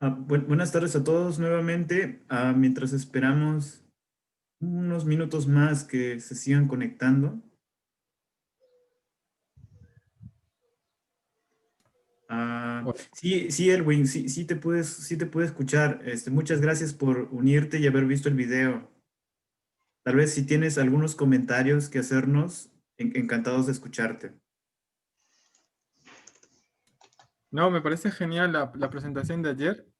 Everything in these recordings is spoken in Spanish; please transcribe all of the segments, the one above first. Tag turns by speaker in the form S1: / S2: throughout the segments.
S1: Buenas tardes a todos nuevamente. Mientras esperamos unos minutos más que se sigan conectando. Sí, Elwin, sí te puedo escuchar. Muchas gracias por unirte y haber visto el video. Tal vez si tienes algunos comentarios que hacernos, encantados de escucharte.
S2: No, me parece genial la presentación de ayer,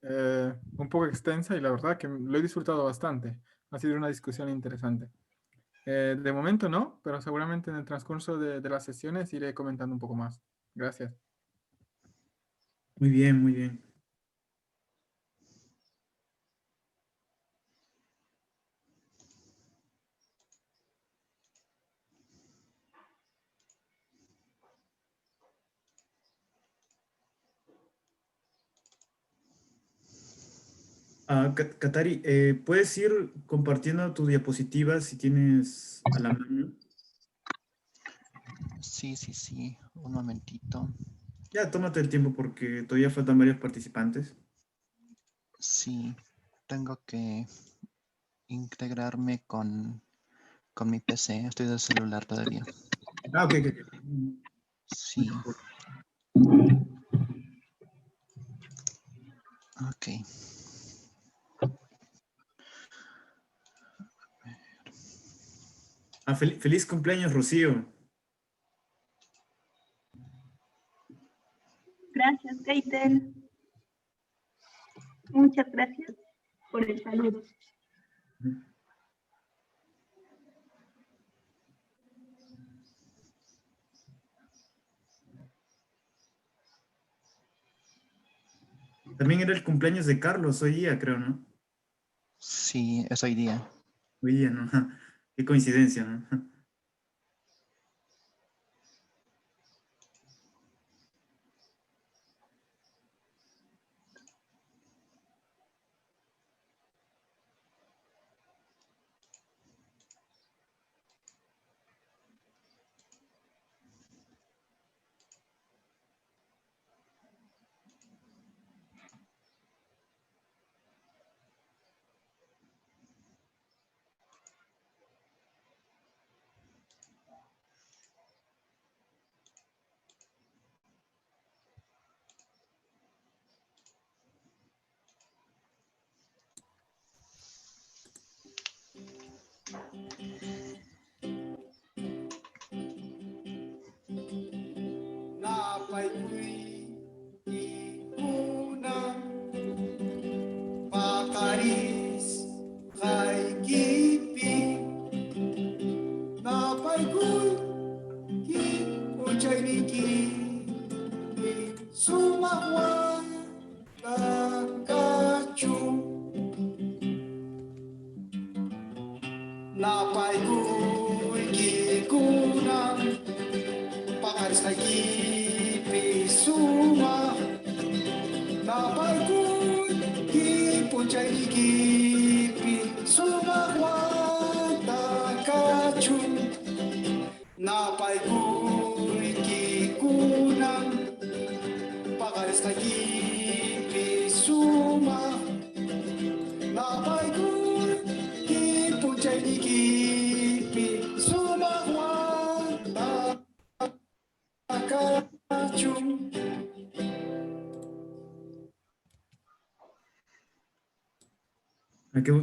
S2: un poco extensa y la verdad que lo he disfrutado bastante. Ha sido una discusión interesante. De momento no, pero seguramente en el transcurso de las sesiones iré comentando un poco más. Gracias.
S1: Muy bien, muy bien. Katari, ¿puedes ir compartiendo tu diapositiva si tienes a la mano?
S3: Sí, un momentito.
S1: Ya, tómate el tiempo porque todavía faltan varios participantes.
S3: Sí, tengo que integrarme con mi PC. Estoy de celular todavía.
S1: Ok, ok, ok.
S3: Sí, ok.
S1: Feliz cumpleaños, Rocío.
S4: Gracias, Keitel. Muchas gracias por el saludo.
S1: También era el cumpleaños de Carlos hoy día, creo, ¿no?
S3: Sí, es hoy día.
S1: Hoy día, ¿no? Qué coincidencia, ¿no?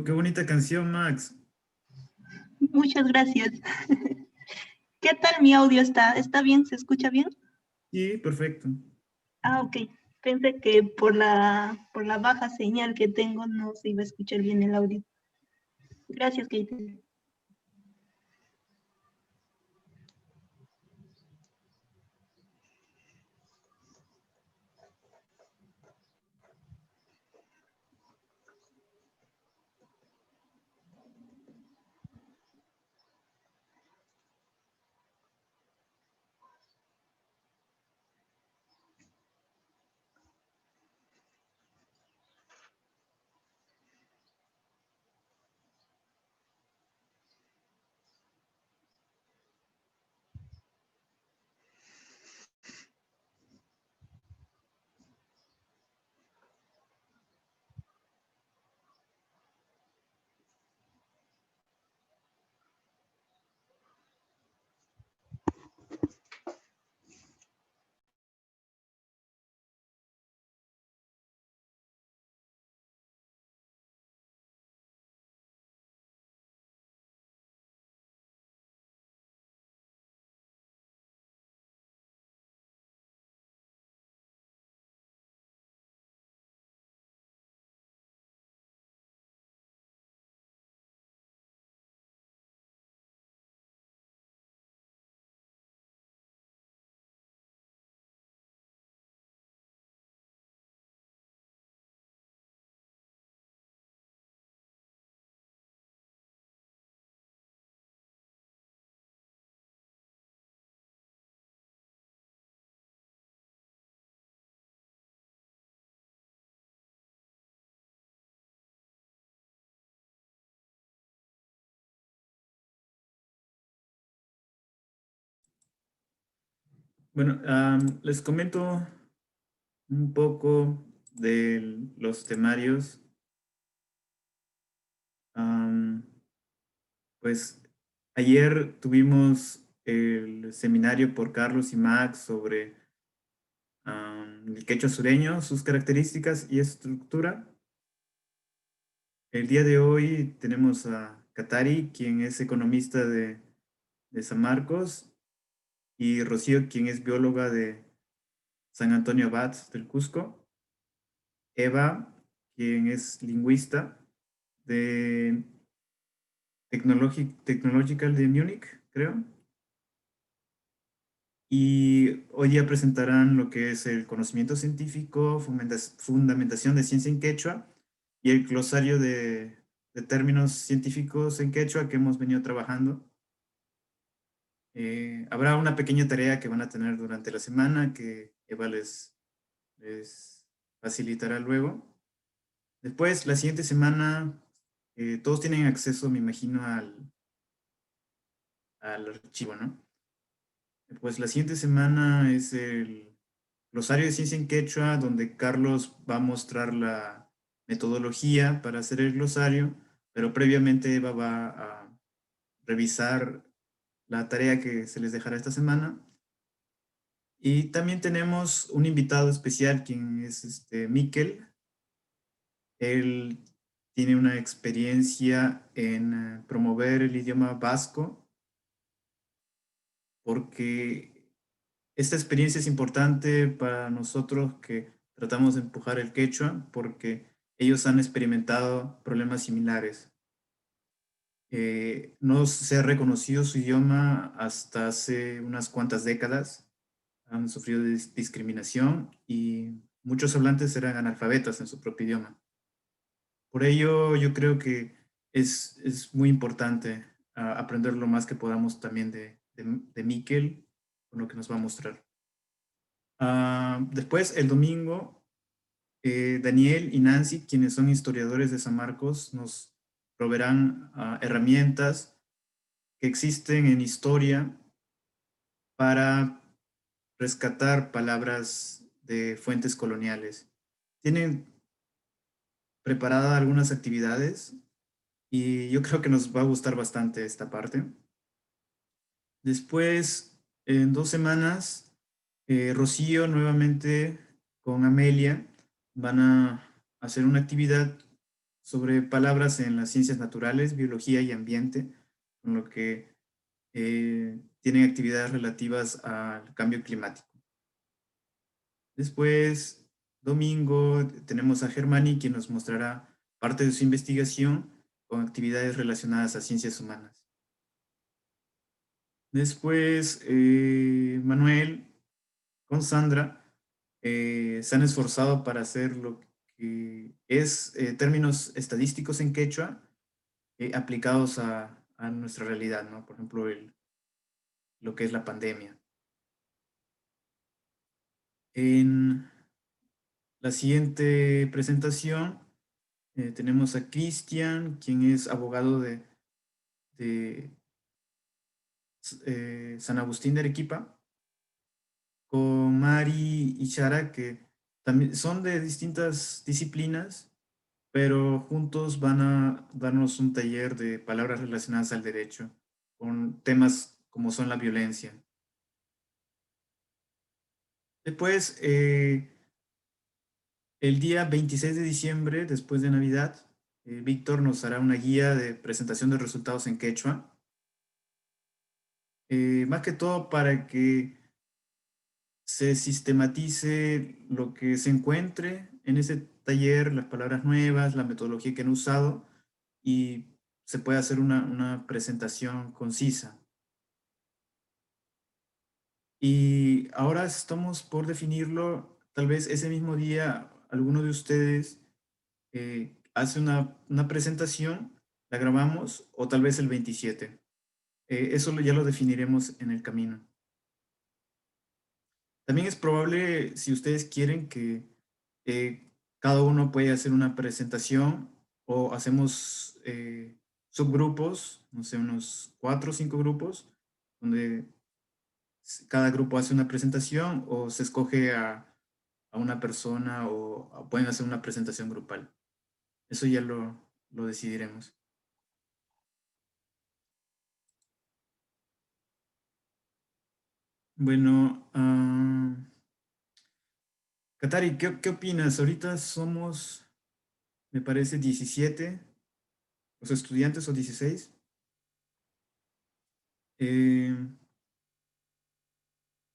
S1: Qué bonita canción, Max.
S4: Muchas gracias. ¿Qué tal mi audio está? ¿Está bien? ¿Se escucha bien?
S1: Sí, perfecto.
S4: Ok. Pensé que por la baja señal que tengo no se iba a escuchar bien el audio. Gracias, Keitel.
S1: Bueno, les comento un poco de los temarios. Pues ayer tuvimos el seminario por Carlos y Max sobre el quechua sureño, sus características y estructura. El día de hoy tenemos a Katari, quien es economista de San Marcos, y Rocío, quien es bióloga de San Antonio Abad del Cusco. Eva, quien es lingüista de Technological de Múnich, creo. Y hoy día presentarán lo que es el conocimiento científico, fundamentación de ciencia en quechua y el glosario de términos científicos en quechua que hemos venido trabajando. Habrá una pequeña tarea que van a tener durante la semana que Eva les facilitará luego. Después, la siguiente semana, todos tienen acceso, me imagino, al archivo, ¿no? Pues la siguiente semana es el glosario de ciencia en quechua, donde Carlos va a mostrar la metodología para hacer el glosario, pero previamente Eva va a revisar la tarea que se les dejará esta semana. Y también tenemos un invitado especial, quien es Miquel. Él tiene una experiencia en promover el idioma vasco, porque esta experiencia es importante para nosotros que tratamos de empujar el quechua, porque ellos han experimentado problemas similares. No se ha reconocido su idioma hasta hace unas cuantas décadas. Han sufrido discriminación y muchos hablantes eran analfabetas en su propio idioma. Por ello, yo creo que es muy importante aprender lo más que podamos también de Miquel, con lo que nos va a mostrar. Después, el domingo, Daniel y Nancy, quienes son historiadores de San Marcos, nos proveerán herramientas que existen en historia para rescatar palabras de fuentes coloniales. Tienen preparadas algunas actividades y yo creo que nos va a gustar bastante esta parte. Después, en 2 semanas, Rocío nuevamente con Amelia van a hacer una actividad sobre palabras en las ciencias naturales, biología y ambiente, con lo que tienen actividades relativas al cambio climático. Después, domingo, tenemos a Germani, quien nos mostrará parte de su investigación con actividades relacionadas a ciencias humanas. Después, Manuel con Sandra se han esforzado para hacer lo que es términos estadísticos en quechua aplicados a nuestra realidad, ¿no? Por ejemplo, lo que es la pandemia. En la siguiente presentación tenemos a Cristian, quien es abogado de San Agustín de Arequipa, con Mari y Chara, que también son de distintas disciplinas, pero juntos van a darnos un taller de palabras relacionadas al derecho, con temas como son la violencia. Después, el día 26 de diciembre, después de Navidad, Víctor nos hará una guía de presentación de resultados en quechua. Más que todo para que se sistematice lo que se encuentre en ese taller, las palabras nuevas, la metodología que han usado y se puede hacer una presentación concisa. Y ahora estamos por definirlo, tal vez ese mismo día alguno de ustedes hace una presentación, la grabamos, o tal vez el 27. Eso ya lo definiremos en el camino. También es probable, si ustedes quieren, que cada uno puede hacer una presentación o hacemos subgrupos, no sé, unos 4 o 5 grupos, donde cada grupo hace una presentación o se escoge a una persona o pueden hacer una presentación grupal. Eso ya lo decidiremos. Bueno, Katari, ¿qué opinas? Ahorita somos, me parece, 17 los estudiantes o 16.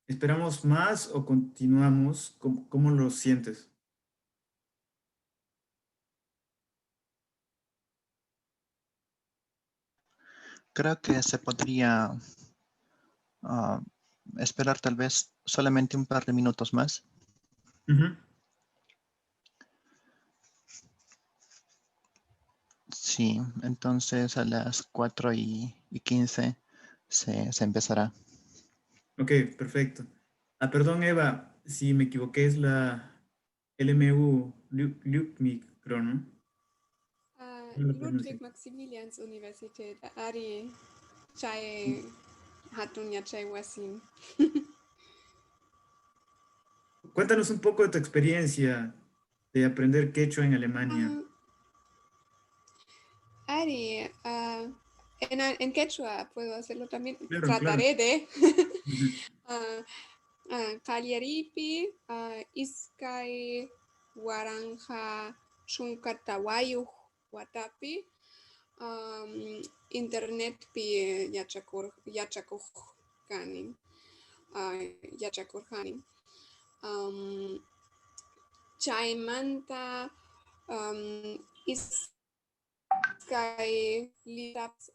S1: ¿Esperamos más o continuamos? ¿Cómo lo sientes?
S3: Creo que se podría esperar tal vez solamente un par de minutos más.
S1: Ujú.
S3: Sí, entonces a las 4:15 se empezará.
S1: Ok, perfecto. Perdón, Eva, si me equivoqué, es la LMU Lübmicro, ¿no? ¿Cómo lo pronuncio?
S5: Ludwig-Maximilians-Universität, Ari Chai Hatunya Chai Wasim.
S1: Cuéntanos un poco de tu experiencia de aprender quechua en Alemania.
S5: Ari, en quechua puedo hacerlo también.
S1: Claro, claro.
S5: Trataré de.
S1: Ujú.
S5: Kaliaripi, Iskay, Waranja, Chunkatawayuj, Watapi, Internet pi yachakurjanin. Yachakurjanin. Chaymanta, Iskay, Litaps,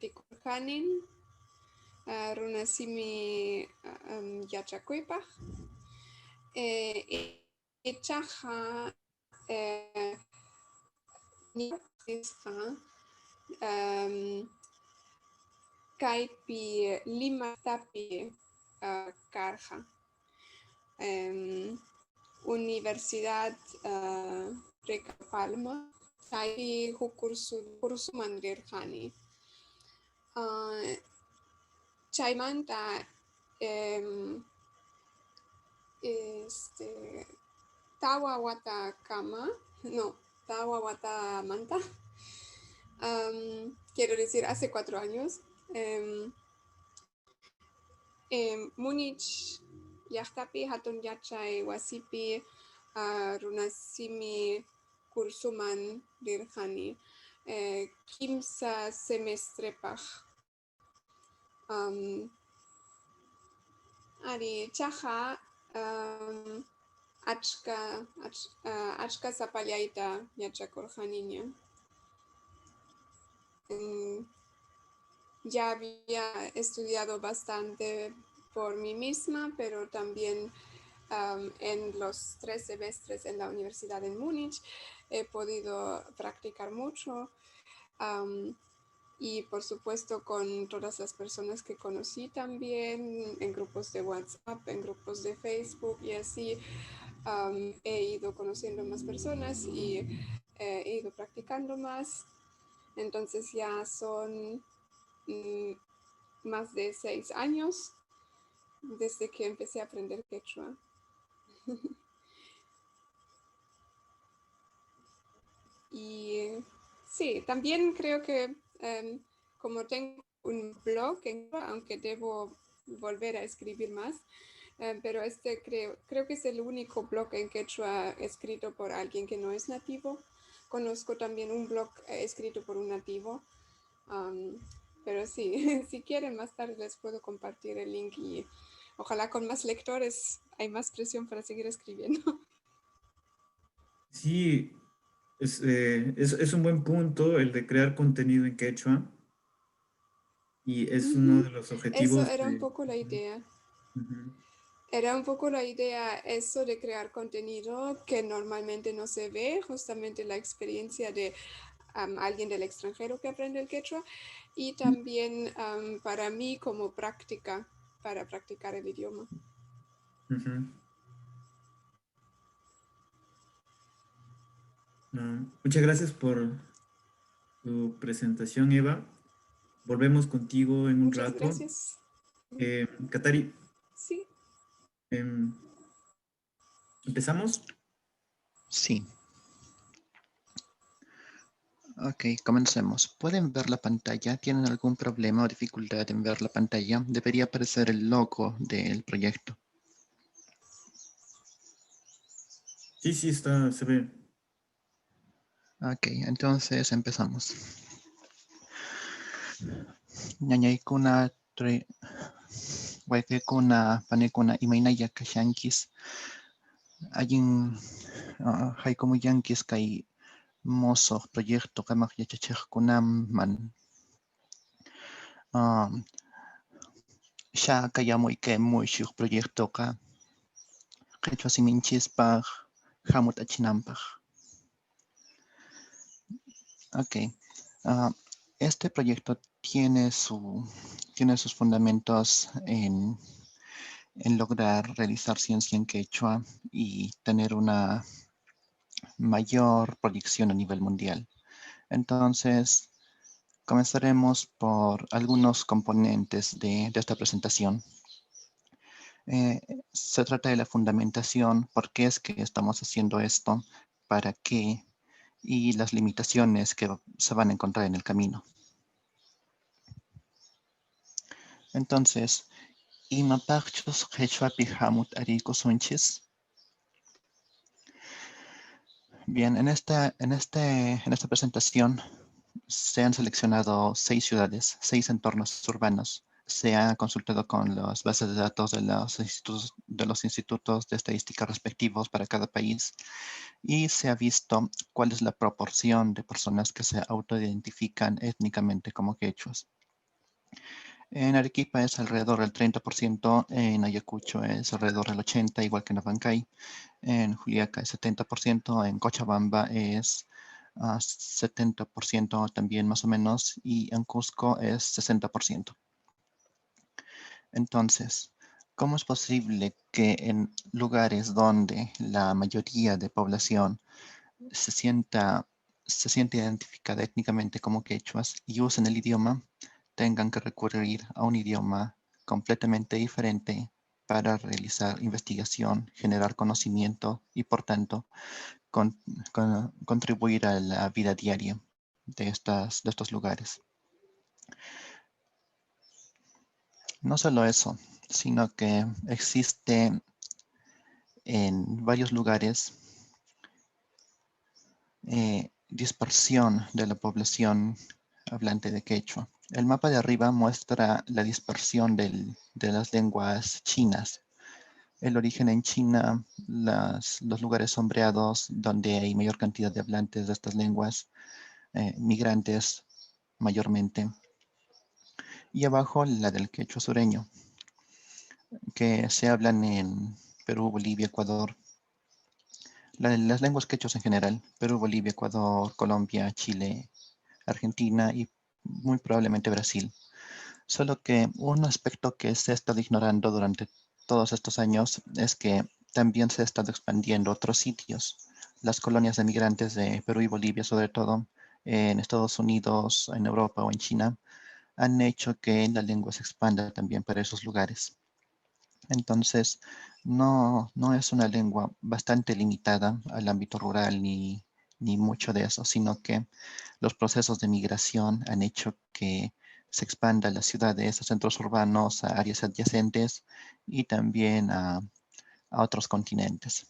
S5: Rikurjanin, runasimi yachakuipaj. Ichaja kaipi lima tapi karja. Universidad Rica Palma, kaipi kursu mandirjani. Chaymanta Tawa Wata Kama, no, Tawa Wata Manta, quiero decir hace 4 años, Múnich, Yachtapi, Hatun Yachay, Wasipi, Runasimi, Kursuman, Dirhani, Kimsa Semestrepach, Ari Chaja, Achka Zapalyaita Yachakorjaniña. Ya había estudiado bastante por mí misma, pero también en los 3 semestres en la universidad en Múnich he podido practicar mucho. Y por supuesto con todas las personas que conocí también en grupos de WhatsApp, en grupos de Facebook y así he ido conociendo más personas y he ido practicando más. Entonces ya son más de 6 años desde que empecé a aprender quechua. Y sí, también creo que como tengo un blog, aunque debo volver a escribir más, pero creo que es el único blog en quechua escrito por alguien que no es nativo. Conozco también un blog escrito por un nativo, pero sí, si quieren más tarde les puedo compartir el link y ojalá con más lectores hay más presión para seguir escribiendo.
S1: Sí, es un buen punto el de crear contenido en quechua y es uno de los
S5: Eso
S1: objetivos
S5: era un
S1: de...
S5: poco la idea.
S1: Ujú.
S5: Era un poco la idea eso de crear contenido que normalmente no se ve, justamente la experiencia de alguien del extranjero que aprende el quechua y también para mí como práctica, para practicar el idioma.
S1: Ujú. Muchas gracias por tu presentación, Eva. Volvemos contigo en un
S5: Muchas
S1: rato.
S5: gracias.
S1: Katari,
S5: Sí.
S1: ¿Empezamos?
S3: Sí. Ok, comencemos. ¿Pueden ver la pantalla? ¿Tienen algún problema o dificultad en ver la pantalla? Debería aparecer el logo del proyecto.
S1: Sí, se ve.
S3: Ok, entonces empezamos. Ñañaykuna wayqaykuna panikuna imaynalla kashankis allin haykumullankiz kay mosoq proyecto qamaq yachachiqkunaman shakayamuy kay mushuq proyectoqa qhichwa siminchispaq hamut achinanpaq. Ok. Este proyecto tiene sus fundamentos en lograr realizar ciencia en quechua y tener una mayor proyección a nivel mundial. Entonces, comenzaremos por algunos componentes de esta presentación. Se trata de la fundamentación, por qué es que estamos haciendo esto, para qué, y las limitaciones que se van a encontrar en el camino. Entonces, ¿imapaqchus qhichwapi hamut ariykusunchis? Bien, en esta presentación se han seleccionado 6 ciudades, 6 entornos urbanos. Se ha consultado con las bases de datos de los institutos de estadística respectivos para cada país y se ha visto cuál es la proporción de personas que se autoidentifican étnicamente como quechuas. En Arequipa es alrededor del 30%, en Ayacucho es alrededor del 80%, igual que en Abancay. En Juliaca es 70%, en Cochabamba es 70% también más o menos, y en Cusco es 60%. Entonces, ¿cómo es posible que en lugares donde la mayoría de población se siente identificada étnicamente como quechuas y usen el idioma, tengan que recurrir a un idioma completamente diferente para realizar investigación, generar conocimiento y, por tanto, contribuir a la vida diaria de estos lugares? No solo eso, sino que existe en varios lugares dispersión de la población hablante de quechua. El mapa de arriba muestra la dispersión de las lenguas chinas. El origen en China, los lugares sombreados donde hay mayor cantidad de hablantes de estas lenguas, migrantes mayormente. Y abajo la del quechua sureño, que se hablan en Perú, Bolivia, Ecuador. Las lenguas quechuas en general, Perú, Bolivia, Ecuador, Colombia, Chile, Argentina y muy probablemente Brasil. Solo que un aspecto que se ha estado ignorando durante todos estos años es que también se ha estado expandiendo a otros sitios. Las colonias de migrantes de Perú y Bolivia, sobre todo en Estados Unidos, en Europa o en China, han hecho que la lengua se expanda también para esos lugares. Entonces, no es una lengua bastante limitada al ámbito rural ni mucho de eso, sino que los procesos de migración han hecho que se expanda a las ciudades, a centros urbanos, a áreas adyacentes y también a otros continentes.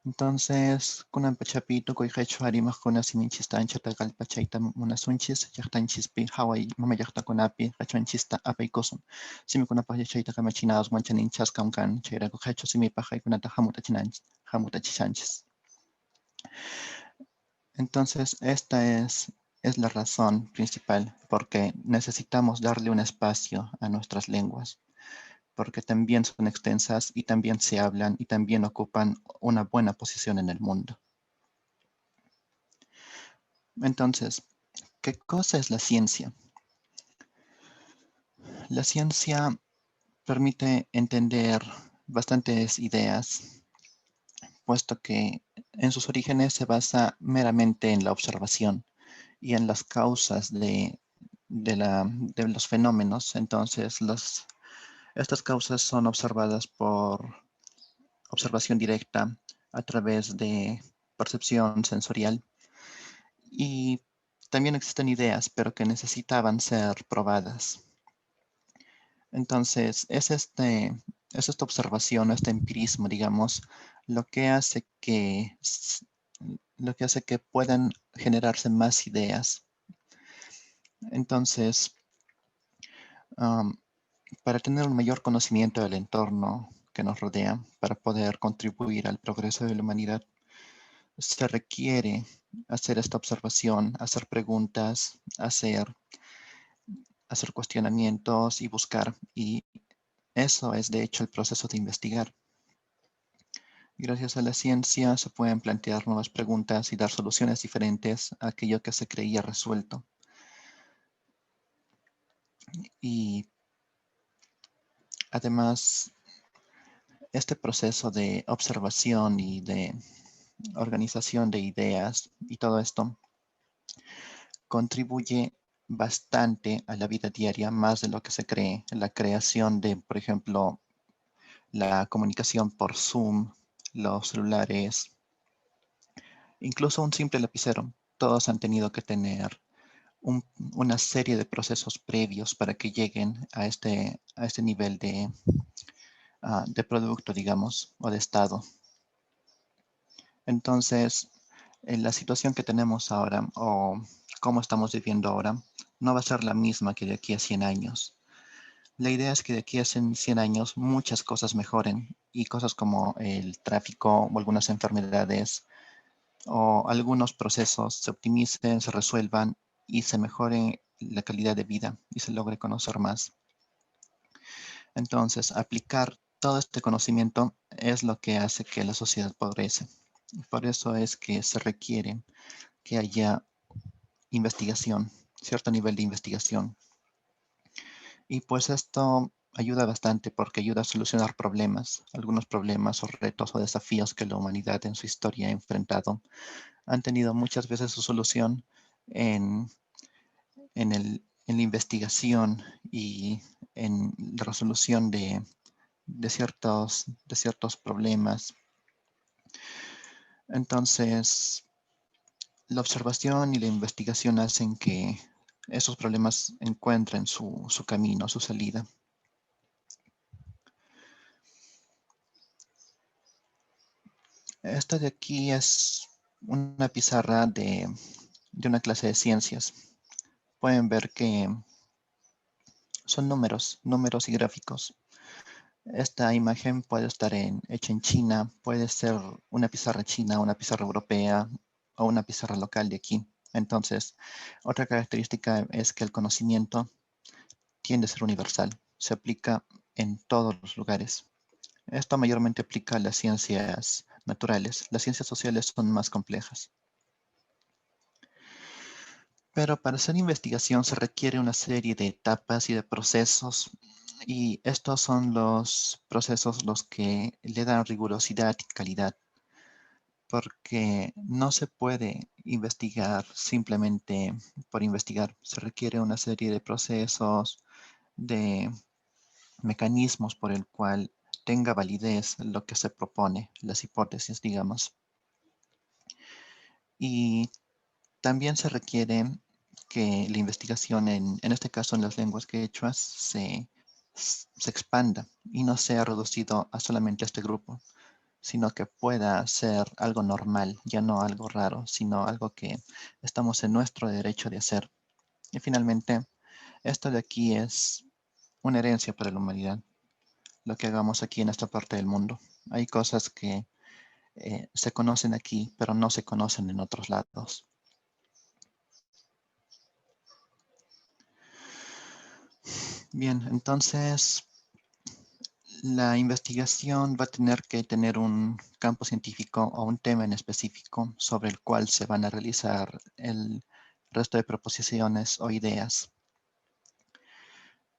S3: Entonces, kunan pachapito kuyqaychu harimaqkuna siminchista anchata kallpachayta munasunchis, llaqtanchispi haway mama llaqtakunapi qhachwanchista apaykusun. Simikunapaq yachayta kamachinados manchaninchasqam kan, chayrayku qhachwa simipaq haykunata hamutachishanchis. Entonces, esta es la razón principal porque necesitamos darle un espacio a nuestras lenguas, porque también son extensas y también se hablan y también ocupan una buena posición en el mundo. Entonces, ¿qué cosa es la ciencia? La ciencia permite entender bastantes ideas, puesto que en sus orígenes se basa meramente en la observación y en las causas de los fenómenos. Entonces, Estas causas son observadas por observación directa a través de percepción sensorial. Y también existen ideas, pero que necesitaban ser probadas. Entonces, es esta observación, este empirismo, digamos, lo que hace que puedan generarse más ideas. Entonces, para tener un mayor conocimiento del entorno que nos rodea, para poder contribuir al progreso de la humanidad, se requiere hacer esta observación, hacer preguntas, hacer cuestionamientos y buscar. Y eso es, de hecho, el proceso de investigar. Gracias a la ciencia se pueden plantear nuevas preguntas y dar soluciones diferentes a aquello que se creía resuelto. Y además, este proceso de observación y de organización de ideas y todo esto contribuye bastante a la vida diaria, más de lo que se cree. La creación de, por ejemplo, la comunicación por Zoom, los celulares, incluso un simple lapicero. Todos han tenido que tener una serie de procesos previos para que lleguen a este nivel de producto, digamos, o de estado. Entonces, la situación que tenemos ahora o cómo estamos viviendo ahora no va a ser la misma que de aquí a 100 años. La idea es que de aquí a 100 años muchas cosas mejoren y cosas como el tráfico o algunas enfermedades o algunos procesos se optimicen, se resuelvan y se mejore la calidad de vida y se logre conocer más. Entonces, aplicar todo este conocimiento es lo que hace que la sociedad progrese. Por eso es que se requiere que haya investigación, cierto nivel de investigación. Y pues esto ayuda bastante porque ayuda a solucionar problemas, algunos problemas o retos o desafíos que la humanidad en su historia ha enfrentado. Han tenido muchas veces su solución en la investigación y en la resolución de ciertos problemas. Entonces, la observación y la investigación hacen que esos problemas encuentren su camino, su salida. Esta de aquí es una pizarra de una clase de ciencias. Pueden ver que son números y gráficos. Esta imagen puede estar hecha en China, puede ser una pizarra china, una pizarra europea o una pizarra local de aquí. Entonces, otra característica es que el conocimiento tiende a ser universal, se aplica en todos los lugares. Esto mayormente aplica a las ciencias naturales. Las ciencias sociales son más complejas. Pero para hacer investigación se requiere una serie de etapas y de procesos, y estos son los procesos los que le dan rigurosidad y calidad, porque no se puede investigar simplemente por investigar. Se requiere una serie de procesos, de mecanismos por el cual tenga validez lo que se propone, las hipótesis, digamos. Y también se requiere que la investigación, en este caso en las lenguas quechuas, se expanda y no sea reducido a solamente este grupo, sino que pueda ser algo normal, ya no algo raro, sino algo que estamos en nuestro derecho de hacer. Y finalmente, esto de aquí es una herencia para la humanidad, lo que hagamos aquí en esta parte del mundo. Hay cosas que se conocen aquí, pero no se conocen en otros lados. Bien, entonces la investigación va a tener que tener un campo científico o un tema en específico sobre el cual se van a realizar el resto de proposiciones o ideas.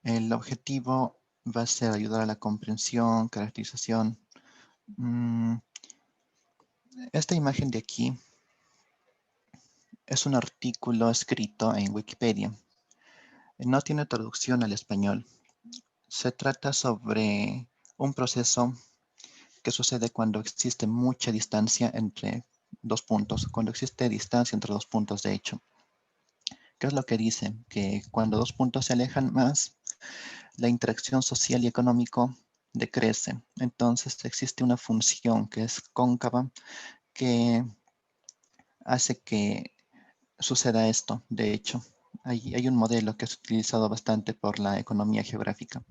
S3: El objetivo va a ser ayudar a la comprensión, caracterización. Esta imagen de aquí es un artículo escrito en Wikipedia. No tiene traducción al español. Se trata sobre un proceso que sucede cuando existe mucha distancia entre dos puntos, cuando existe distancia entre dos puntos de hecho. ¿Qué es lo que dice? Que cuando dos puntos se alejan más, la interacción social y económico decrece. Entonces existe una función que es cóncava que hace que suceda esto. De hecho, hay un modelo que es utilizado bastante por la economía geográfica.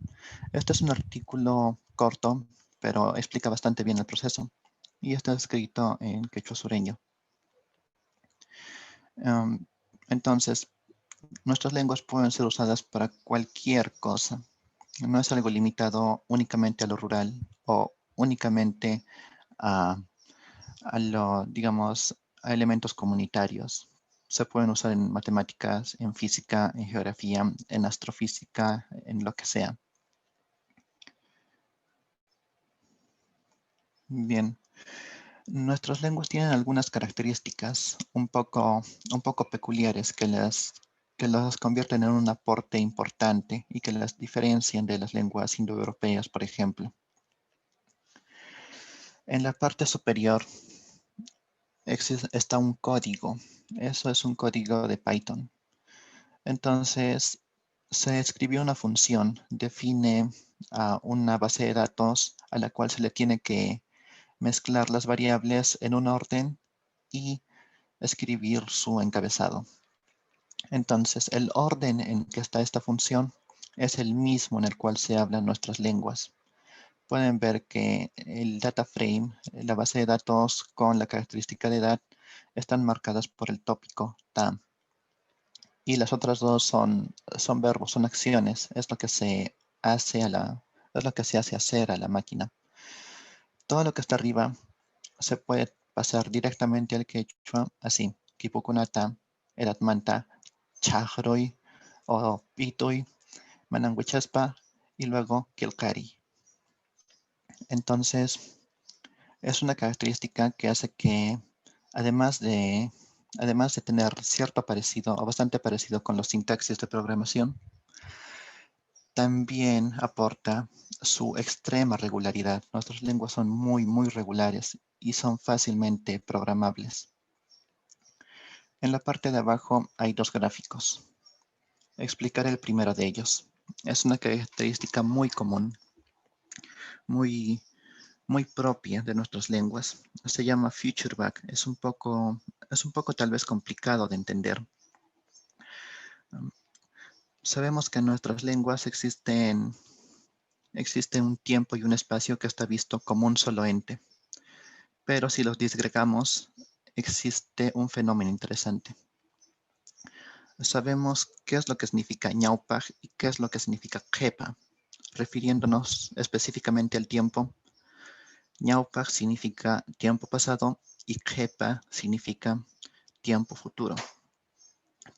S3: Este es un artículo corto, pero explica bastante bien el proceso. Y está escrito en quechua sureño. Entonces, nuestras lenguas pueden ser usadas para cualquier cosa. No es algo limitado únicamente a lo rural o únicamente a digamos, a elementos comunitarios. Se pueden usar en matemáticas, en física, en geografía, en astrofísica, en lo que sea. Bien. Nuestras lenguas tienen algunas características un poco peculiares que las convierten en un aporte importante y que las diferencian de las lenguas indoeuropeas, por ejemplo. En la parte superior está un código. Eso es un código de Python. Entonces, se escribió una función, define una base de datos a la cual se le tiene que mezclar las variables en un orden y escribir su encabezado. Entonces, el orden en que está esta función es el mismo en el cual se hablan nuestras lenguas. Pueden ver que el data frame, la base de datos con la característica de edad, están marcadas por el tópico TAM. Y las otras dos son verbos, son acciones. Es lo que se hace es lo que se hace hacer a la máquina. Todo lo que está arriba se puede pasar directamente al quechua, así. Kipukunata, Edatmanta, Chajroy o Pitoy, Mananguichaspa y luego Kilkari. Entonces, es una característica que hace que, además de tener cierto parecido o bastante parecido con los sintaxis de programación, también aporta su extrema regularidad. Nuestras lenguas son muy, muy regulares y son fácilmente programables. En la parte de abajo hay dos gráficos. Explicaré el primero de ellos. Es una característica muy común, muy, muy propia de nuestras lenguas. Se llama future back. Es un poco tal vez complicado de entender. Sabemos que en nuestras lenguas existe un tiempo y un espacio que está visto como un solo ente. Pero si los disgregamos, existe un fenómeno interesante. Sabemos qué es lo que significa ñaupaj y qué es lo que significa jepa. Refiriéndonos específicamente al tiempo, ñaupaj significa tiempo pasado y jepa significa tiempo futuro.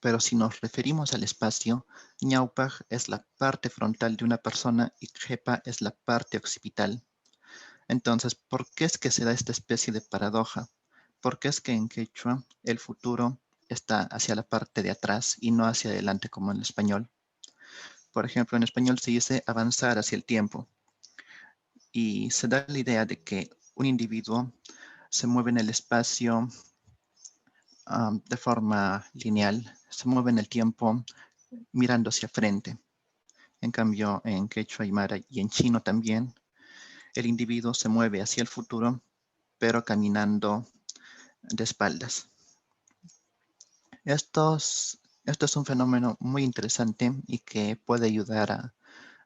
S3: Pero si nos referimos al espacio, ñaupaj es la parte frontal de una persona y jepa es la parte occipital. Entonces, ¿por qué es que se da esta especie de paradoja? ¿Por qué es que en quechua el futuro está hacia la parte de atrás y no hacia adelante como en el español? Por ejemplo, en español se dice avanzar hacia el tiempo y se da la idea de que un individuo se mueve en el espacio de forma lineal, se mueve en el tiempo mirando hacia frente. En cambio, en quechua, aymara y en chino también, el individuo se mueve hacia el futuro, pero caminando de espaldas. Esto es un fenómeno muy interesante y que puede ayudar a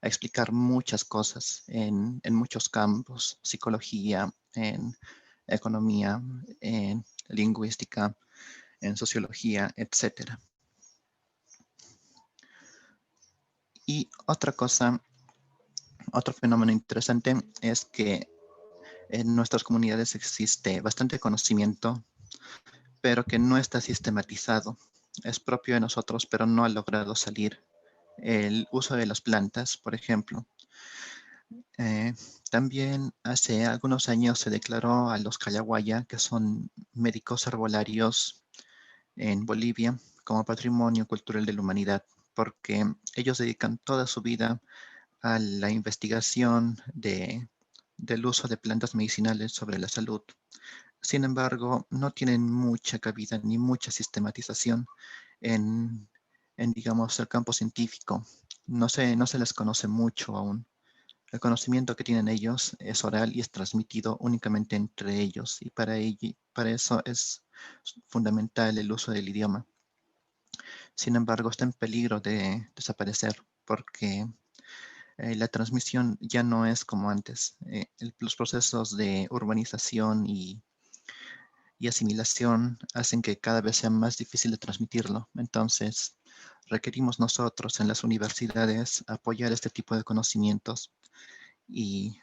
S3: explicar muchas cosas en muchos campos, psicología, en economía, en lingüística, en sociología, etc. Y otra cosa, otro fenómeno interesante es que en nuestras comunidades existe bastante conocimiento, pero que no está sistematizado. Es propio de nosotros, pero no ha logrado salir. El uso de las plantas, por ejemplo. También hace algunos años se declaró a los Callahuaya, que son médicos herbolarios en Bolivia, como patrimonio cultural de la humanidad, porque ellos dedican toda su vida a la investigación del uso de plantas medicinales sobre la salud. Sin embargo, no tienen mucha cabida ni mucha sistematización en digamos, el campo científico. No se les conoce mucho aún. El conocimiento que tienen ellos es oral y es transmitido únicamente entre ellos. Y para eso es fundamental el uso del idioma. Sin embargo, está en peligro de desaparecer porque la transmisión ya no es como antes. Los procesos de urbanización y asimilación hacen que cada vez sea más difícil de transmitirlo. Entonces, requerimos nosotros en las universidades apoyar este tipo de conocimientos y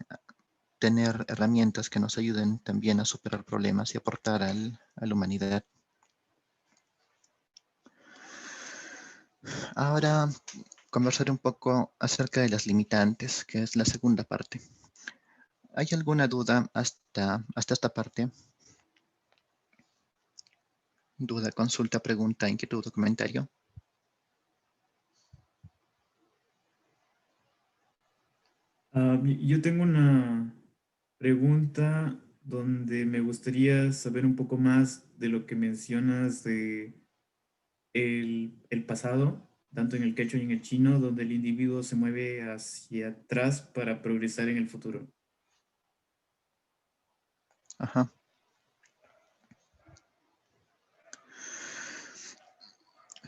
S3: tener herramientas que nos ayuden también a superar problemas y aportar a la humanidad. Ahora conversaré un poco acerca de las limitantes, que es la segunda parte. ¿Hay alguna duda hasta esta parte? Duda, consulta, pregunta, inquietud o comentario.
S1: Yo tengo una pregunta donde me gustaría saber un poco más de lo que mencionas de el pasado, tanto en el quechua y en el chino, donde el individuo se mueve hacia atrás para progresar en el futuro.
S3: Ajá.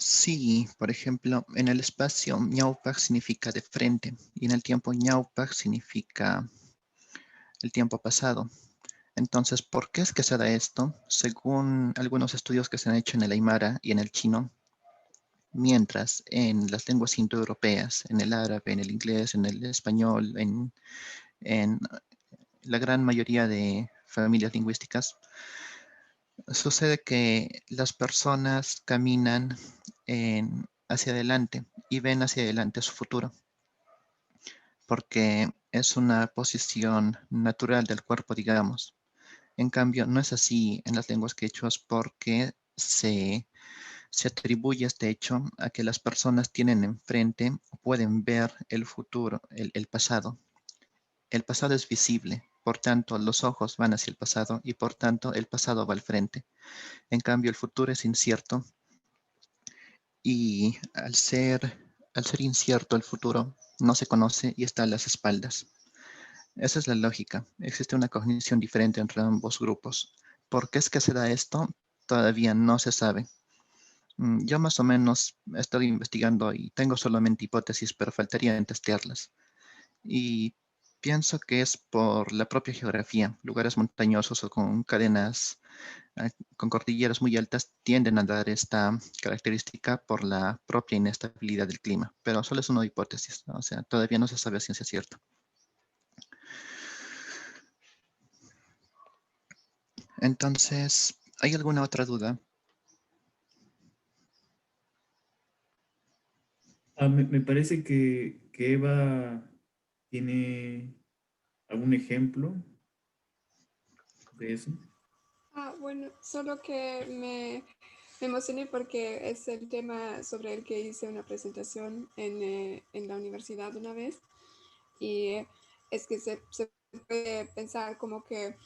S3: Sí, por ejemplo, en el espacio ñaupac significa de frente y en el tiempo ñaupac significa el tiempo pasado. Entonces, ¿por qué es que se da esto? Según algunos estudios que se han hecho en el aymara y en el chino, mientras en las lenguas indoeuropeas, en el árabe, en el inglés, en el español, en la gran mayoría de familias lingüísticas, sucede que las personas caminan hacia adelante y ven hacia adelante su futuro, porque es una posición natural del cuerpo, digamos. En cambio, no es así en las lenguas quechuas porque se atribuye este hecho a que las personas tienen enfrente o pueden ver el futuro, el pasado. El pasado es visible, por tanto los ojos van hacia el pasado y por tanto el pasado va al frente. En cambio, el futuro es incierto y al ser incierto el futuro no se conoce y está a las espaldas. Esa es la lógica. Existe una cognición diferente entre ambos grupos. ¿Por qué es que se da esto? Todavía no se sabe. Yo más o menos he estado investigando y tengo solamente hipótesis, pero faltaría en testearlas. Y pienso que es por la propia geografía. Lugares montañosos o con cadenas, con cordilleras muy altas tienden a dar esta característica por la propia inestabilidad del clima. Pero solo es una hipótesis, ¿no? O sea, todavía no se sabe a ciencia cierta. Entonces, ¿hay alguna otra duda?
S1: Me parece que Eva tiene algún ejemplo de eso.
S5: Bueno, solo que me emocioné porque es el tema sobre el que hice una presentación en la universidad una vez. Y es que se puede pensar como que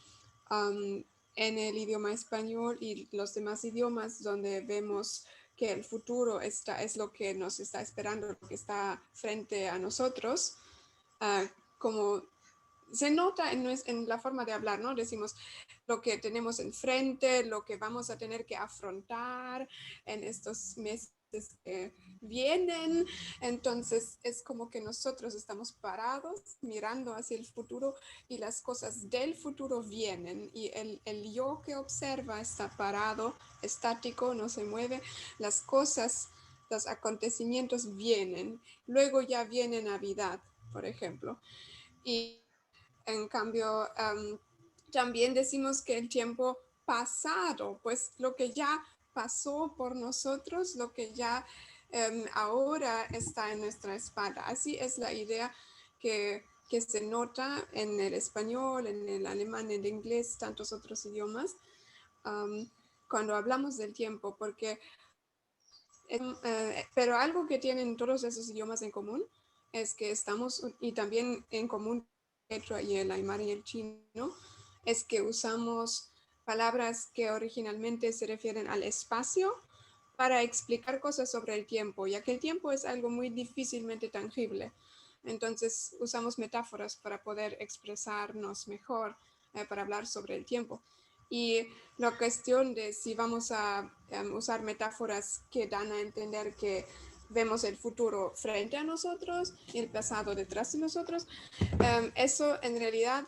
S5: en el idioma español y los demás idiomas donde vemos que el futuro es lo que nos está esperando, lo que está frente a nosotros, como se nota en la forma de hablar, ¿no? Decimos lo que tenemos enfrente, lo que vamos a tener que afrontar en estos meses que vienen. Entonces es como que nosotros estamos parados mirando hacia el futuro y las cosas del futuro vienen y el yo que observa está parado, estático, no se mueve. Las cosas, los acontecimientos vienen. Luego ya viene Navidad, por ejemplo. Y en cambio, también decimos que el tiempo pasado, pues lo que ya pasó por nosotros, lo que ya ahora está en nuestra espalda. Así es la idea que se nota en el español, en el alemán, en el inglés, tantos otros idiomas, cuando hablamos del tiempo, porque pero algo que tienen todos esos idiomas en común es que estamos, y también en común el quechua y el aymara y el chino, es que usamos palabras que originalmente se refieren al espacio para explicar cosas sobre el tiempo, ya que el tiempo es algo muy difícilmente tangible. Entonces usamos metáforas para poder expresarnos mejor, para hablar sobre el tiempo. Y la cuestión de si vamos a usar metáforas que dan a entender que vemos el futuro frente a nosotros y el pasado detrás de nosotros, eso en realidad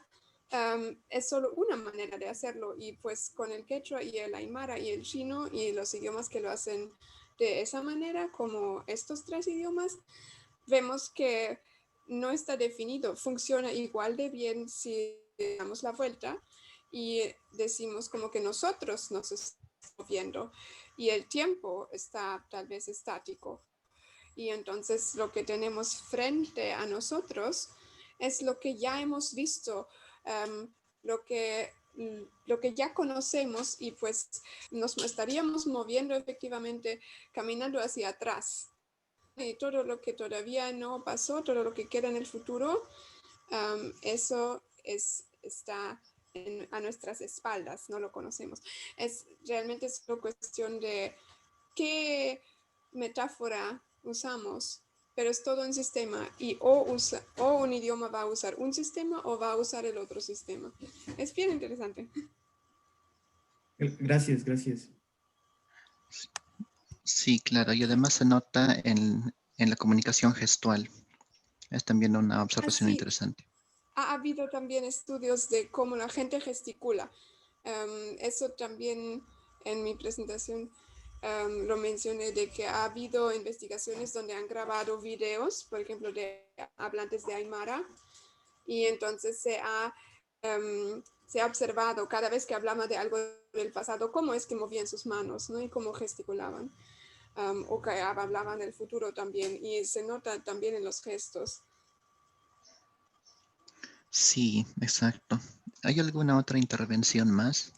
S5: es solo una manera de hacerlo, y pues con el quechua y el aymara y el chino y los idiomas que lo hacen de esa manera, como estos tres idiomas, vemos que no está definido, funciona igual de bien si damos la vuelta y decimos como que nosotros nos estamos moviendo y el tiempo está tal vez estático. Y entonces lo que tenemos frente a nosotros es lo que ya hemos visto, lo que ya conocemos, y pues nos estaríamos moviendo efectivamente, caminando hacia atrás. Y todo lo que todavía no pasó, todo lo que queda en el futuro, eso está a nuestras espaldas, no lo conocemos. Realmente es una cuestión de qué metáfora usamos, pero es todo un sistema, y o un idioma va a usar un sistema o va a usar el otro sistema. Es bien interesante.
S1: Gracias, gracias.
S3: Sí, claro, y además se nota en la comunicación gestual. Es también una observación
S5: Así,
S3: interesante.
S5: ha habido también estudios de cómo la gente gesticula. Eso también en mi presentación lo mencioné, de que ha habido investigaciones donde han grabado videos, por ejemplo, de hablantes de Aymara, y entonces se ha observado cada vez que hablaba de algo del pasado, cómo es que movían sus manos, ¿no? Y cómo gesticulaban. O que hablaban del futuro también, y se nota también en los gestos.
S3: Sí, exacto. ¿Hay alguna otra intervención más?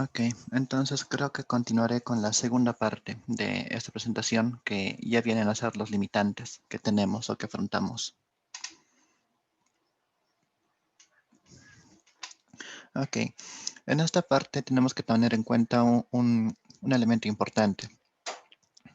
S3: Ok, entonces creo que continuaré con la segunda parte de esta presentación, que ya vienen a ser los limitantes que tenemos o que afrontamos. Ok, en esta parte tenemos que tener en cuenta un elemento importante,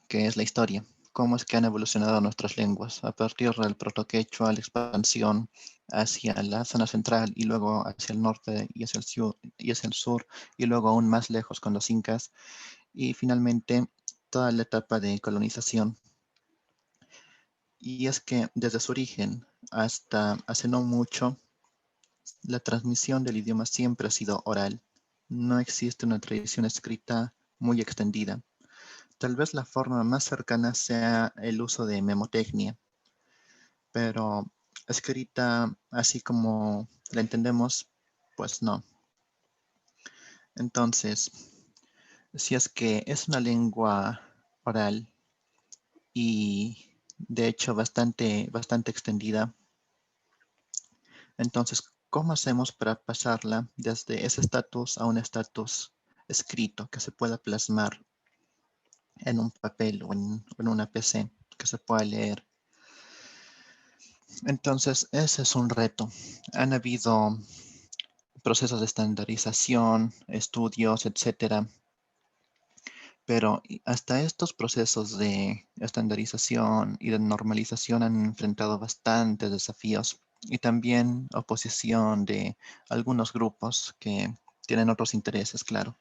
S3: que es la historia. Cómo es que han evolucionado nuestras lenguas a partir del protoquechua, la expansión hacia la zona central y luego hacia el norte y hacia el sur y luego aún más lejos con los incas, y finalmente toda la etapa de colonización. Y es que desde su origen hasta hace no mucho, la transmisión del idioma siempre ha sido oral. No existe una tradición escrita muy extendida. Tal vez la forma más cercana sea el uso de memotecnia, pero escrita así como la entendemos, pues no. Entonces, si es que es una lengua oral y de hecho bastante extendida, entonces, ¿cómo hacemos para pasarla desde ese estatus a un estatus escrito que se pueda plasmar en un papel o en una PC que se pueda leer? Entonces, ese es un reto. Han habido procesos de estandarización, estudios, etcétera, pero hasta estos procesos de estandarización y de normalización han enfrentado bastantes desafíos y también oposición de algunos grupos que tienen otros intereses, claro.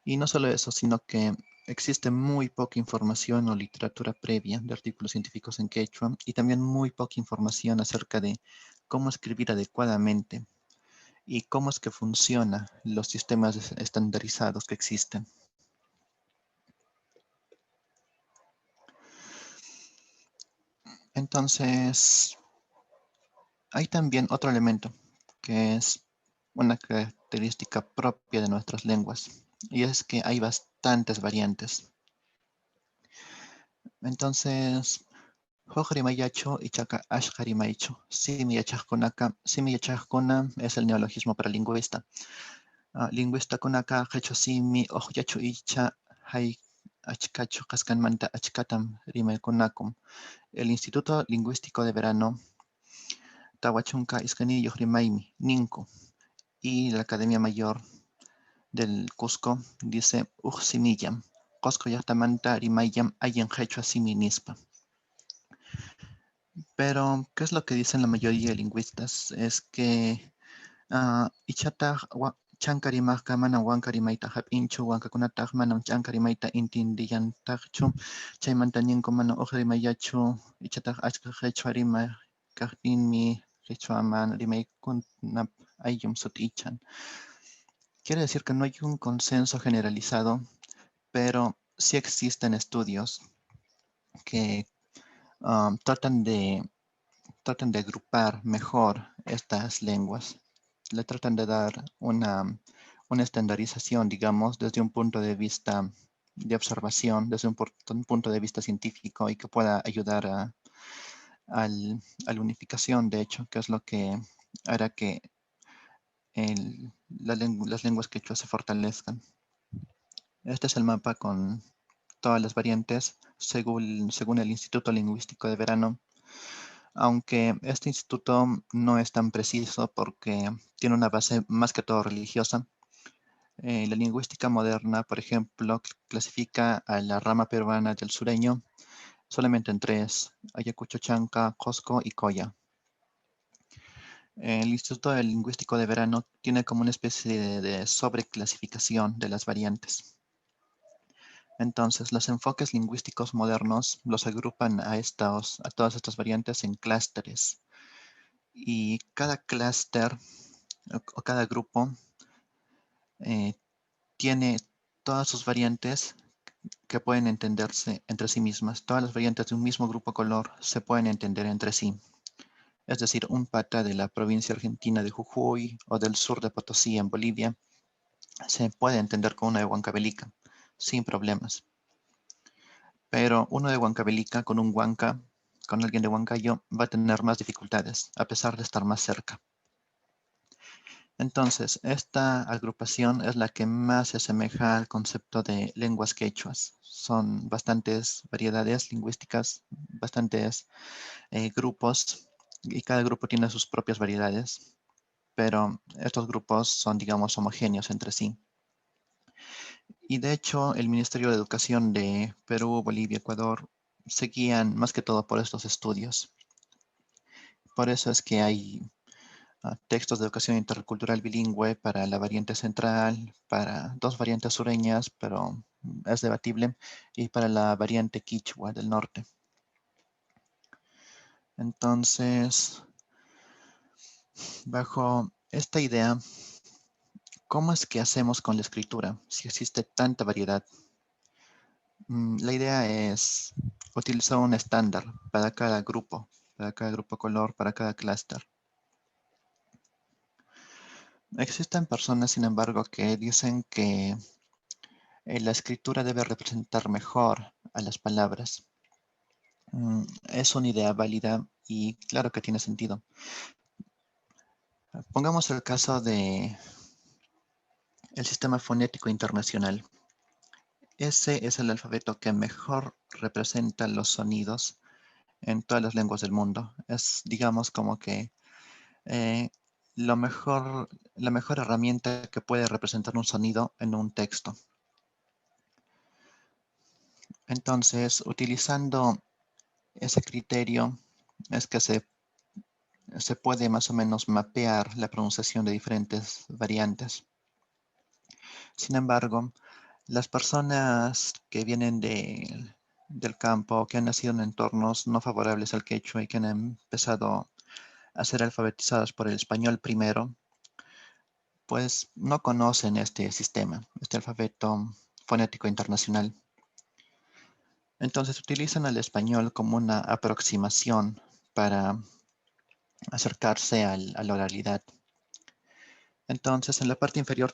S3: Y no solo eso, sino que existe muy poca información o literatura previa de artículos científicos en quechua, y también muy poca información acerca de cómo escribir adecuadamente y cómo es que funcionan los sistemas estandarizados que existen. Entonces, hay también otro elemento que es una característica propia de nuestras lenguas, y es que hay bastantes variantes. Entonces, Hojrimayachu y chaka ashkarimaichu. Simi yachajkuna es el neologismo para lingüista. Lingüista kunaka hecho simi ojyachu icha hay achkachu kaskanmanta achkatam rimaykunakum. El Instituto Lingüístico de Verano Tawachunka Iskanillo Rimaimi, Ninku, y la Academia Mayor del Cusco dice Ujsimillam, Cusco Yachtamanta Rimayam Ayen Hecho Asimi Nispa. Pero, ¿qué es lo que dicen la mayoría de lingüistas? Es que Ichatag Chankarimaja Mana Wankarimaita Hap Inchu Wankakunatag Manam Chankarimaita Intindiyantakchu Chaimanta Ninko Mana Ujrimayachu Ichatag Achka Hecho Arima Kajinmi Richuaman Rimaykunap Ayum Sutichan. Quiere decir que no hay un consenso generalizado, pero sí existen estudios que tratan de agrupar mejor estas lenguas. Le tratan de dar una estandarización, digamos, desde un punto de vista de observación, desde un punto de vista científico y que pueda ayudar a la unificación, de hecho, que es lo que hará que las lenguas quechua se fortalezcan. Este es el mapa con todas las variantes según el Instituto Lingüístico de Verano, aunque este instituto no es tan preciso porque tiene una base más que todo religiosa. La lingüística moderna, por ejemplo, clasifica a la rama peruana del sureño solamente en 3, Ayacucho, Chanca, Cosco y Coya. El Instituto Lingüístico de Verano tiene como una especie de sobreclasificación de las variantes. Entonces, los enfoques lingüísticos modernos los agrupan a todas estas variantes en clústeres. Y cada clúster o cada grupo tiene todas sus variantes que pueden entenderse entre sí mismas. Todas las variantes de un mismo grupo color se pueden entender entre sí. Es decir, un pata de la provincia argentina de Jujuy o del sur de Potosí en Bolivia se puede entender con uno de Huancavelica sin problemas. Pero uno de Huancavelica con un Huanca, con alguien de Huancayo, va a tener más dificultades, a pesar de estar más cerca. Entonces, esta agrupación es la que más se asemeja al concepto de lenguas quechuas. Son bastantes variedades lingüísticas, bastantes grupos, y cada grupo tiene sus propias variedades, pero estos grupos son, digamos, homogéneos entre sí. Y de hecho, el Ministerio de Educación de Perú, Bolivia, Ecuador, se guían más que todo por estos estudios. Por eso es que hay textos de educación intercultural bilingüe para la variante central, para 2 variantes sureñas, pero es debatible, y para la variante quichua del norte. Entonces, bajo esta idea, ¿cómo es que hacemos con la escritura si existe tanta variedad? La idea es utilizar un estándar para cada grupo color, para cada clúster. Existen personas, sin embargo, que dicen que la escritura debe representar mejor a las palabras. Es una idea válida y claro que tiene sentido. Pongamos el caso de el sistema fonético internacional. Ese es el alfabeto que mejor representa los sonidos en todas las lenguas del mundo. Es, digamos, como que la mejor herramienta que puede representar un sonido en un texto. Entonces, utilizando ese criterio, es que se puede más o menos mapear la pronunciación de diferentes variantes. Sin embargo, las personas que vienen del campo, que han nacido en entornos no favorables al quechua y que han empezado a ser alfabetizadas por el español primero, pues no conocen este sistema, este alfabeto fonético internacional. Entonces utilizan al español como una aproximación para acercarse a la oralidad. Entonces, en la parte inferior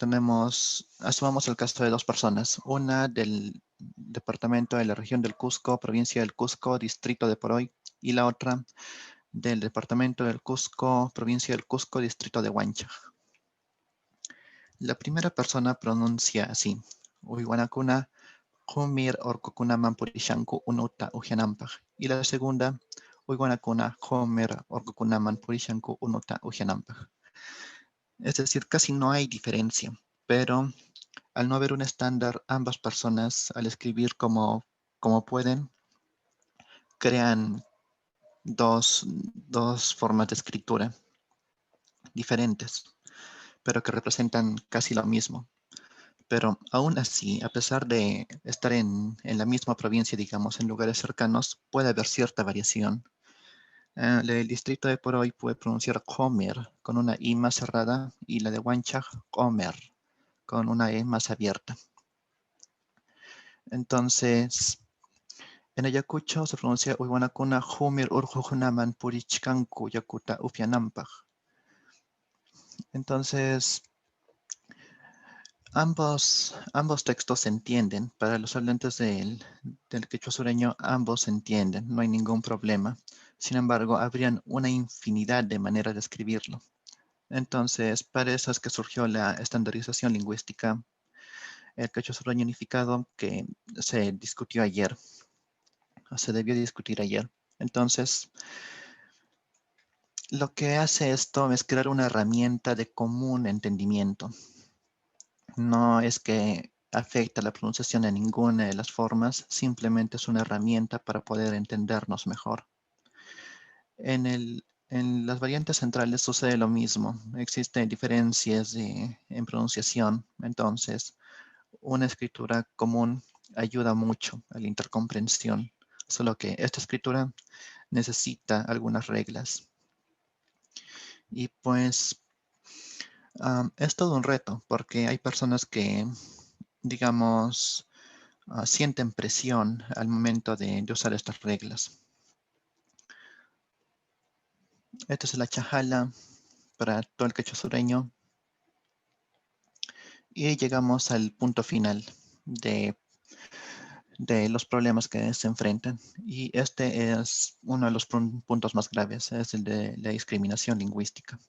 S3: asumamos el caso de 2 personas, una del departamento de la región del Cusco, provincia del Cusco, distrito de Poroy, y la otra del departamento del Cusco, provincia del Cusco, distrito de Huancha. La primera persona pronuncia así: Uywanakuna Qumir orkukunaman purishanku unuta ujianampaj. Y la segunda, Uywanakuna Qumir orkukunaman purishanku unuta ujianampaj. Es decir, casi no hay diferencia, pero al no haber un estándar, ambas personas al escribir como pueden, crean dos formas de escritura diferentes, pero que representan casi lo mismo. Pero aún así, a pesar de estar en la misma provincia, digamos, en lugares cercanos, puede haber cierta variación. El distrito de Poroy puede pronunciar Comer con una I más cerrada y la de Huancha, Comer, con una E más abierta. Entonces, en Ayacucho se pronuncia Uywanakuna Humir Urjujunaman Purichkanku Yakuta Ufianampaj. Entonces, ambos textos se entienden. Para los hablantes del quechua sureño, ambos se entienden, no hay ningún problema. Sin embargo, habrían una infinidad de maneras de escribirlo. Entonces, para eso es que surgió la estandarización lingüística, el quechua sureño unificado, que se discutió ayer, o se debió discutir ayer. Entonces, lo que hace esto es crear una herramienta de común entendimiento. No es que afecta la pronunciación en ninguna de las formas, simplemente es una herramienta para poder entendernos mejor. En las variantes centrales sucede lo mismo. Existen diferencias en pronunciación, entonces una escritura común ayuda mucho a la intercomprensión, solo que esta escritura necesita algunas reglas. Y pues es todo un reto, porque hay personas que, digamos, sienten presión al momento de usar estas reglas. Esta es la chajala para todo el quechua sureño. Y llegamos al punto final de los problemas que se enfrentan. Y este es uno de los puntos más graves, es el de la discriminación lingüística.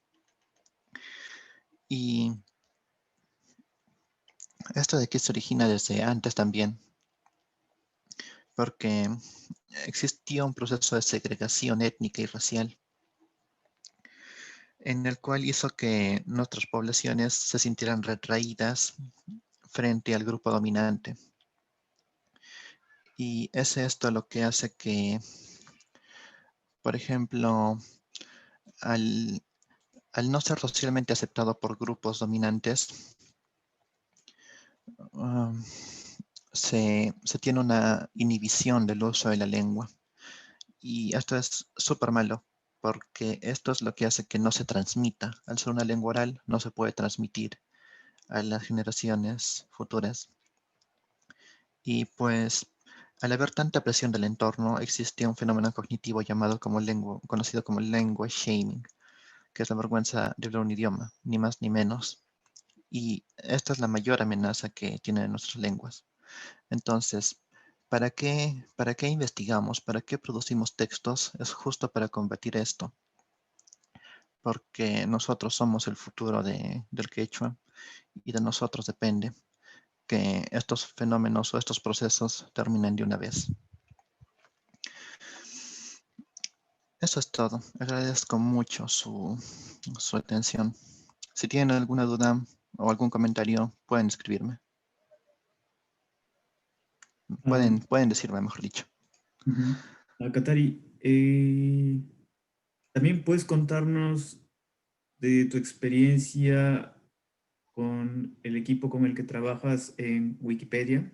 S3: Y esto de aquí se origina desde antes también, porque existía un proceso de segregación étnica y racial, en el cual hizo que nuestras poblaciones se sintieran retraídas frente al grupo dominante. Y es esto lo que hace que, por ejemplo, al no ser socialmente aceptado por grupos dominantes, se tiene una inhibición del uso de la lengua. Y esto es súper malo, porque esto es lo que hace que no se transmita. Al ser una lengua oral, no se puede transmitir a las generaciones futuras. Y pues, al haber tanta presión del entorno, existe un fenómeno cognitivo conocido como lengua shaming, que es la vergüenza de hablar un idioma, ni más ni menos. Y esta es la mayor amenaza que tienen nuestras lenguas. Entonces, ¿para qué investigamos? ¿Para qué producimos textos? Es justo para combatir esto. Porque nosotros somos el futuro del quechua y de nosotros depende que estos fenómenos o estos procesos terminen de una vez. Eso es todo. Agradezco mucho su atención. Si tienen alguna duda o algún comentario, pueden escribirme. Pueden decirme, mejor dicho.
S1: Katari, ¿también puedes contarnos de tu experiencia con el equipo con el que trabajas en Wikipedia?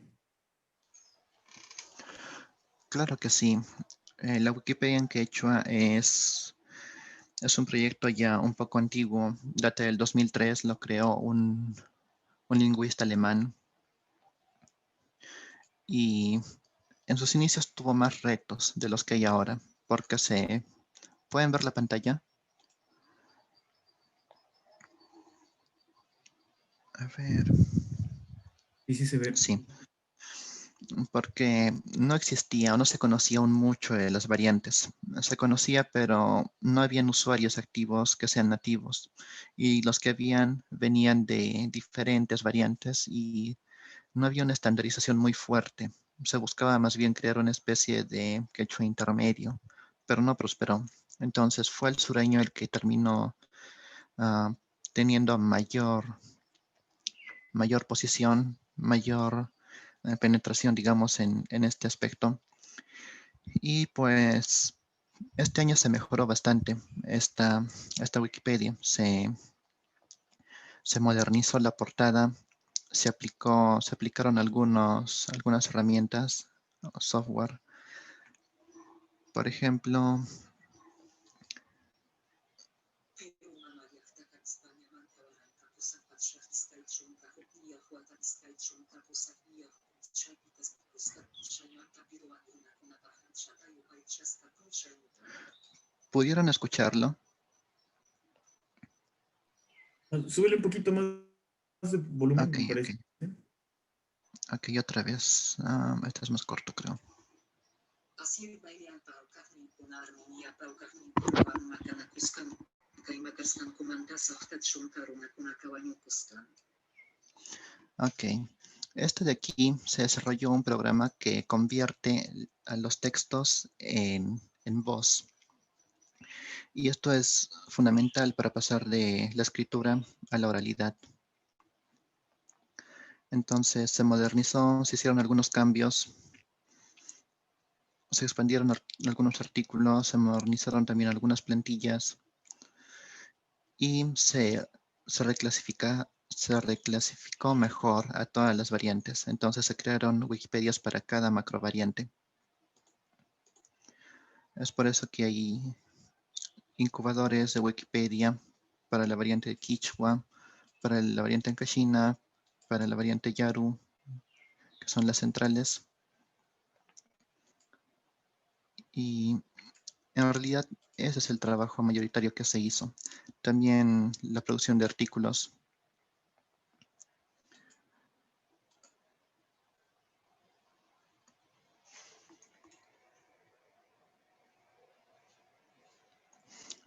S3: Claro que sí. La Wikipedia en quechua es un proyecto ya un poco antiguo. Data del 2003, lo creó un lingüista alemán. Y en sus inicios tuvo más retos de los que hay ahora, porque ¿pueden ver la pantalla? A ver.
S1: Sí, sí se ve.
S3: Sí. porque no existía o no se conocía aún mucho de las variantes. Se conocía, pero no habían usuarios activos que sean nativos. Y los que habían venían de diferentes variantes y no había una estandarización muy fuerte. Se buscaba más bien crear una especie de quechua intermedio, pero no prosperó. Entonces fue el sureño el que terminó teniendo mayor posición, mayor penetración, digamos, en este aspecto. Y pues este año se mejoró bastante esta Wikipedia. Se modernizó la portada, se aplicaron algunas herramientas o software. Por ejemplo, ¿pudieron escucharlo?
S1: Súbele un poquito más de volumen,
S3: Ok,
S1: me
S3: ok.
S1: parece.
S3: Ok, otra vez. Este es más corto, creo. Ok. Este de aquí se desarrolló un programa que convierte a los textos en voz. Y esto es fundamental para pasar de la escritura a la oralidad. Entonces se modernizó, se hicieron algunos cambios, se expandieron algunos artículos, se modernizaron también algunas plantillas y se reclasificó mejor a todas las variantes. Entonces se crearon Wikipedias para cada macrovariante. Es por eso que hay incubadores de Wikipedia para la variante de Quichua, para la variante en Kashina, para la variante Yaru, que son las centrales. Y en realidad ese es el trabajo mayoritario que se hizo. También la producción de artículos.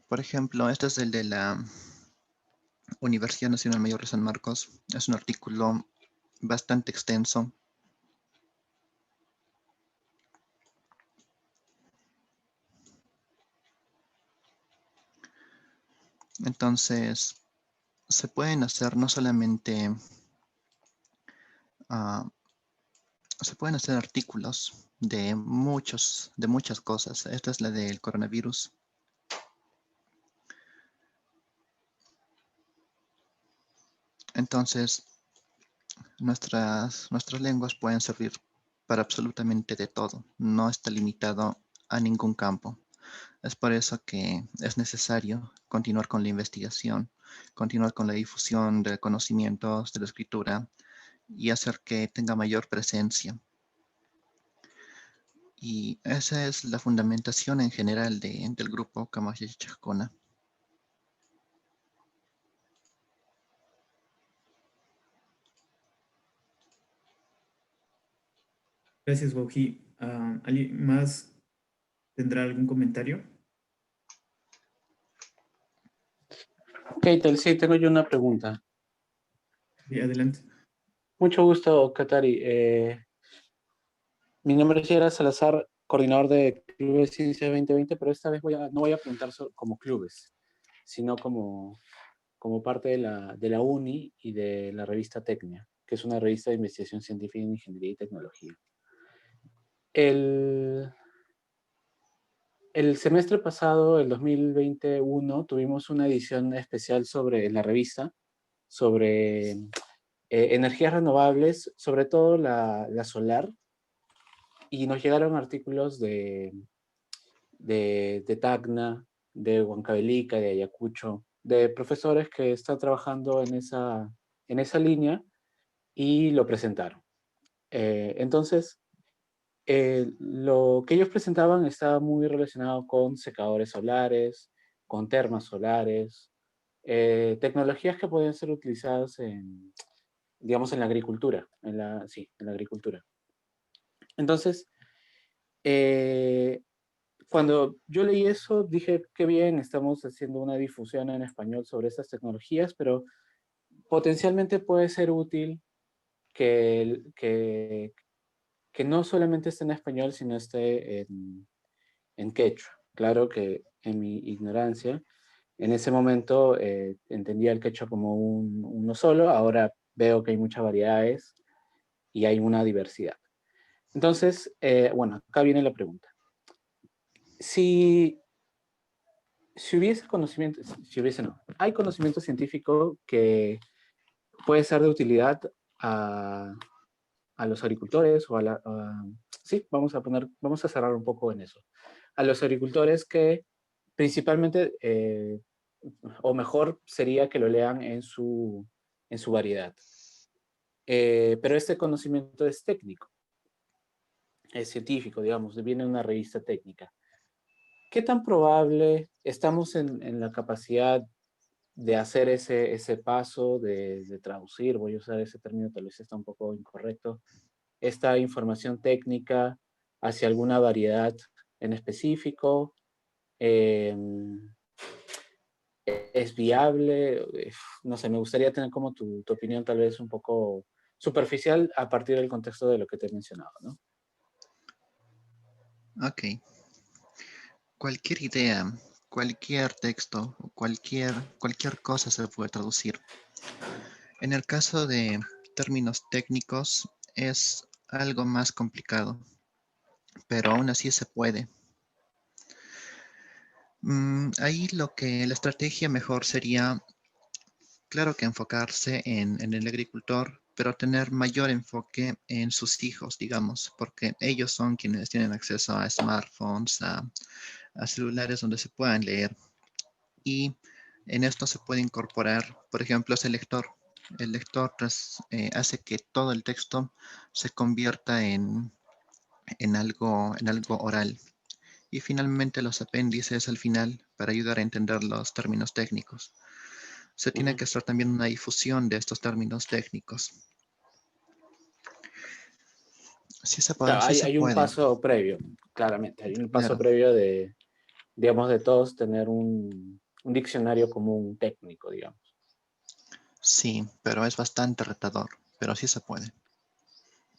S3: Por ejemplo, este es el de la Universidad Nacional Mayor de San Marcos. Es un artículo bastante extenso. Entonces, se pueden hacer no solamente, se pueden hacer artículos de muchas cosas. Esta es la del coronavirus. Entonces, nuestras lenguas pueden servir para absolutamente de todo. No está limitado a ningún campo. Es por eso que es necesario continuar con la investigación, continuar con la difusión de conocimientos de la escritura y hacer que tenga mayor presencia. Y esa es la fundamentación en general del grupo Kamashi Chacona.
S1: Gracias, Bauji. ¿Alguien más tendrá algún comentario?
S6: Ok, sí, tengo yo una pregunta.
S1: Sí, adelante.
S6: Mucho gusto, Katari. Mi nombre es Yera Salazar, coordinador de Clubes Ciencia 2020, pero esta vez no voy a preguntar como clubes, sino como parte de la UNI y de la revista Tecnia, que es una revista de investigación científica en ingeniería y tecnología. El semestre pasado, el 2021, tuvimos una edición especial en la revista sobre energías renovables, sobre todo la solar, y nos llegaron artículos de Tacna, de Huancavelica, de Ayacucho, de profesores que están trabajando en esa línea y lo presentaron. Entonces, lo que ellos presentaban estaba muy relacionado con secadores solares, con termas solares, tecnologías que pueden ser utilizadas digamos, en la agricultura, sí, en la agricultura. Entonces, cuando yo leí eso, dije, qué bien, estamos haciendo una difusión en español sobre estas tecnologías, pero potencialmente puede ser útil que no solamente esté en español, sino esté en quechua. Claro que en mi ignorancia, en ese momento entendía el quechua como uno solo, ahora veo que hay muchas variedades y hay una diversidad. Entonces, bueno, acá viene la pregunta. Si hubiese conocimiento, si hubiese no, hay conocimiento científico que puede ser de utilidad a los agricultores o sí, vamos a cerrar un poco en eso. A los agricultores que principalmente, o mejor sería que lo lean en su variedad. Pero este conocimiento es técnico, es científico, digamos, viene de una revista técnica. ¿Qué tan probable estamos en la capacidad de hacer ese paso, de traducir, voy a usar ese término, tal vez está un poco incorrecto, esta información técnica hacia alguna variedad en específico? ¿Es viable? No sé, me gustaría tener como tu opinión tal vez un poco superficial a partir del contexto de lo que te he mencionado, ¿no?
S3: Ok. Cualquier idea, cualquier texto, cualquier cosa se puede traducir. En el caso de términos técnicos es algo más complicado, pero aún así se puede. Ahí la estrategia mejor sería, claro que enfocarse en el agricultor, pero tener mayor enfoque en sus hijos, digamos, porque ellos son quienes tienen acceso a smartphones, a celulares donde se puedan leer. Y en esto se puede incorporar, por ejemplo, ese lector. El lector hace que todo el texto se convierta en algo oral. Y finalmente los apéndices al final para ayudar a entender los términos técnicos. Se tiene que hacer también una difusión de estos términos técnicos. Sí se puede,
S6: Claro,
S3: sí se
S6: hay un
S3: puede.
S6: paso previo, claramente, hay un paso
S3: Claro,
S6: previo de, digamos, de todos tener un diccionario común técnico, digamos.
S3: sí, pero es bastante retador, pero sí se puede.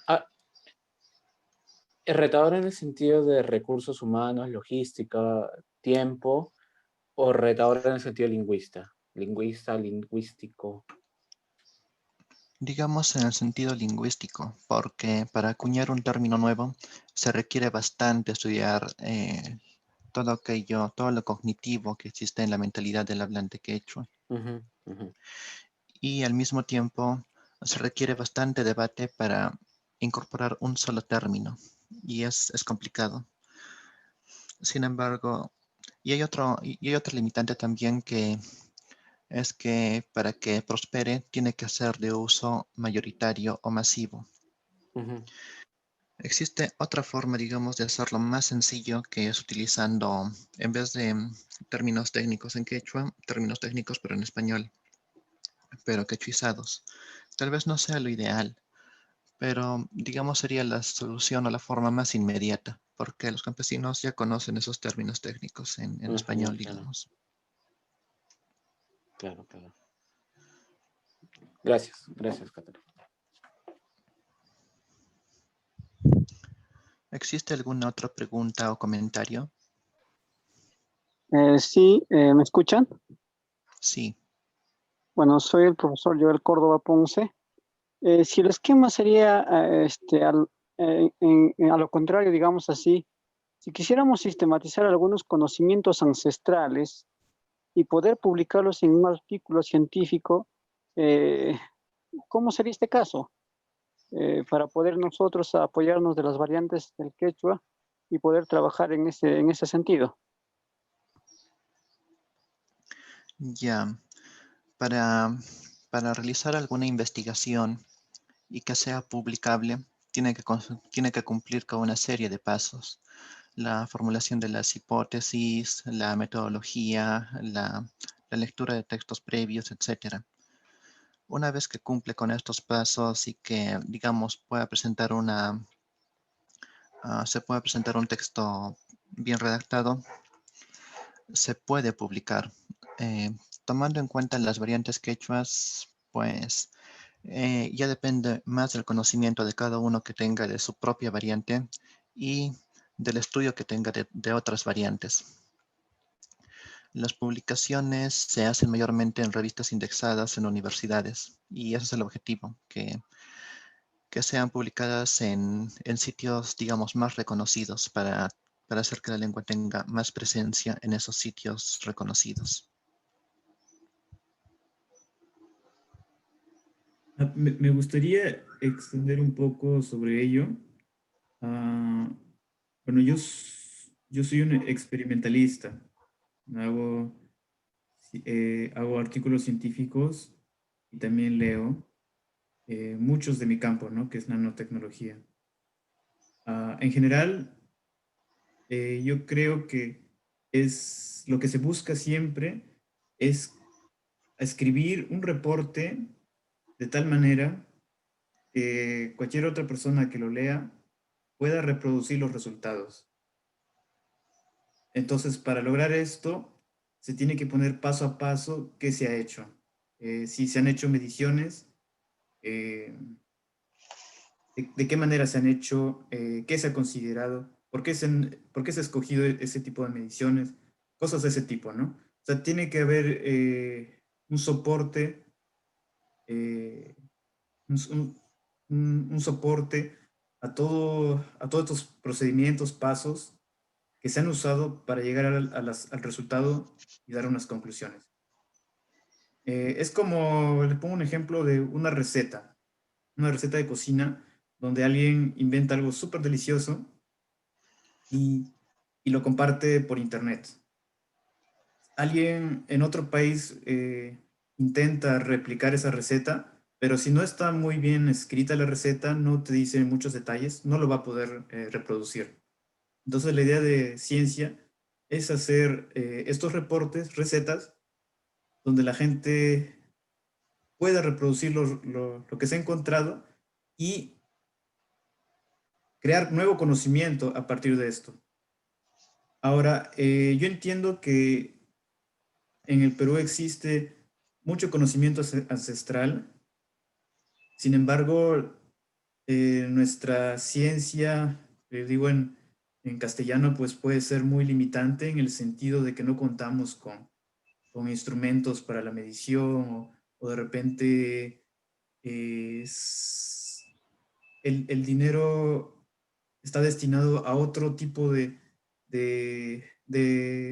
S6: Ah, ¿es retador en el sentido de recursos humanos, logística, tiempo, o retador en el sentido lingüístico?
S3: Digamos en el sentido lingüístico, porque para acuñar un término nuevo se requiere bastante estudiar todo aquello, todo lo cognitivo que existe en la mentalidad del hablante quechua. Y al mismo tiempo se requiere bastante debate para incorporar un solo término, y es complicado. Sin embargo, y hay otra limitante también que es que para que prospere tiene que ser de uso mayoritario o masivo. Existe otra forma, digamos, de hacerlo más sencillo, que es utilizando, en vez de términos técnicos en quechua, términos técnicos pero en español, pero quechuizados. Tal vez no sea lo ideal, pero digamos sería la solución o la forma más inmediata, porque los campesinos ya conocen esos términos técnicos en español,
S6: Claro,
S3: digamos.
S6: claro. Gracias, Catherine.
S3: ¿Existe alguna otra pregunta o comentario?
S7: Sí, ¿me escuchan?
S3: Sí.
S7: Bueno, soy el profesor Joel Córdoba Ponce. Si el esquema sería a lo contrario, digamos así, si quisiéramos sistematizar algunos conocimientos ancestrales y poder publicarlos en un artículo científico, eh, ¿cómo sería este caso? Para poder nosotros apoyarnos de las variantes del quechua y poder trabajar en ese sentido.
S3: Ya. Para realizar alguna investigación y que sea publicable, tiene que cumplir con una serie de pasos. La formulación de las hipótesis, la metodología, la lectura de textos previos, etc. Una vez que cumple con estos pasos y que, digamos, pueda presentar una se puede presentar un texto bien redactado, se puede publicar. Tomando en cuenta las variantes quechuas, pues ya depende más del conocimiento de cada uno que tenga de su propia variante y del estudio que tenga de otras variantes. Las publicaciones se hacen mayormente en revistas indexadas en universidades y ese es el objetivo, que sean publicadas en sitios, digamos, más reconocidos para hacer que la lengua tenga más presencia en esos sitios reconocidos.
S1: Me gustaría extender un poco sobre ello. Bueno, yo soy un experimentalista. Hago, hago artículos científicos y también leo muchos de mi campo, ¿no? Que es nanotecnología. En general, yo creo que es lo que se busca siempre es escribir un reporte de tal manera que cualquier otra persona que lo lea pueda reproducir los resultados. Entonces, para lograr esto, se tiene que poner paso a paso qué se ha hecho. Si se han hecho mediciones, de qué manera se han hecho, qué se ha considerado, por qué se ha escogido ese tipo de mediciones, cosas de ese tipo, ¿no? O sea, tiene que haber un soporte, un soporte a todos estos procedimientos, pasos que se han usado para llegar al resultado y dar unas conclusiones. Es como, le pongo un ejemplo de una receta de cocina donde alguien inventa algo súper delicioso y lo comparte por internet. Alguien en otro país intenta replicar esa receta, pero si no está muy bien escrita la receta, no te dice muchos detalles, no lo va a poder reproducir. Entonces la idea de ciencia es hacer estos reportes, recetas, donde la gente pueda reproducir lo que se ha encontrado y crear nuevo conocimiento a partir de esto. Ahora, yo entiendo que en el Perú existe mucho conocimiento ancestral, sin embargo, nuestra ciencia, digo en castellano, pues puede ser muy limitante en el sentido de que no contamos con instrumentos para la medición o de repente el dinero está destinado a otro tipo de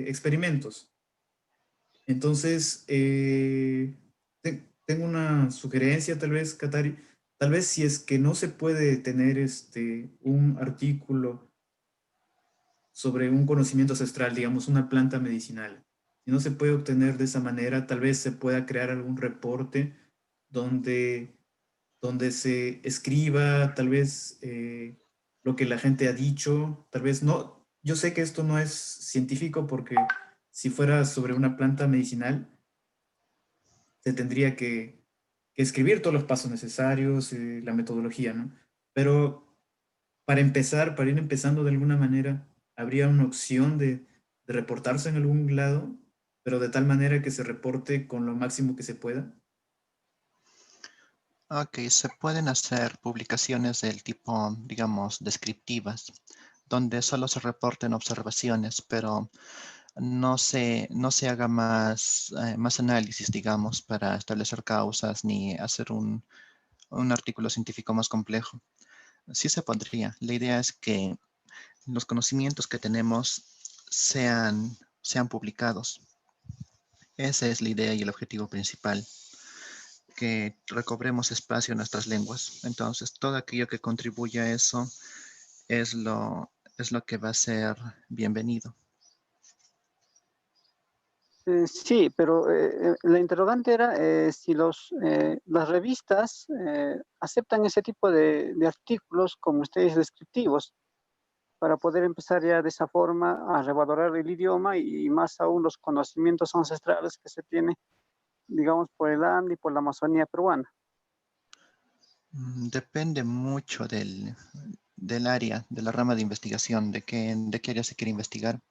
S1: experimentos. Entonces, tengo una sugerencia tal vez, Katari. Tal vez si es que no se puede tener un artículo sobre un conocimiento ancestral, digamos, una planta medicinal, si no se puede obtener de esa manera, tal vez se pueda crear algún reporte donde, donde se escriba tal vez lo que la gente ha dicho, tal vez no. Yo sé que esto no es científico porque si fuera sobre una planta medicinal, se tendría que escribir todos los pasos necesarios, la metodología, ¿no? Pero para empezar, para ir empezando de alguna manera, habría una opción de reportarse en algún lado, pero de tal manera que se reporte con lo máximo que se pueda.
S3: Ok, se pueden hacer publicaciones del tipo, digamos, descriptivas, donde solo se reporten observaciones, pero no se haga más análisis, digamos, para establecer causas ni hacer un artículo científico más complejo. Sí se podría. La idea es que los conocimientos que tenemos sean publicados. Esa es la idea y el objetivo principal, que recobremos espacio en nuestras lenguas. Entonces, todo aquello que contribuya a eso es lo que va a ser bienvenido.
S7: Sí, pero la interrogante era si las revistas aceptan ese tipo de artículos como ustedes descriptivos para poder empezar ya de esa forma a revalorar el idioma y más aún los conocimientos ancestrales que se tiene, digamos, por el Ande y por la Amazonía peruana.
S3: Depende mucho del área, de la rama de investigación, de qué área se quiere investigar.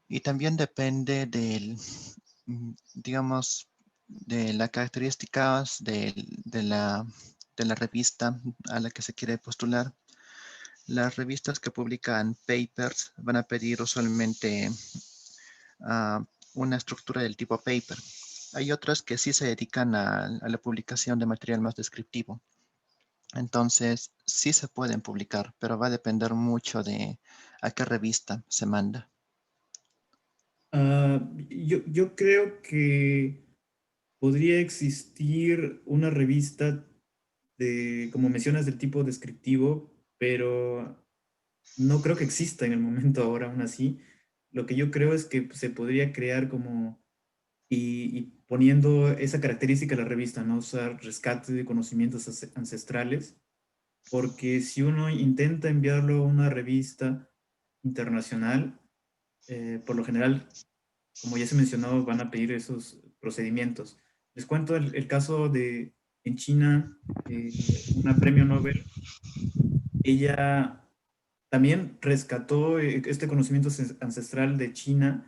S3: Y también depende del, digamos, de las características de la revista a la que se quiere postular. Las revistas que publican papers van a pedir usualmente una estructura del tipo paper. Hay otras que sí se dedican a la publicación de material más descriptivo. Entonces, sí se pueden publicar, pero va a depender mucho de a qué revista se manda.
S1: Yo creo que podría existir una revista de, como mencionas, del tipo descriptivo, pero no creo que exista en el momento ahora aún así. Lo que yo creo es que se podría crear como y poniendo esa característica a la revista, ¿no? Usar rescate de conocimientos ancestrales, porque si uno intenta enviarlo a una revista internacional, por lo general, como ya se mencionó, van a pedir esos procedimientos. Les cuento el caso de en China, una premio Nobel, ella también rescató este conocimiento ancestral de China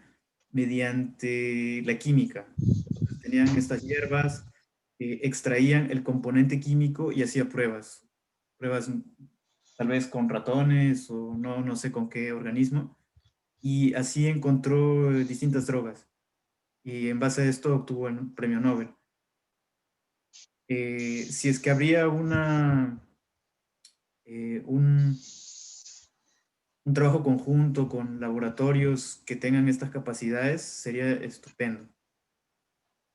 S1: mediante la química. Entonces, tenían estas hierbas, extraían el componente químico y hacía pruebas. Pruebas tal vez con ratones o no sé con qué organismo. Y así encontró distintas drogas. Y en base a esto obtuvo el premio Nobel. Si es que habría un trabajo conjunto con laboratorios que tengan estas capacidades, sería estupendo.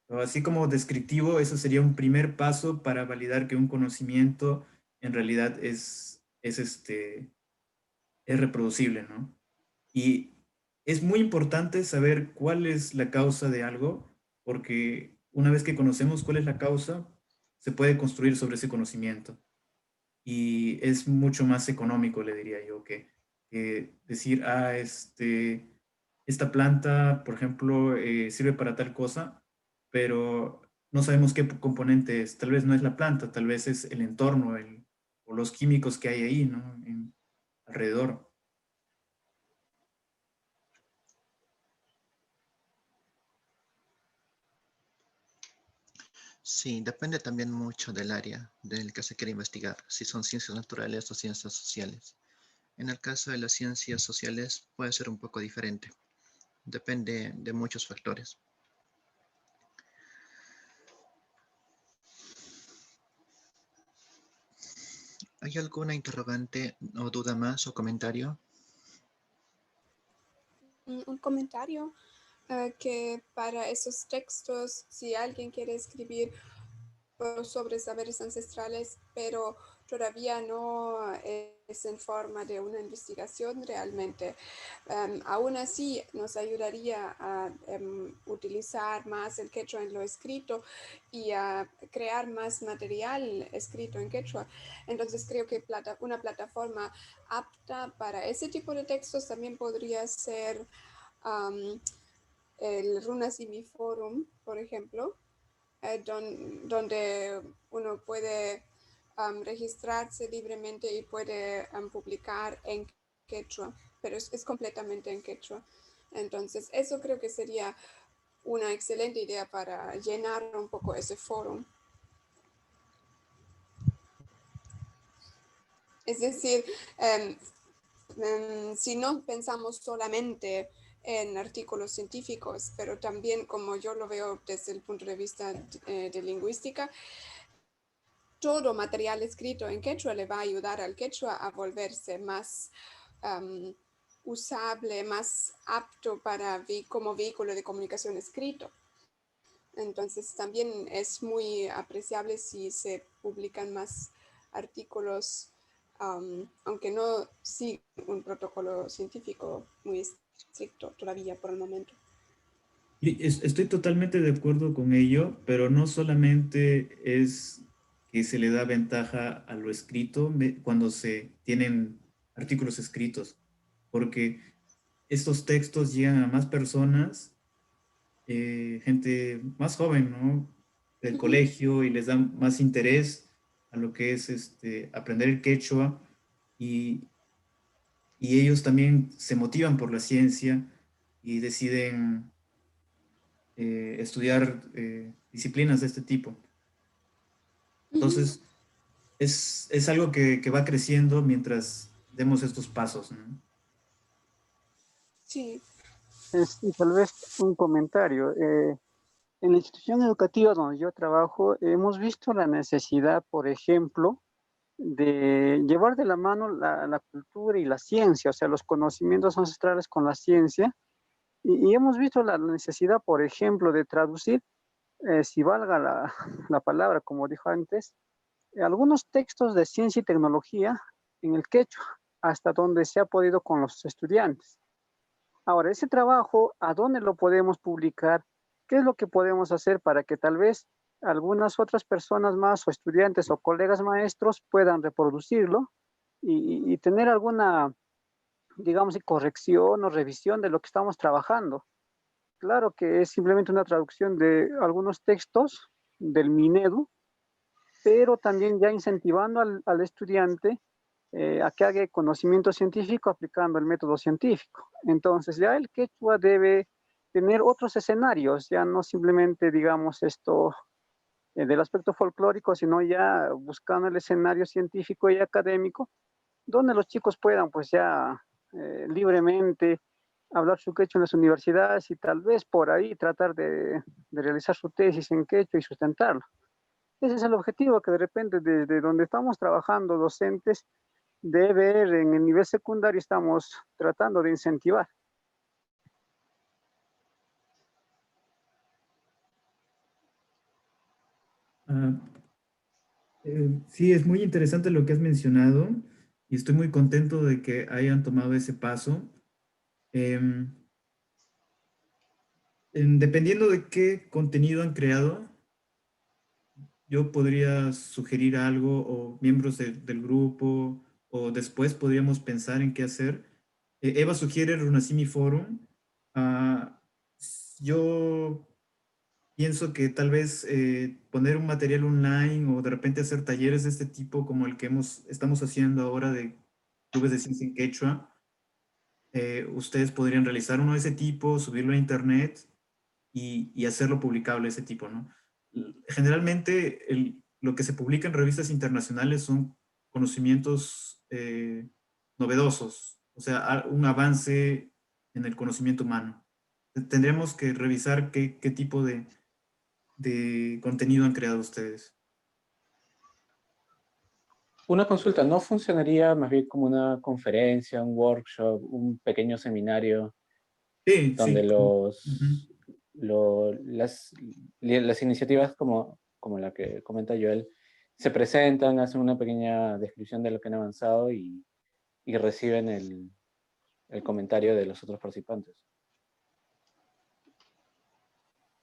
S1: Pero así como descriptivo, eso sería un primer paso para validar que un conocimiento en realidad es reproducible, ¿no? Y es muy importante saber cuál es la causa de algo, porque una vez que conocemos cuál es la causa, se puede construir sobre ese conocimiento. Y es mucho más económico, le diría yo, que decir, esta planta, por ejemplo, sirve para tal cosa, pero no sabemos qué componente es. Tal vez no es la planta, tal vez es el entorno o los químicos que hay ahí, ¿no? Alrededor.
S3: Sí, depende también mucho del área del que se quiere investigar, si son ciencias naturales o ciencias sociales. En el caso de las ciencias sociales puede ser un poco diferente. Depende de muchos factores. ¿Hay alguna interrogante o duda más o comentario?
S5: Un comentario que para esos textos, si alguien quiere escribir sobre saberes ancestrales, pero todavía no es en forma de una investigación realmente. Aún así, nos ayudaría a utilizar más el quechua en lo escrito y a crear más material escrito en quechua. Entonces, creo que una plataforma apta para ese tipo de textos también podría ser el Runasimi Forum, por ejemplo, donde uno puede registrarse libremente y puede publicar en quechua, pero es completamente en quechua. Entonces, eso creo que sería una excelente idea para llenar un poco ese foro. Es decir, si no pensamos solamente en artículos científicos, pero también, como yo lo veo desde el punto de vista de lingüística, todo material escrito en quechua le va a ayudar al quechua a volverse más usable, más apto como vehículo de comunicación escrito. Entonces también es muy apreciable si se publican más artículos, aunque no sigue un protocolo científico muy estricto todavía por el momento.
S1: Y estoy totalmente de acuerdo con ello, pero no solamente es que se le da ventaja a lo escrito cuando se tienen artículos escritos, porque estos textos llegan a más personas, gente más joven, ¿no? Del colegio y les dan más interés a lo que es aprender el quechua y, y ellos también se motivan por la ciencia y deciden estudiar disciplinas de este tipo. Entonces, es algo que va creciendo mientras demos estos pasos, ¿no?
S5: Sí.
S7: Y tal vez un comentario. En la institución educativa donde yo trabajo, hemos visto la necesidad, por ejemplo, de llevar de la mano la cultura y la ciencia, o sea, los conocimientos ancestrales con la ciencia, y hemos visto la necesidad, por ejemplo, de traducir, si valga la palabra, como dijo antes, algunos textos de ciencia y tecnología en el quechua, hasta donde se ha podido con los estudiantes. Ahora, ese trabajo, ¿a dónde lo podemos publicar? ¿Qué es lo que podemos hacer para que tal vez algunas otras personas más o estudiantes o colegas maestros puedan reproducirlo y tener alguna, digamos, corrección o revisión de lo que estamos trabajando? Claro que es simplemente una traducción de algunos textos del Minedu, pero también ya incentivando al estudiante a que haga conocimiento científico aplicando el método científico. Entonces ya el quechua debe tener otros escenarios, ya no simplemente digamos esto del aspecto folclórico, sino ya buscando el escenario científico y académico, donde los chicos puedan pues ya libremente hablar su quechua en las universidades y tal vez por ahí tratar de realizar su tesis en quechua y sustentarlo. Ese es el objetivo que de repente desde donde estamos trabajando docentes de ver en el nivel secundario estamos tratando de incentivar.
S1: Ah, sí, es muy interesante lo que has mencionado y estoy muy contento de que hayan tomado ese paso. Em, Dependiendo de qué contenido han creado, yo podría sugerir algo o miembros del grupo o después podríamos pensar en qué hacer. Eva sugiere el Runasimi Forum. Ah, yo pienso que tal vez poner un material online o de repente hacer talleres de este tipo como el que estamos haciendo ahora de clubes de ciencia en quechua, ustedes podrían realizar uno de ese tipo, subirlo a internet y hacerlo publicable de ese tipo, ¿no? Generalmente lo que se publica en revistas internacionales son conocimientos novedosos, o sea, un avance en el conocimiento humano. Tendremos que revisar qué tipo de contenido han creado ustedes.
S6: Una consulta, ¿no funcionaría más bien como una conferencia, un workshop, un pequeño seminario
S1: Sí,
S6: donde
S1: sí. Ujú.
S6: las iniciativas como la que comenta Joel se presentan, hacen una pequeña descripción de lo que han avanzado y reciben el comentario de los otros participantes?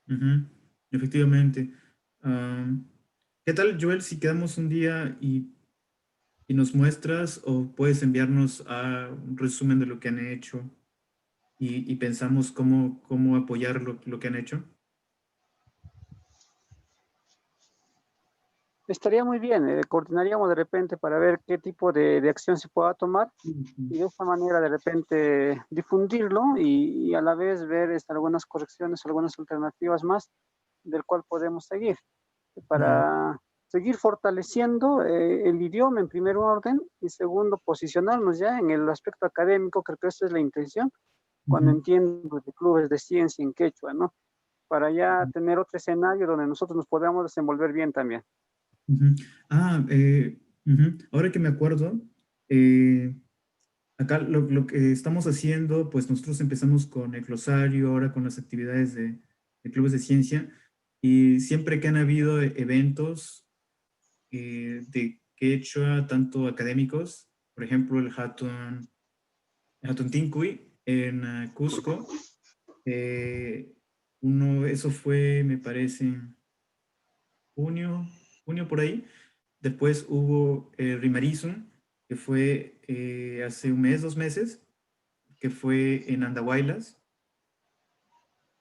S1: Ujú, efectivamente. Am, ¿Qué tal, Joel, si quedamos un día y nos muestras o puedes enviarnos a un resumen de lo que han hecho y pensamos cómo apoyar lo que han hecho?
S7: Estaría muy bien, coordinaríamos de repente para ver qué tipo de acción se pueda tomar
S1: Ujú.
S7: y de esta manera de repente difundirlo y a la vez ver algunas correcciones, algunas alternativas más del cual podemos seguir
S1: Ujú.
S7: para seguir fortaleciendo el idioma en primer orden y segundo, posicionarnos ya en el aspecto académico, creo que esa es la intención, cuando
S1: Ujú.
S7: entiendo de clubes de ciencia en quechua, ¿no? Para ya tener otro escenario donde nosotros nos podamos desenvolver bien también.
S1: Ujú. Ujú. Ahora que me acuerdo, eh, acá lo que estamos haciendo, pues nosotros empezamos con el glosario, ahora con las actividades de clubes de ciencia, y siempre que han habido eventos de quechua, tanto académicos, por ejemplo, el Hatun Tincuy en Cusco, eh, eso fue, me parece, en junio por ahí. Después hubo Rimarizum, que fue hace un mes, 2 meses, que fue en Andahuaylas.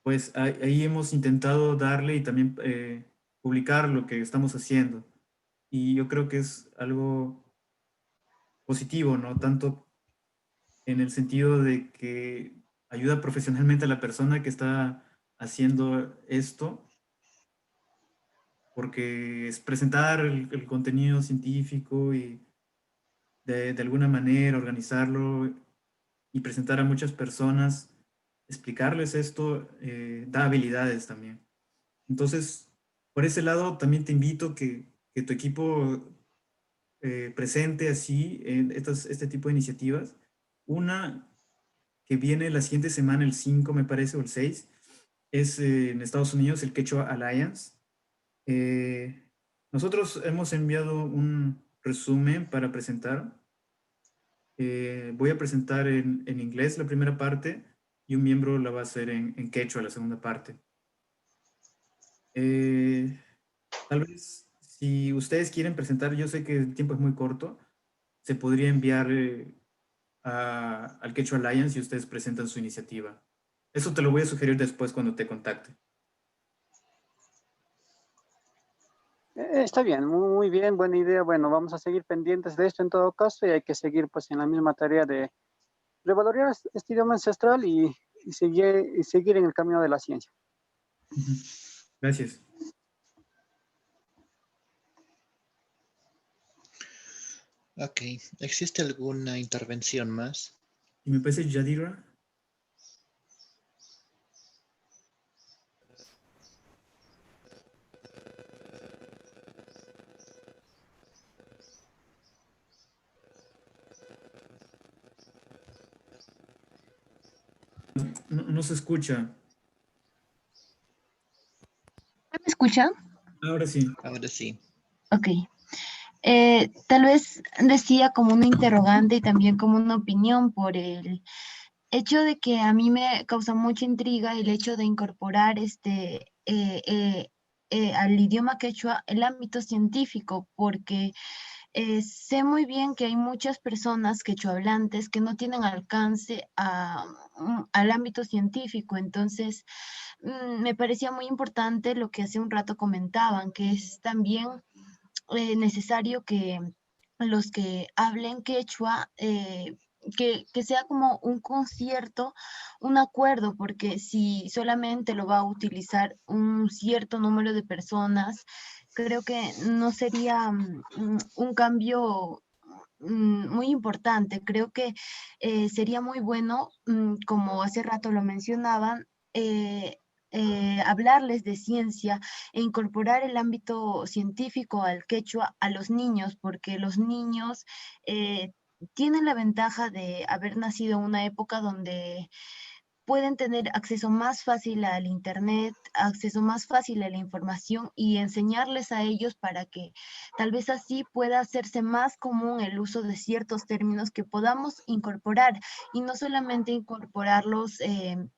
S1: Pues ahí hemos intentado darle y también publicar lo que estamos haciendo. Y yo creo que es algo positivo, ¿no? Tanto en el sentido de que ayuda profesionalmente a la persona que está haciendo esto, porque es presentar el contenido científico y de alguna manera organizarlo y presentar a muchas personas, explicarles esto, da habilidades también. Entonces, por ese lado, también te invito que tu equipo presente así este tipo de iniciativas. Una que viene la siguiente semana, el 5 me parece, o el 6 es en Estados Unidos, el Quechua Alliance. Eh, Nosotros hemos enviado un resumen para presentar. Voy a presentar en inglés la primera parte y un miembro la va a hacer en quechua la segunda parte. Eh, Tal vez si ustedes quieren presentar, yo sé que el tiempo es muy corto, se podría enviar al Quechua Alliance y ustedes presentan su iniciativa. Eso te lo voy a sugerir después cuando te contacte.
S7: Está bien, muy bien, buena idea. Bueno, vamos a seguir pendientes de esto en todo caso y hay que seguir pues en la misma tarea de revalorar este idioma ancestral y seguir en el camino de la ciencia.
S1: Ujú. Gracias.
S3: Ok, ¿existe alguna intervención más?
S1: Y me parece Yadira. No, no se escucha.
S8: ¿Me escucha?
S1: Ahora sí.
S3: Ahora sí.
S8: Ok. Tal vez decía como una interrogante y también como una opinión por el hecho de que a mí me causa mucha intriga el hecho de incorporar al idioma quechua el ámbito científico, porque sé muy bien que hay muchas personas quechohablantes que no tienen alcance al ámbito científico. Entonces, me parecía muy importante lo que hace un rato comentaban, que es también necesario que los que hablen quechua, que sea como un concierto, un acuerdo, porque si solamente lo va a utilizar un cierto número de personas, creo que no sería un cambio muy importante. Creo que sería muy bueno, como hace rato lo mencionaban, hablarles de ciencia e incorporar el ámbito científico al quechua a los niños, porque los niños tienen la ventaja de haber nacido en una época donde pueden tener acceso más fácil al internet, acceso más fácil a la información y enseñarles a ellos para que tal vez así pueda hacerse más común el uso de ciertos términos que podamos incorporar y no solamente incorporarlos em,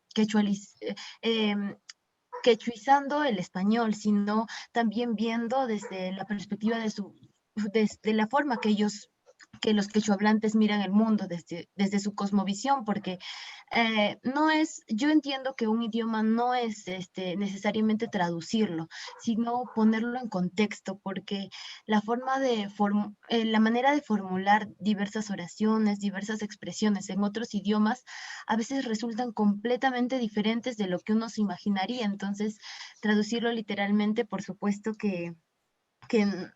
S8: quechuizando el español, sino también viendo desde la perspectiva desde la forma que los quechohablantes miran el mundo desde su cosmovisión, porque no es, yo entiendo que un idioma no es necesariamente traducirlo, sino ponerlo en contexto, porque la manera de formular diversas oraciones, diversas expresiones en otros idiomas, a veces resultan completamente diferentes de lo que uno se imaginaría. Entonces, traducirlo literalmente, por supuesto que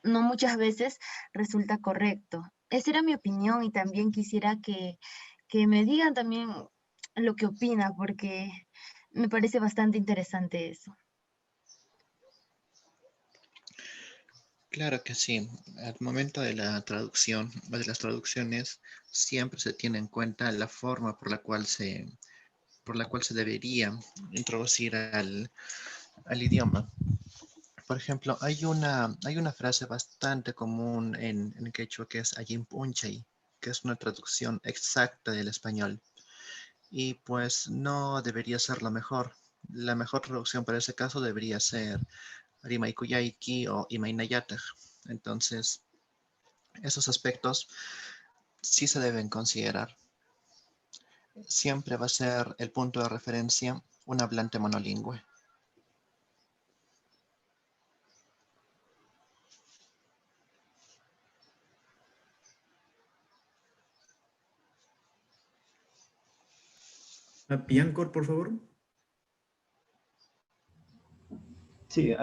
S8: no muchas veces resulta correcto. Esa era mi opinión y también quisiera que me digan también lo que opina, porque me parece bastante interesante eso.
S3: Claro que sí. Al momento de la traducción o de las traducciones, siempre se tiene en cuenta la forma por la cual se debería introducir al idioma. Por ejemplo, hay una frase bastante común en quechua que es "Allin Punchay", que es una traducción exacta del español. Y pues no debería ser lo mejor. La mejor traducción para ese caso debería ser Arimaikuyaiki o Imaynayatej. Entonces, esos aspectos sí se deben considerar. Siempre va a ser el punto de referencia un hablante monolingüe.
S1: Piancor, por favor.
S9: Sí,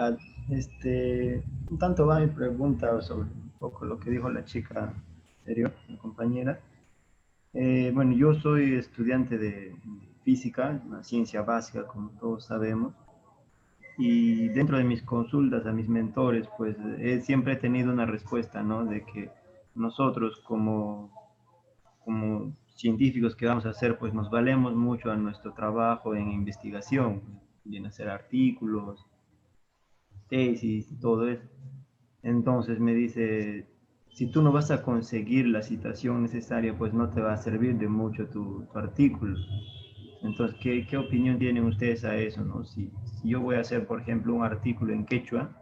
S9: un tanto va mi pregunta sobre un poco lo que dijo la chica anterior, mi compañera. Bueno, yo soy estudiante de física, una ciencia básica, como todos sabemos, y dentro de mis consultas a mis mentores, pues siempre he tenido una respuesta, ¿no? De que nosotros como científicos que vamos a hacer, pues nos valemos mucho a nuestro trabajo en investigación, viene a hacer artículos, tesis y todo eso. Entonces me dice, si tú no vas a conseguir la citación necesaria, pues no te va a servir de mucho tu artículo. Entonces, ¿qué opinión tienen ustedes a eso, no? Si yo voy a hacer, por ejemplo, un artículo en quechua,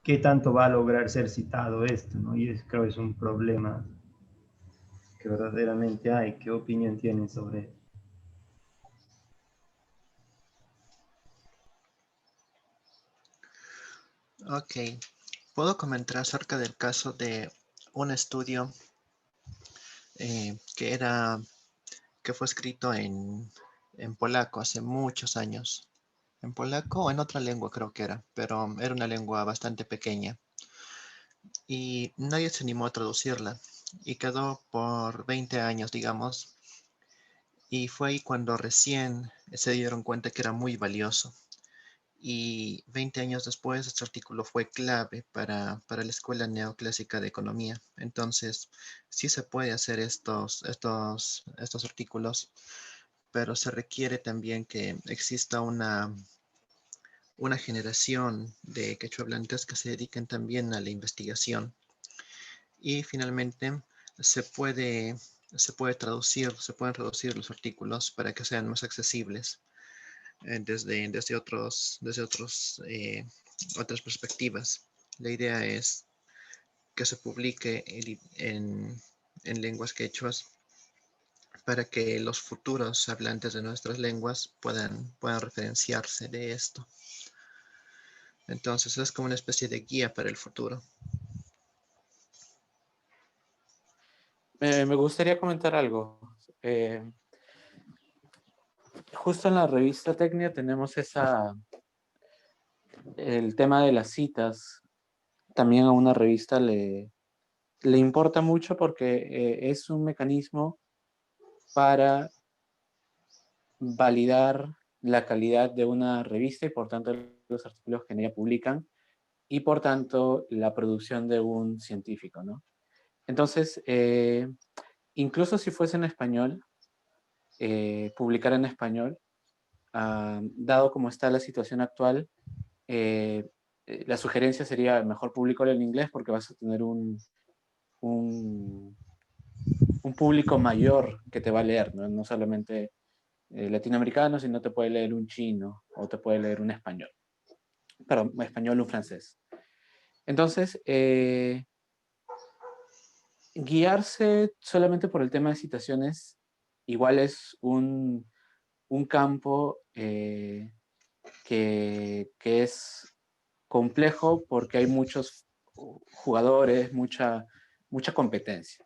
S9: ¿qué tanto va a lograr ser citado esto, no? Y creo que es un problema que verdaderamente hay. ¿Qué opinión tienen sobre eso?
S3: Ok, puedo comentar acerca del caso de un estudio que fue escrito en polaco hace muchos años. En polaco o en otra lengua creo que era, pero era una lengua bastante pequeña. Y nadie se animó a traducirla. Y quedó por 20 años, digamos. Y fue ahí cuando recién se dieron cuenta que era muy valioso. Y 20 años después, este artículo fue clave para la Escuela Neoclásica de Economía. Entonces, sí se puede hacer estos artículos, pero se requiere también que exista una generación de quechohablantes que se dediquen también a la investigación. Y finalmente, se puede, se pueden traducir los artículos para que sean más accesibles desde otras perspectivas. La idea es que se publique en lenguas quechuas para que los futuros hablantes de nuestras lenguas puedan referenciarse de esto. Entonces es como una especie de guía para el futuro.
S6: Me gustaría comentar algo. Justo en la revista Tecnia tenemos el tema de las citas. También a una revista le importa mucho porque es un mecanismo para validar la calidad de una revista y por tanto los artículos que en ella publican y por tanto la producción de un científico, ¿no? Entonces, incluso si fuese en español, publicar en español, dado como está la situación actual, la sugerencia sería mejor publicarlo en inglés porque vas a tener un público mayor que te va a leer, ¿no? No solamente latinoamericano, sino te puede leer un chino o te puede leer un español. Perdón, un español o un francés. Entonces, guiarse solamente por el tema de citaciones igual es un campo que es complejo porque hay muchos jugadores, mucha competencia.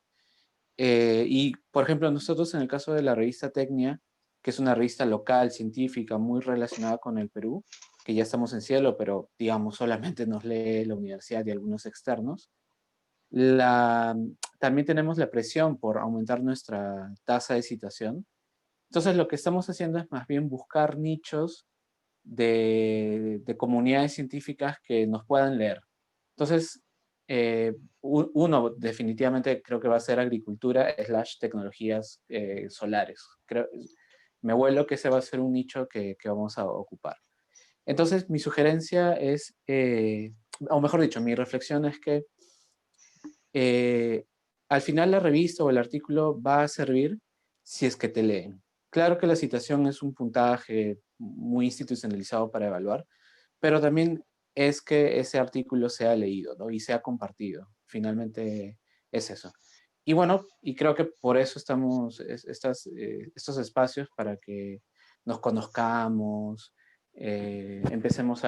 S6: Y, por ejemplo, nosotros en el caso de la revista Tecnia, que es una revista local, científica, muy relacionada con el Perú, que ya estamos en cielo, pero digamos solamente nos lee la universidad y algunos externos, también tenemos la presión por aumentar nuestra tasa de citación. Entonces lo que estamos haciendo es más bien buscar nichos de comunidades científicas que nos puedan leer. Entonces, uno definitivamente creo que va a ser agricultura / tecnologías solares. Me vuelo que ese va a ser un nicho que vamos a ocupar. Entonces, mi sugerencia es, o mejor dicho, mi reflexión es que al final la revista o el artículo va a servir si es que te leen. Claro que la citación es un puntaje muy institucionalizado para evaluar, pero también es que ese artículo sea leído, ¿no? Y sea compartido. Finalmente es eso. Y bueno, y creo que por eso estamos estos espacios para que nos conozcamos, empecemos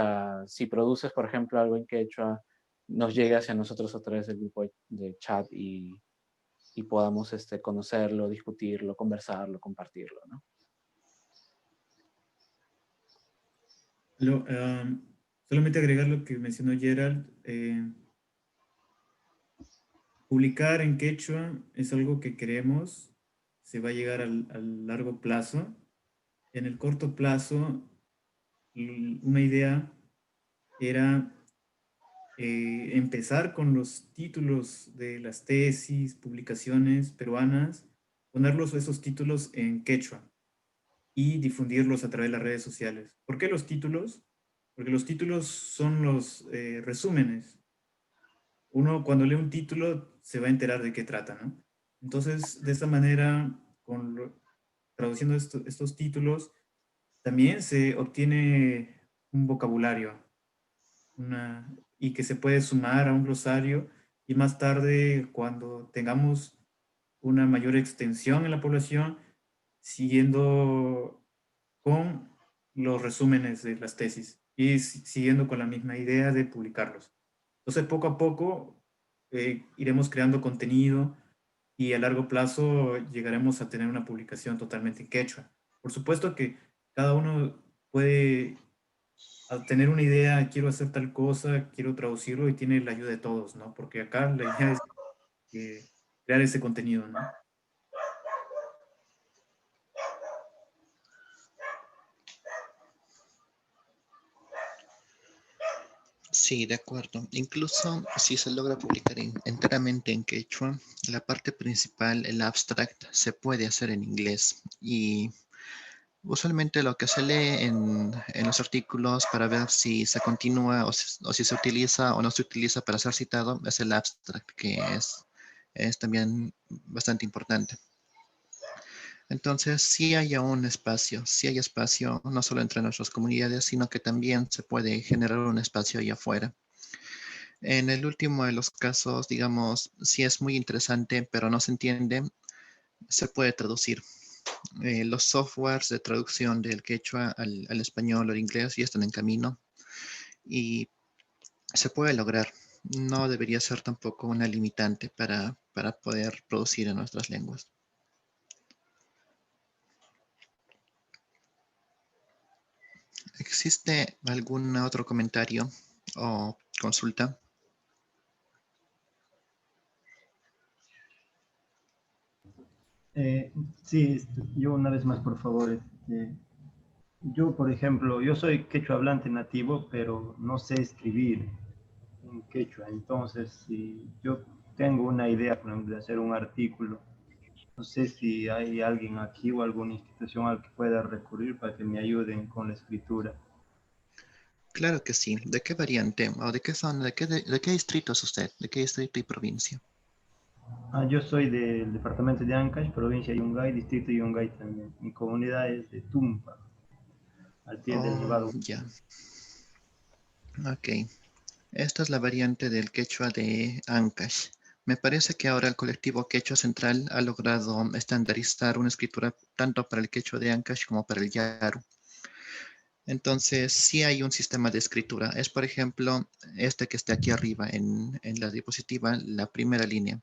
S6: si produces, por ejemplo, algo en quechua, nos llegue hacia nosotros a través del grupo de chat y podamos conocerlo, discutirlo, conversarlo, compartirlo, ¿no?
S1: Solamente agregar lo que mencionó Gerald. Publicar en quechua es algo que queremos, se va a llegar al largo plazo. En el corto plazo, una idea era empezar con los títulos de las tesis, publicaciones peruanas, ponerlos esos títulos en quechua y difundirlos a través de las redes sociales. ¿Por qué los títulos? Porque los títulos son los resúmenes. Uno cuando lee un título se va a enterar de qué trata, ¿no? Entonces, de esta manera, traduciendo estos títulos, también se obtiene un vocabulario y que se puede sumar a un glosario y más tarde, cuando tengamos una mayor extensión en la población, siguiendo con los resúmenes de las tesis y siguiendo con la misma idea de publicarlos. Entonces, poco a poco iremos creando contenido y a largo plazo llegaremos a tener una publicación totalmente en quechua. Por supuesto que cada uno puede tener una idea, quiero hacer tal cosa, quiero traducirlo y tiene la ayuda de todos, ¿no? Porque acá la idea es crear ese contenido, ¿no?
S3: Sí, de acuerdo. Incluso si se logra publicar enteramente en quechua, la parte principal, el abstract, se puede hacer en inglés. Y usualmente lo que se lee en los artículos para ver si se continúa o si se utiliza o no se utiliza para ser citado es el abstract, que es también bastante importante. Entonces, sí hay aún espacio, sí hay espacio no solo entre nuestras comunidades, sino que también se puede generar un espacio allá afuera. En el último de los casos, digamos, sí es muy interesante, pero no se entiende, se puede traducir. Los softwares de traducción del quechua al español o al inglés ya están en camino y se puede lograr. No debería ser tampoco una limitante para poder producir en nuestras lenguas. ¿Existe algún otro comentario o consulta?
S9: Sí, yo una vez más, por favor. Yo, por ejemplo, yo soy quechua hablante nativo, pero no sé escribir en quechua. Entonces, si yo tengo una idea, por ejemplo, de hacer un artículo, no sé si hay alguien aquí o alguna institución al que pueda recurrir para que me ayuden con la escritura.
S3: Claro que sí. ¿De qué variante o de qué zona, de qué distrito es usted? ¿De qué distrito y provincia?
S9: Yo soy del departamento de Ancash, provincia de Yungay, distrito de Yungay también. Mi comunidad es de Tumpa, al pie del
S3: Oh,
S9: Nevado.
S3: ya. Ok. Esta es la variante del quechua de Ancash. Me parece que ahora el colectivo Quechua Central ha logrado estandarizar una escritura tanto para el quechua de Ancash como para el Yaru. Entonces, sí hay un sistema de escritura. Es, por ejemplo, este que está aquí arriba en la diapositiva, la primera línea.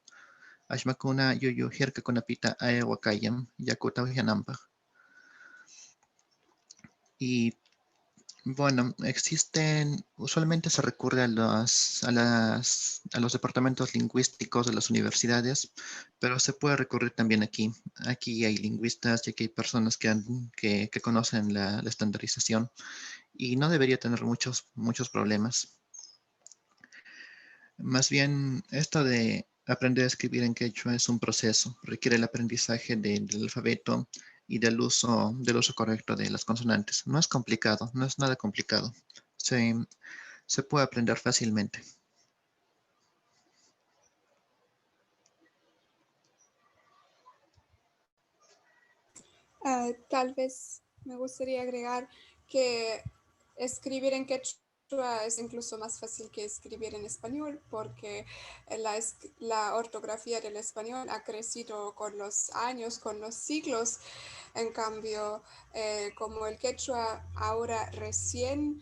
S3: Ashmakuna yuyu hirka kunapita aewakayam yakuta uyanambaj. Y bueno, usualmente se recurre a los departamentos lingüísticos de las universidades, pero se puede recurrir también aquí. Aquí hay lingüistas y aquí hay personas que conocen la estandarización y no debería tener muchos problemas. Más bien, esto de aprender a escribir en quechua es un proceso, requiere el aprendizaje del alfabeto y del uso correcto de las consonantes. No es complicado, no es nada complicado. Se, se puede aprender fácilmente.
S5: Tal vez me gustaría agregar que escribir en quechua es incluso más fácil que escribir en español porque la ortografía del español ha crecido con los años, con los siglos. En cambio, como el quechua ahora recién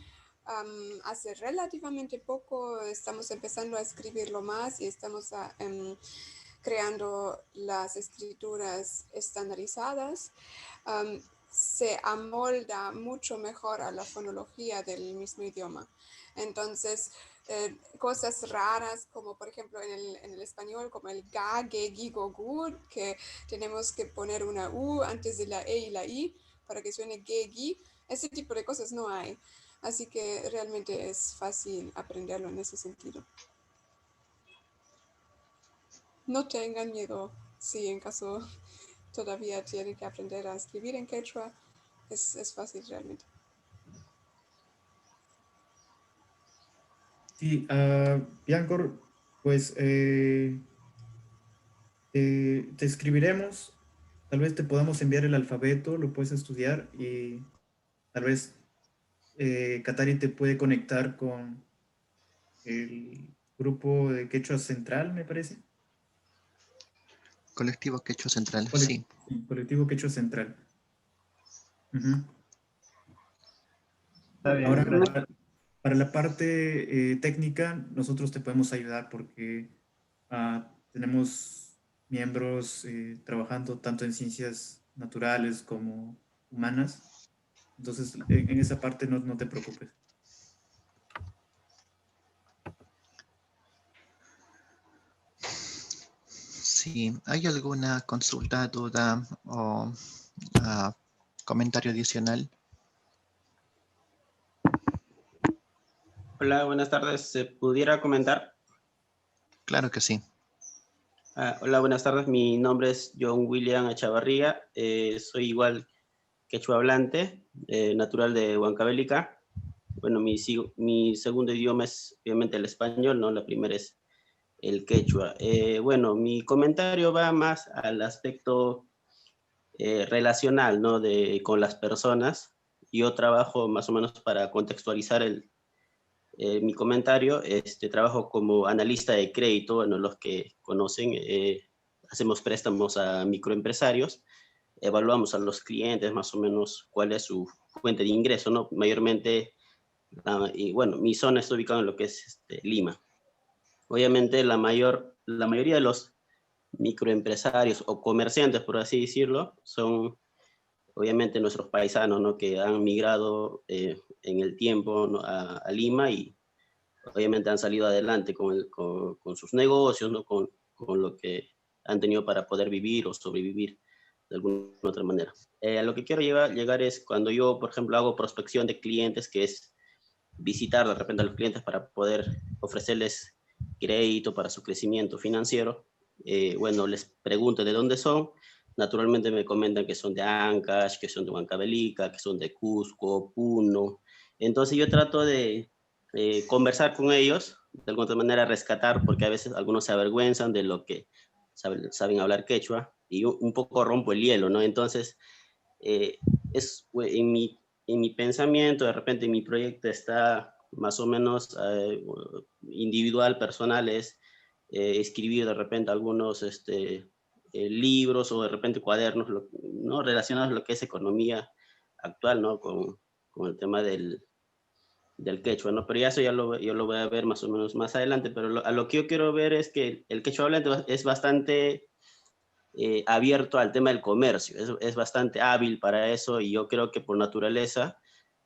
S5: hace relativamente poco estamos empezando a escribirlo más y estamos creando las escrituras estandarizadas. se amolda mucho mejor a la fonología del mismo idioma. Entonces, cosas raras como por ejemplo en el español, como el ga, ge, gi, go, gu, que tenemos que poner una u antes de la e y la i para que suene ge, gi. Ese tipo de cosas no hay. Así que realmente es fácil aprenderlo en ese sentido. No tengan miedo si en caso todavía tienen que aprender a escribir en quechua. Es fácil realmente.
S1: Sí, Bianco, pues te escribiremos, tal vez te podamos enviar el alfabeto, lo puedes estudiar y tal vez Katari te puede conectar con el grupo de Quechua Central, me parece.
S3: Colectivo Quechua Central,
S1: Colec-
S3: sí.
S1: sí, Colectivo Quechua Central. Ujú.
S9: Está bien,
S1: Ahora,
S9: gracias.
S1: para la parte técnica, nosotros te podemos ayudar porque tenemos miembros trabajando tanto en ciencias naturales como humanas. Entonces, en esa parte no te preocupes.
S3: Sí, ¿hay alguna consulta, duda o comentario adicional?
S10: Hola, buenas tardes. ¿Se pudiera comentar?
S3: Claro que sí.
S10: Hola, buenas tardes. Mi nombre es John William Echavarría. Soy igual quechua hablante, natural de Huancavelica. Bueno, mi segundo idioma es obviamente el español, ¿no? La primera es el quechua. Bueno, mi comentario va más al aspecto relacional, ¿no? Con las personas. Yo trabajo más o menos para contextualizar mi comentario. Trabajo como analista de crédito. Bueno, los que conocen, hacemos préstamos a microempresarios, evaluamos a los clientes más o menos cuál es su fuente de ingreso, ¿no? Mayormente, y bueno, mi zona está ubicada en lo que es Lima. Obviamente la mayoría de los microempresarios o comerciantes, por así decirlo, son obviamente nuestros paisanos, ¿no? Que han migrado en el tiempo, ¿no? a Lima, y obviamente han salido adelante con sus negocios, ¿no? Con lo que han tenido para poder vivir o sobrevivir de alguna otra manera. A lo que quiero llegar es cuando yo, por ejemplo, hago prospección de clientes, que es visitar de repente a los clientes para poder ofrecerles crédito para su crecimiento financiero. Bueno, les pregunto de dónde son. Naturalmente me comentan que son de Ancash, que son de Huancavelica, que son de Cusco, Puno. Entonces yo trato de conversar con ellos, de alguna manera rescatar, porque a veces algunos se avergüenzan de lo que saben hablar quechua, y un poco rompo el hielo, ¿no? Entonces, en mi pensamiento, de repente mi proyecto está más o menos individual, personal, es escribir de repente algunos libros o de repente cuadernos, ¿no? Relacionados a lo que es economía actual, ¿no? Con el tema del quechua, ¿no? Pero ya eso yo lo voy a ver más o menos más adelante, pero a lo que yo quiero ver es que el quechua hablante es bastante abierto al tema del comercio, es bastante hábil para eso, y yo creo que por naturaleza,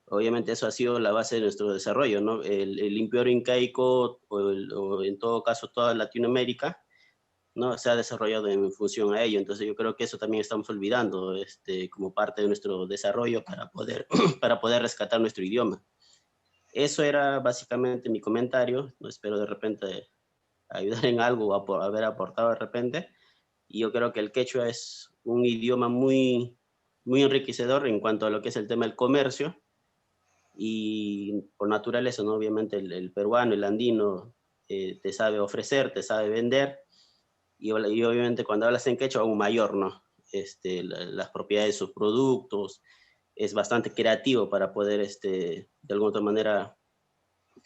S10: obviamente eso ha sido la base de nuestro desarrollo, ¿no? El imperio incaico, o en todo caso toda Latinoamérica, ¿no? Se ha desarrollado en función a ello. Entonces yo creo que eso también estamos olvidando, como parte de nuestro desarrollo para poder, para poder rescatar nuestro idioma. Eso era básicamente mi comentario. No espero de repente ayudar en algo o haber aportado de repente. Y yo creo que el quechua es un idioma muy, muy enriquecedor en cuanto a lo que es el tema del comercio. Y por naturaleza, ¿no? Obviamente el peruano, el andino, te sabe ofrecer, te sabe vender. Y obviamente cuando hablas en quechua, aún mayor, ¿no? Las propiedades de sus productos. Es bastante creativo para poder, de alguna otra manera,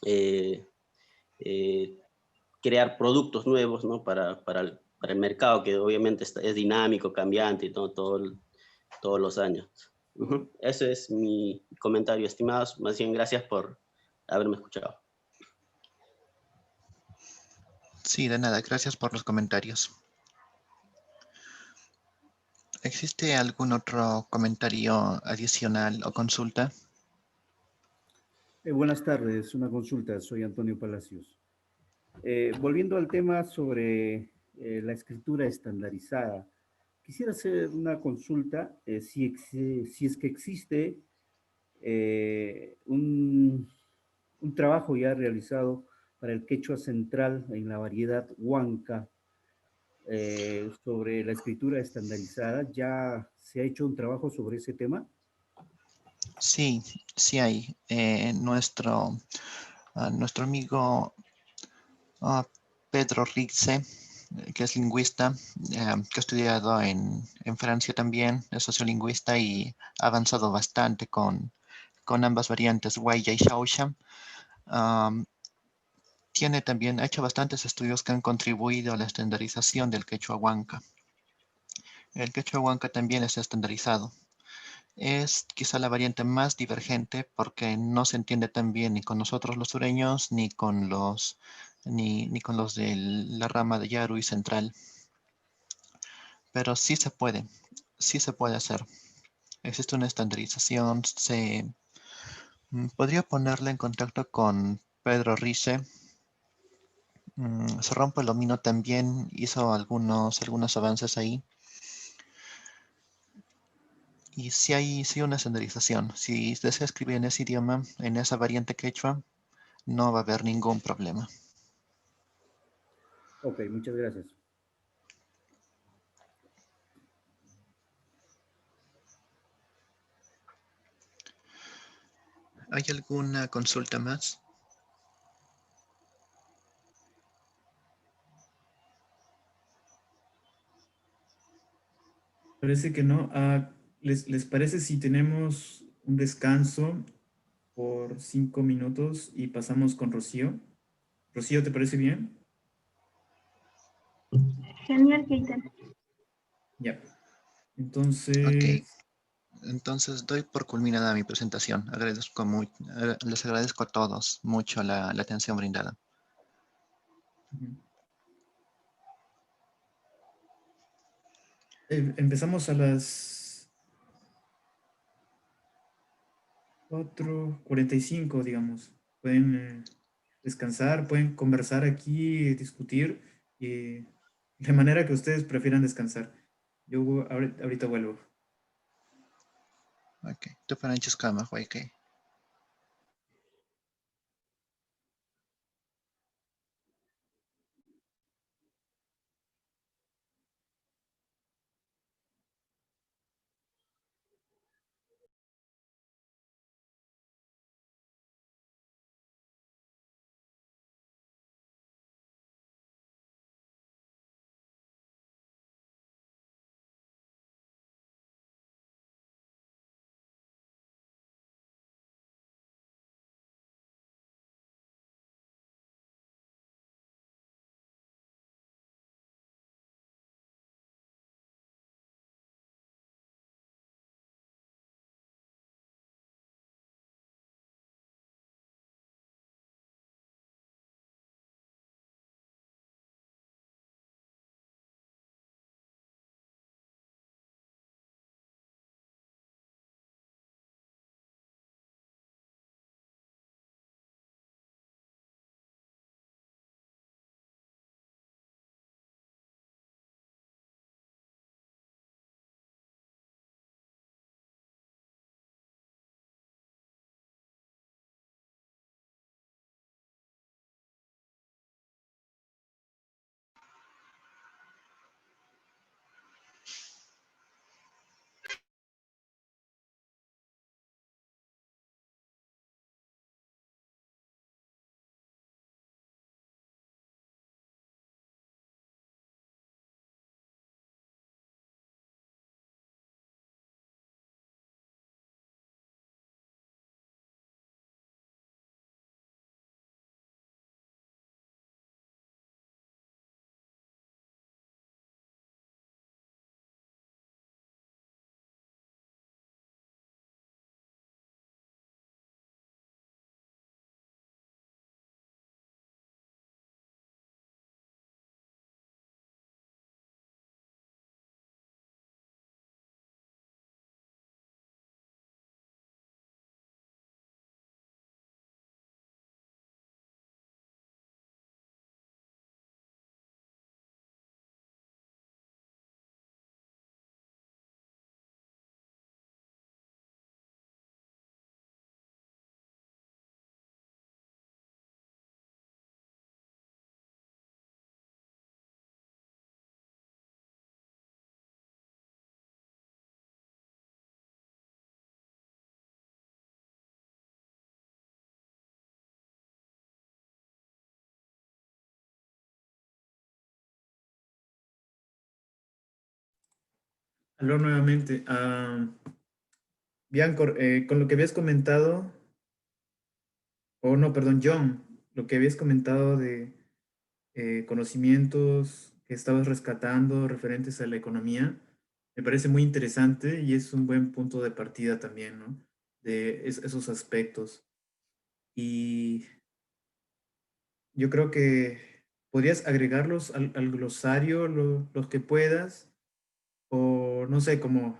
S10: eh, eh, crear productos nuevos, ¿no? Para el mercado, que obviamente es dinámico, cambiante, ¿no? Todos los años. Ese es mi comentario, estimados. Más bien, gracias por haberme escuchado.
S3: Sí, de nada, gracias por los comentarios. ¿Existe algún otro comentario adicional o consulta?
S11: Buenas tardes, una consulta, soy Antonio Palacios. Volviendo al tema sobre la escritura estandarizada, quisiera hacer una consulta si es que existe un trabajo ya realizado para el quechua central en la variedad huanca sobre la escritura estandarizada. ¿Ya se ha hecho un trabajo sobre ese tema?
S3: Sí, sí hay. Nuestro amigo Pedro Ritze, que es lingüista, que ha estudiado en Francia también, es sociolingüista y ha avanzado bastante con ambas variantes, Huaylla y Xausha. Ha hecho bastantes estudios que han contribuido a la estandarización del quechua huanca. El quechua huanca también está estandarizado. Es quizá la variante más divergente porque no se entiende tan bien ni con nosotros los sureños ni con los de la rama de Yaru y Central. Pero sí se puede hacer. Existe una estandarización. Podría ponerle en contacto con Pedro Rice. Serrón Palomino también hizo algunos avances ahí. Y sí hay una estandarización. Si desea escribir en ese idioma, en esa variante quechua, no va a haber ningún problema.
S11: Ok, muchas gracias.
S3: ¿Hay alguna consulta más?
S1: Parece que no. ¿Les parece si tenemos un descanso por 5 minutos y pasamos con Rocío? Rocío, ¿te parece bien?
S4: Genial, Keita.
S1: Ya.
S3: Ok.
S1: Entonces,
S3: Entonces doy por culminada mi presentación. Les agradezco a todos mucho la atención brindada.
S1: empezamos a las 4:45, digamos. Pueden descansar, pueden conversar aquí, discutir, de manera que ustedes prefieran descansar. Yo ahorita vuelvo.
S3: Ok. Tu pananchis kama, ok.
S1: Aló nuevamente. Bianco, con lo que habías comentado, o no, perdón, John, lo que habías comentado de conocimientos que estabas rescatando referentes a la economía, me parece muy interesante y es un buen punto de partida también, ¿no? De esos aspectos. Y yo creo que podrías agregarlos al glosario los que puedas, o no sé, como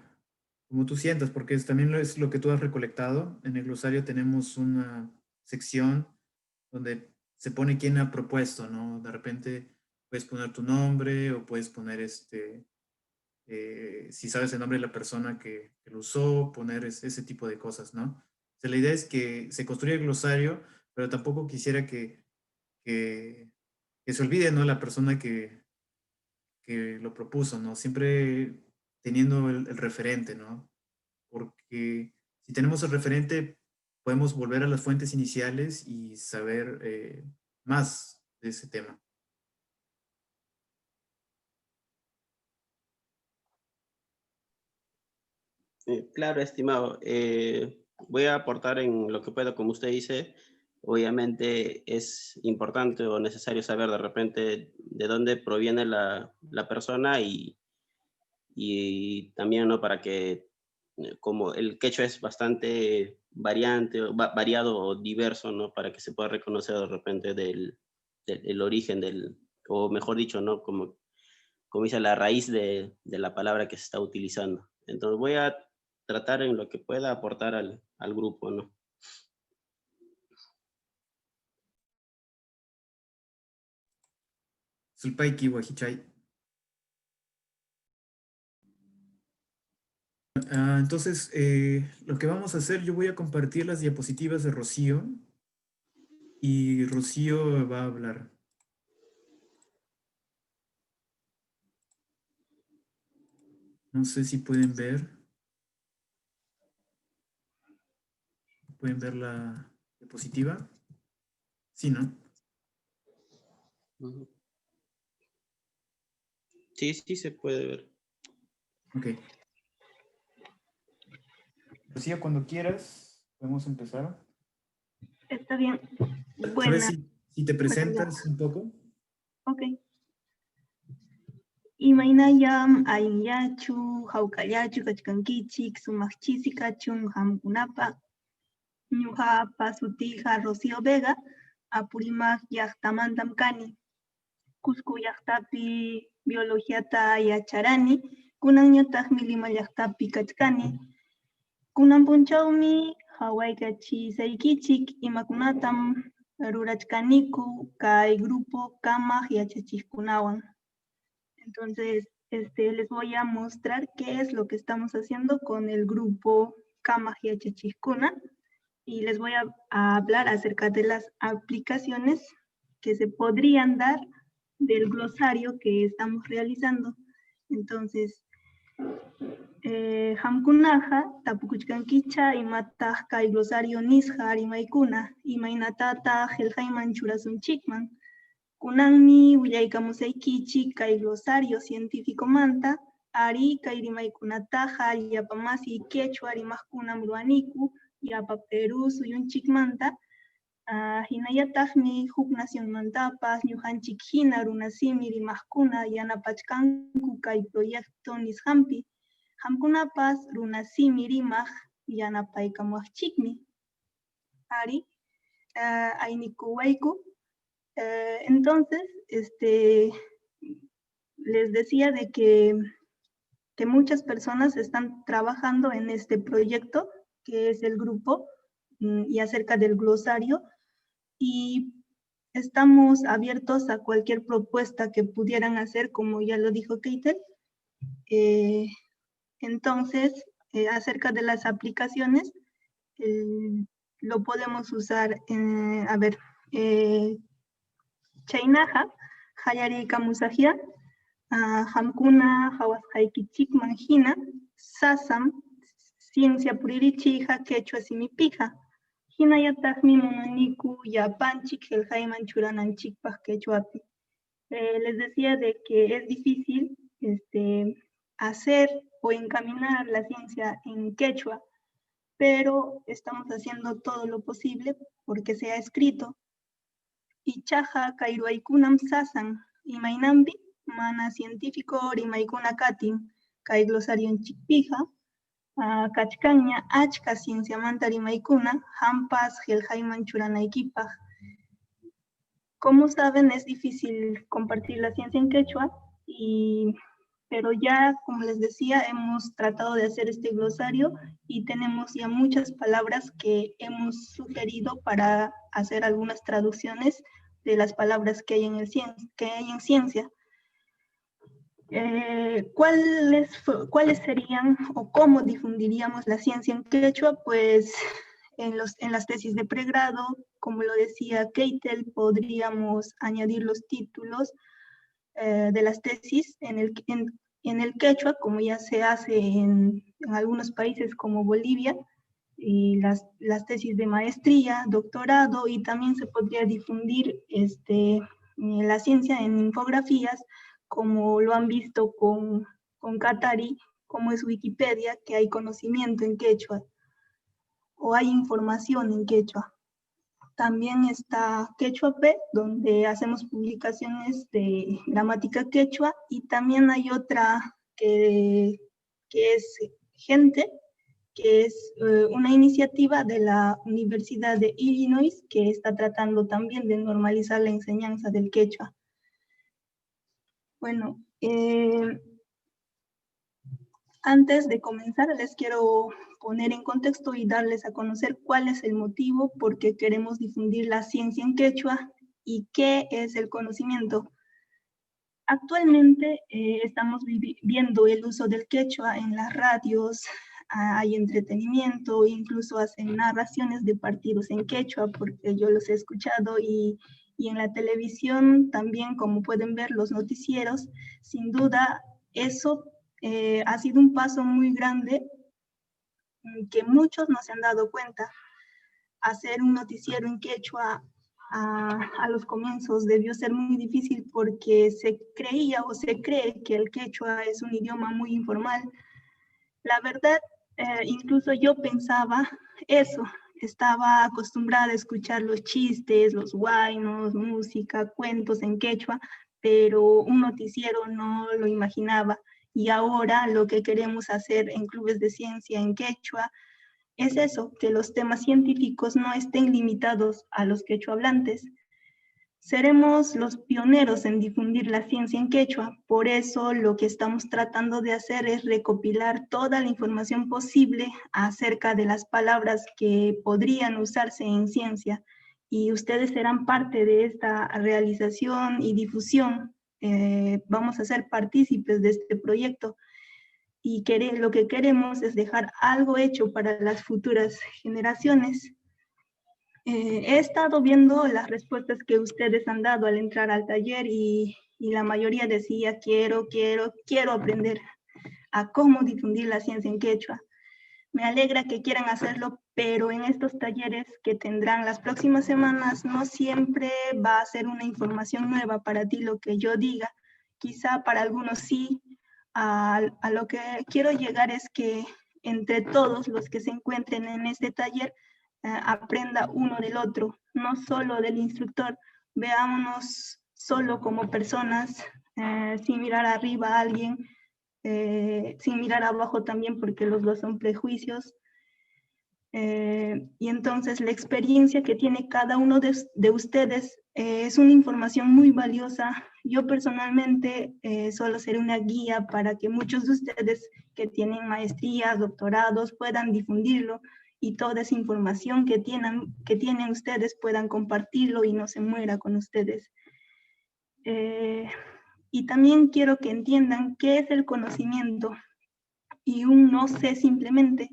S1: tú sientas, porque también es lo que tú has recolectado. En el glosario tenemos una sección donde se pone quién ha propuesto, ¿no? De repente puedes poner tu nombre o puedes poner si sabes el nombre de la persona que lo usó, poner ese tipo de cosas, ¿no? O sea, la idea es que se construya el glosario, pero tampoco quisiera que, que se olvide, ¿no? La persona que lo propuso, ¿no? Siempre teniendo el referente, ¿no? Porque si tenemos el referente, podemos volver a las fuentes iniciales y saber más de ese tema.
S10: Claro, estimado. Voy a aportar en lo que pueda, como usted dice. Obviamente es importante o necesario saber de repente de dónde proviene la persona y también, ¿no? Para que, como el quechua es bastante variado o diverso, ¿no? Para que se pueda reconocer de repente el origen o mejor dicho, ¿no? Como dice, la raíz de la palabra que se está utilizando. Entonces voy a tratar en lo que pueda aportar al grupo, ¿no?
S1: Sulpaiki Wahichay. Entonces, lo que vamos a hacer, yo voy a compartir las diapositivas de Rocío y Rocío va a hablar. No sé si pueden ver. ¿Pueden ver la diapositiva? Sí, ¿no?
S10: Sí, sí se puede ver.
S1: Ok. Rocío, cuando quieras, podemos empezar.
S4: Está bien.
S1: ¿Sabes
S4: Buena.
S1: si te presentas un poco?
S4: Ok. Imaynallam ayinllachu, hawkallachu kachkankichik, sumaqchisi kachun hamkunapa. Ñuqapa sutiqa Rocío Vega, Apurímac llaqtamantam kani. Cusco llaqtapi biologiata yacharani, kunanñataqmi Lima llaqtapi kachkani. Kunan punchawmi hawaykachisaykichik imakunatam rurachkaniku kay grupo kamaq yachachikkunawan. Entonces, les voy a mostrar qué es lo que estamos haciendo con el grupo kamaq yachachijkuna y les voy a hablar acerca de las aplicaciones que se podrían dar del glosario que estamos realizando. Entonces, hamkunaja tapukuchkankicha imataq kay glosario nisqa rimaykuna imaynatata qillqayman churasunchikman. Kunanmi willaykamusaykichik kay glosario científico manta ari kay rimaykunataqa yapamasi quechua rimaqkunam ruaniku yapa Perú suyunchikmanta hinallataqmi huk nacionmantapas ñuqanchik hina runasimi rimaqkuna yanapachkanku kay proyecto nisqanpi hamkunapas runasimi rimaq yanapaykamuqchikmi ari aynikuwayku. Entonces, les decía de que muchas personas están trabajando en este proyecto, que es el grupo, y acerca del glosario, y estamos abiertos a cualquier propuesta que pudieran hacer, como ya lo dijo Keitel. Entonces, acerca de las aplicaciones, lo podemos usar, a ver, Chaynaja, Hayari Kamusajia, Hamkuna, Hawasjaikichikman hina, Sasam, Ciencia Puririchija, Quechua Simipija, Hinayatagmi Mononiku, Yapanchik, Helhaiman Churananchikpaj Quechuapi. Les decía de que es difícil hacer o encaminar la ciencia en quechua, pero estamos haciendo todo lo posible porque sea escrito. Ichaja kairuaikunam sasan, imainambi, mana científico rimaikuna katin, kai glosario en chikpija, kachkaña achka cienciamanta rimaikuna, hampas helhaiman churanaikipaj. Como saben, es difícil compartir la ciencia en quechua, pero ya, como les decía, hemos tratado de hacer este glosario y tenemos ya muchas palabras que hemos sugerido para hacer algunas traducciones de las palabras que hay en ciencia. ¿Cuáles serían o cómo difundiríamos la ciencia en quechua? Pues en las tesis de pregrado, como lo decía Keitel, podríamos añadir los títulos de las tesis en el quechua, como ya se hace en algunos países como Bolivia, y las tesis de maestría, doctorado, y también se podría difundir la ciencia en infografías, como lo han visto con Katari, como es Wikipedia, que hay conocimiento en quechua, o hay información en quechua. También está Quechua P, donde hacemos publicaciones de gramática quechua, y también hay otra que es Gente, que es una iniciativa de la Universidad de Illinois, que está tratando también de normalizar la enseñanza del quechua. Bueno, antes de comenzar, les quiero poner en contexto y darles a conocer cuál es el motivo por qué queremos difundir la ciencia en quechua y qué es el conocimiento. Actualmente estamos viendo el uso del quechua en las radios, hay entretenimiento, incluso hacen narraciones de partidos en quechua, porque yo los he escuchado, y en la televisión también, como pueden ver, los noticieros. Sin duda, eso ha sido un paso muy grande que muchos no se han dado cuenta. Hacer un noticiero en quechua a los comienzos debió ser muy difícil porque se creía o se cree que el quechua es un idioma muy informal. La verdad, incluso yo pensaba eso. Estaba acostumbrada a escuchar los chistes, los huaynos, música, cuentos en quechua, pero un noticiero no lo imaginaba. Y ahora lo que queremos hacer en clubes de ciencia en quechua es eso, que los temas científicos no estén limitados a los quechua hablantes. Seremos los pioneros en difundir la ciencia en quechua, por eso lo que estamos tratando de hacer es recopilar toda la información posible acerca de las palabras que podrían usarse en ciencia, y ustedes serán parte de esta realización y difusión. Vamos a ser partícipes de este proyecto. Y lo que queremos es dejar algo hecho para las futuras generaciones. He estado viendo las respuestas que ustedes han dado al entrar al taller y la mayoría decía quiero aprender a cómo difundir la ciencia en quechua. Me alegra que quieran hacerlo, pero en estos talleres que tendrán las próximas semanas no siempre va a ser una información nueva para ti lo que yo diga. Quizá para algunos sí. A lo que quiero llegar es que entre todos los que se encuentren en este taller aprenda uno del otro, no solo del instructor. Veámonos solo como personas, sin mirar arriba a alguien, sin mirar abajo también, porque los dos son prejuicios. Y entonces la experiencia que tiene cada uno de ustedes es una información muy valiosa. Yo personalmente solo seré una guía para que muchos de ustedes que tienen maestrías, doctorados, puedan difundirlo, y toda esa información que tienen ustedes puedan compartirlo y no se muera con ustedes. Y también quiero que entiendan qué es el conocimiento y un no sé simplemente.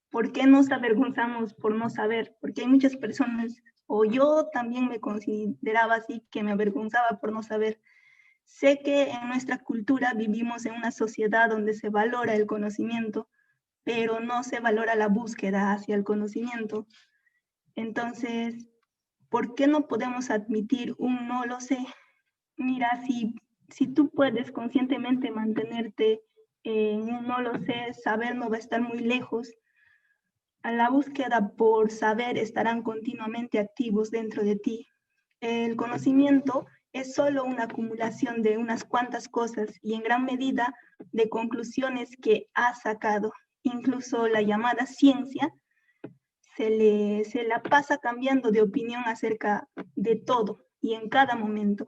S4: ¿Por qué nos avergonzamos por no saber? Porque hay muchas personas, o yo también me consideraba así, que me avergonzaba por no saber. Sé que en nuestra cultura vivimos en una sociedad donde se valora el conocimiento, pero no se valora la búsqueda hacia el conocimiento. Entonces, ¿por qué no podemos admitir un no lo sé? Mira, si tú puedes conscientemente mantenerte no lo sé, saber no va a estar muy lejos. A la búsqueda por saber estarán continuamente activos dentro de ti. El conocimiento es solo una acumulación de unas cuantas cosas y en gran medida de conclusiones que has sacado. Incluso la llamada ciencia se la pasa cambiando de opinión acerca de todo y en cada momento.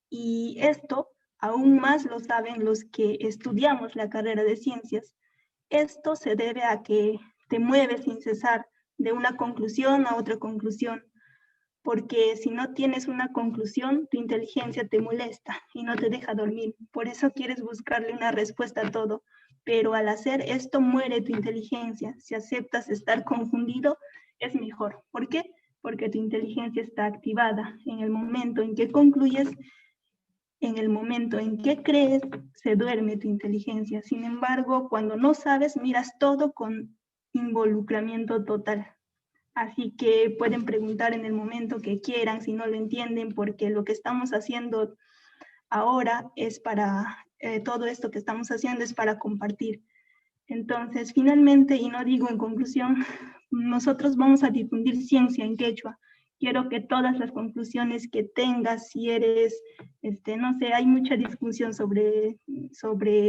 S4: Y esto aún más lo saben los que estudiamos la carrera de ciencias. Esto se debe a que te mueves sin cesar de una conclusión a otra conclusión, porque si no tienes una conclusión, tu inteligencia te molesta y no te deja dormir. Por eso quieres buscarle una respuesta a todo, pero al hacer esto muere tu inteligencia. Si aceptas estar confundido, es mejor. ¿Por qué? Porque tu inteligencia está activada. En el momento en que concluyes, en el momento en que crees, se duerme tu inteligencia. Sin embargo, cuando no sabes, miras todo con involucramiento total. Así que pueden preguntar en el momento que quieran si no lo entienden, porque lo que estamos haciendo ahora es para, todo esto que estamos haciendo es para compartir. Entonces, finalmente, y no digo en conclusión, nosotros vamos a difundir ciencia en quechua. Quiero que todas las conclusiones que tengas, si eres, no sé, hay mucha discusión sobre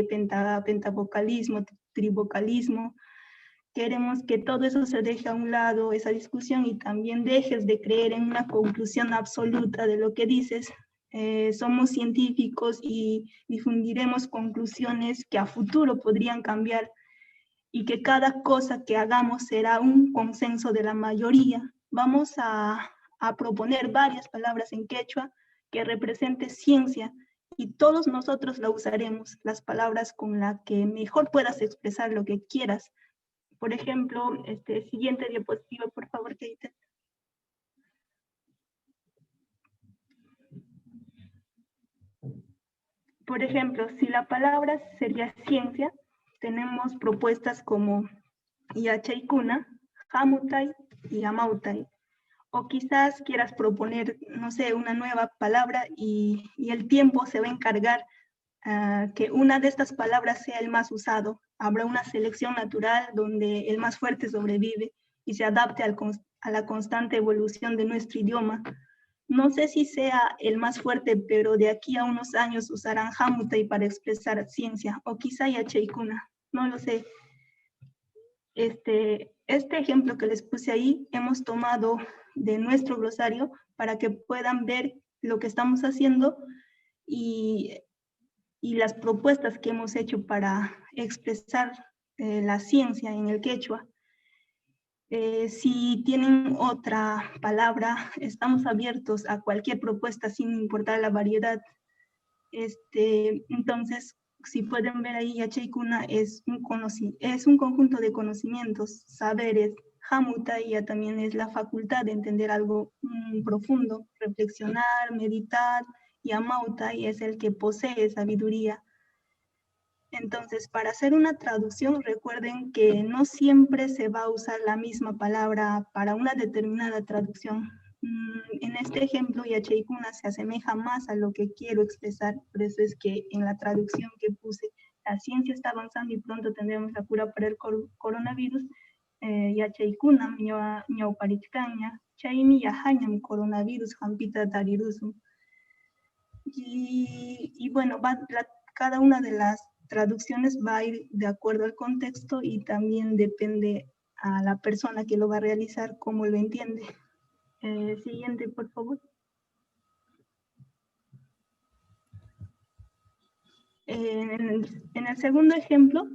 S4: pentavocalismo, trivocalismo. Queremos que todo eso se deje a un lado, esa discusión, y también dejes de creer en una conclusión absoluta de lo que dices. Somos científicos y difundiremos conclusiones que a futuro podrían cambiar y que cada cosa que hagamos será un consenso de la mayoría. Vamos a proponer varias palabras en quechua que representen ciencia y todos nosotros la usaremos, las palabras con las que mejor puedas expresar lo que quieras. Por ejemplo, siguiente diapositiva, por favor, Keita. Por ejemplo, si la palabra sería ciencia, tenemos propuestas como Yachaykuna, Hamutai y Amautai. O quizás quieras proponer, no sé, una nueva palabra y el tiempo se va a encargar que una de estas palabras sea el más usado. Habrá una selección natural donde el más fuerte sobrevive y se adapte a la constante evolución de nuestro idioma. No sé si sea el más fuerte, pero de aquí a unos años usarán Hamutai para expresar ciencia, o quizá Yachaykuna, no lo sé. Este ejemplo que les puse ahí, hemos tomado de nuestro glosario para que puedan ver lo que estamos haciendo y las propuestas que hemos hecho para expresar la ciencia en el quechua. Si tienen otra palabra, estamos abiertos a cualquier propuesta sin importar la variedad. Entonces, si pueden ver ahí, Yachaykuna es un conjunto de conocimientos, saberes. Hamutai también es la facultad de entender algo profundo, reflexionar, meditar, y Amautai es el que posee sabiduría. Entonces, para hacer una traducción, recuerden que no siempre se va a usar la misma palabra para una determinada traducción. En este ejemplo, Yachaykuna se asemeja más a lo que quiero expresar, por eso es que en la traducción que puse, la ciencia está avanzando y pronto tendremos la cura para el coronavirus. Yachaykuna ñawparichkanña, chaymi yahañam coronavirus hampita tarirusun. Y bueno, cada una de las traducciones va a ir de acuerdo al contexto y también depende a la persona que lo va a realizar, cómo lo entiende. Siguiente, por favor. En el segundo ejemplo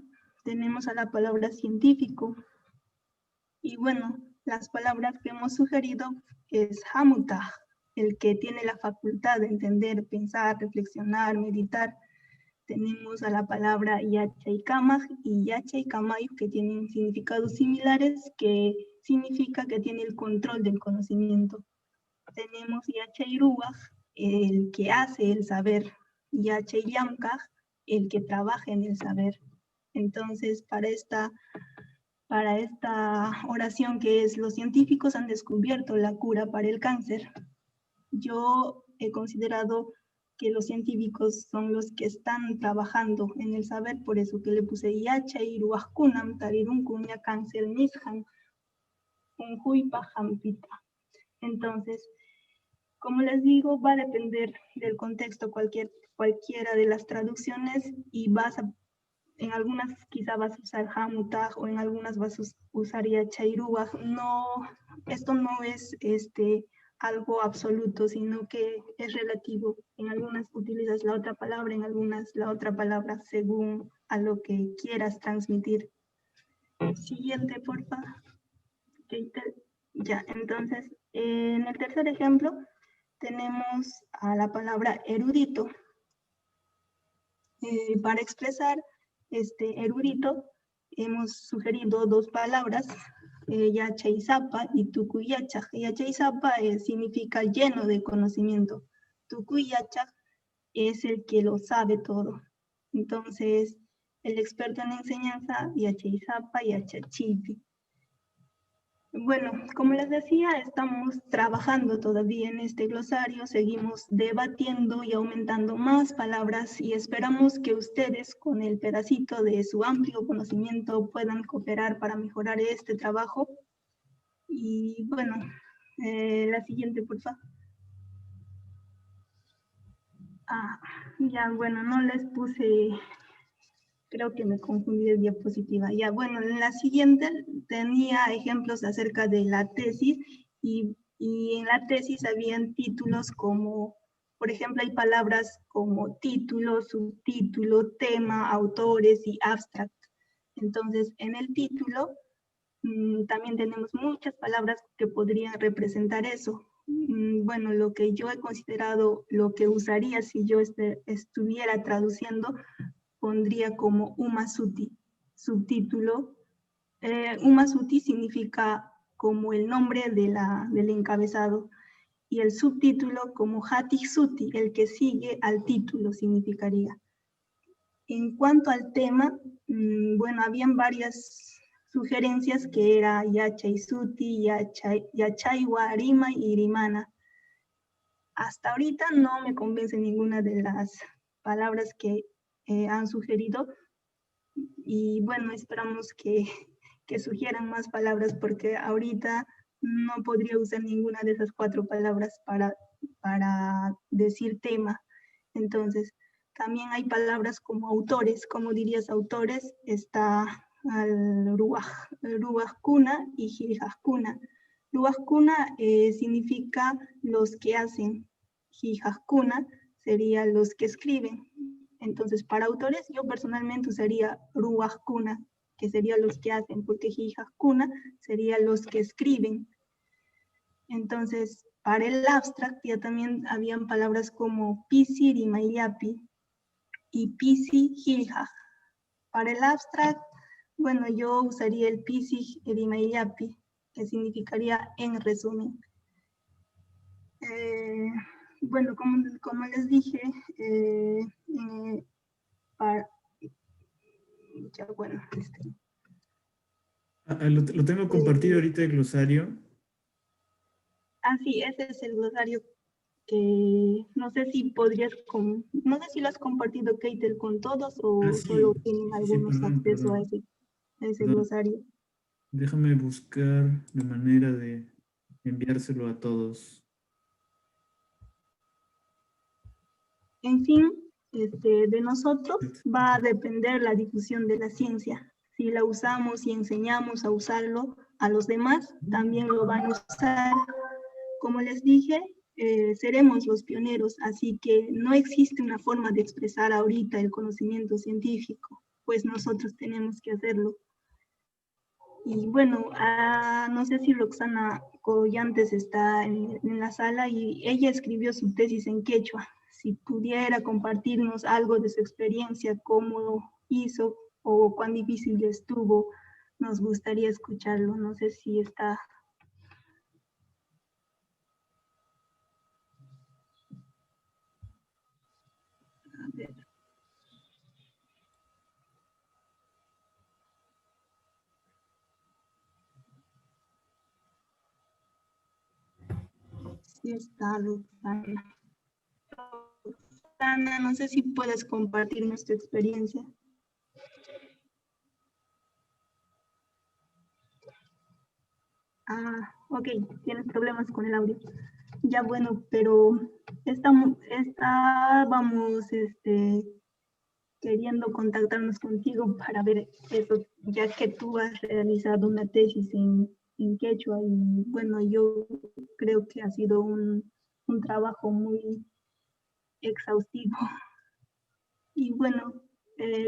S4: tenemos a la palabra científico. Y bueno, las palabras que hemos sugerido es Hamutaj, el que tiene la facultad de entender, pensar, reflexionar, meditar. Tenemos a la palabra Yachaykamaj y Yachaykamay, que tienen significados similares, que significa que tiene el control del conocimiento. Tenemos Yachayruaj, el que hace el saber, Yachayllamkaj, el que trabaja en el saber. Entonces, para esta oración que es: los científicos han descubierto la cura para el cáncer, yo he considerado que los científicos son los que están trabajando en el saber, por eso que le puse yacha y ruaskunam, tarirun kunya cancel mishan, un huipa jampita. Entonces, como les digo, va a depender del contexto cualquiera de las traducciones y en algunas quizá vas a usar hamutaj o en algunas vas a usar yacha y ruaj. No, esto no es algo absoluto, sino que es relativo. En algunas utilizas la otra palabra, en algunas la otra palabra, según a lo que quieras transmitir. Siguiente, por favor. Ya, entonces, en el tercer ejemplo, tenemos a la palabra erudito. Para expresar erudito, hemos sugerido dos palabras, yacha y zapa y tucuyacha. Yacha y zapa significa lleno de conocimiento. Tucuyacha es el que lo sabe todo. Entonces, el experto en enseñanza, yacha y zapa, yacha chipi. Bueno, como les decía, estamos trabajando todavía en este glosario, seguimos debatiendo y aumentando más palabras y esperamos que ustedes con el pedacito de su amplio conocimiento puedan cooperar para mejorar este trabajo. Y bueno, la siguiente, por favor. Ya, bueno, no les puse... Creo que me confundí de diapositiva. Ya, bueno, en la siguiente tenía ejemplos acerca de la tesis y en la tesis habían títulos como, por ejemplo, hay palabras como título, subtítulo, tema, autores y abstract. Entonces, en el título también tenemos muchas palabras que podrían representar eso. Bueno, lo que yo he considerado, lo que usaría si yo estuviera traduciendo, pondría como Umasuti, subtítulo. Umasuti significa como el nombre del encabezado y el subtítulo como Hatisuti, el que sigue al título significaría. En cuanto al tema, bueno, habían varias sugerencias que era Yachaisuti, Yachaiwa, Arima y Irimana. Hasta ahorita no me convence ninguna de las palabras que han sugerido y bueno, esperamos que sugieran más palabras porque ahorita no podría usar ninguna de esas 4 palabras para decir tema. Entonces, también hay palabras como autores, como dirías autores, está al ruajkuna y jijajkuna. Ruajkuna significa los que hacen, jijajkuna sería los que escriben. Entonces, para autores, yo personalmente usaría ruajkuna, que sería los que hacen, porque jijajkuna sería los que escriben. Entonces, para el abstract ya también habían palabras como pisi rimayapi y pisi jijaj. Para el abstract, bueno, yo usaría el pisi rimayapi, que significaría en resumen. Bueno, como les dije, ya, bueno,
S1: lo tengo compartido ahorita el glosario.
S4: Sí, ese es el glosario que no sé si podrías, no sé si lo has compartido, Keitel, con todos o
S1: Sí,
S4: solo tienen algunos
S1: perdón,
S4: acceso a
S1: perdón.
S4: ese glosario.
S1: Déjame buscar la manera de enviárselo a todos.
S4: En fin, de nosotros va a depender la difusión de la ciencia. Si la usamos y enseñamos a usarlo a los demás, también lo van a usar. Como les dije, seremos los pioneros, así que no existe una forma de expresar ahorita el conocimiento científico, pues nosotros tenemos que hacerlo. Y bueno, no sé si Roxana Collantes está en la sala y ella escribió su tesis en quechua. Si pudiera compartirnos algo de su experiencia, cómo hizo o cuán difícil estuvo, nos gustaría escucharlo. No sé si está... A ver. Sí está, Roxana. Ana, no sé si puedes compartirnos tu experiencia. Ah, ok, tienes problemas con el audio. Ya bueno, pero estábamos queriendo contactarnos contigo para ver eso, ya que tú has realizado una tesis en quechua y bueno, yo creo que ha sido un trabajo muy exhaustivo. Y bueno,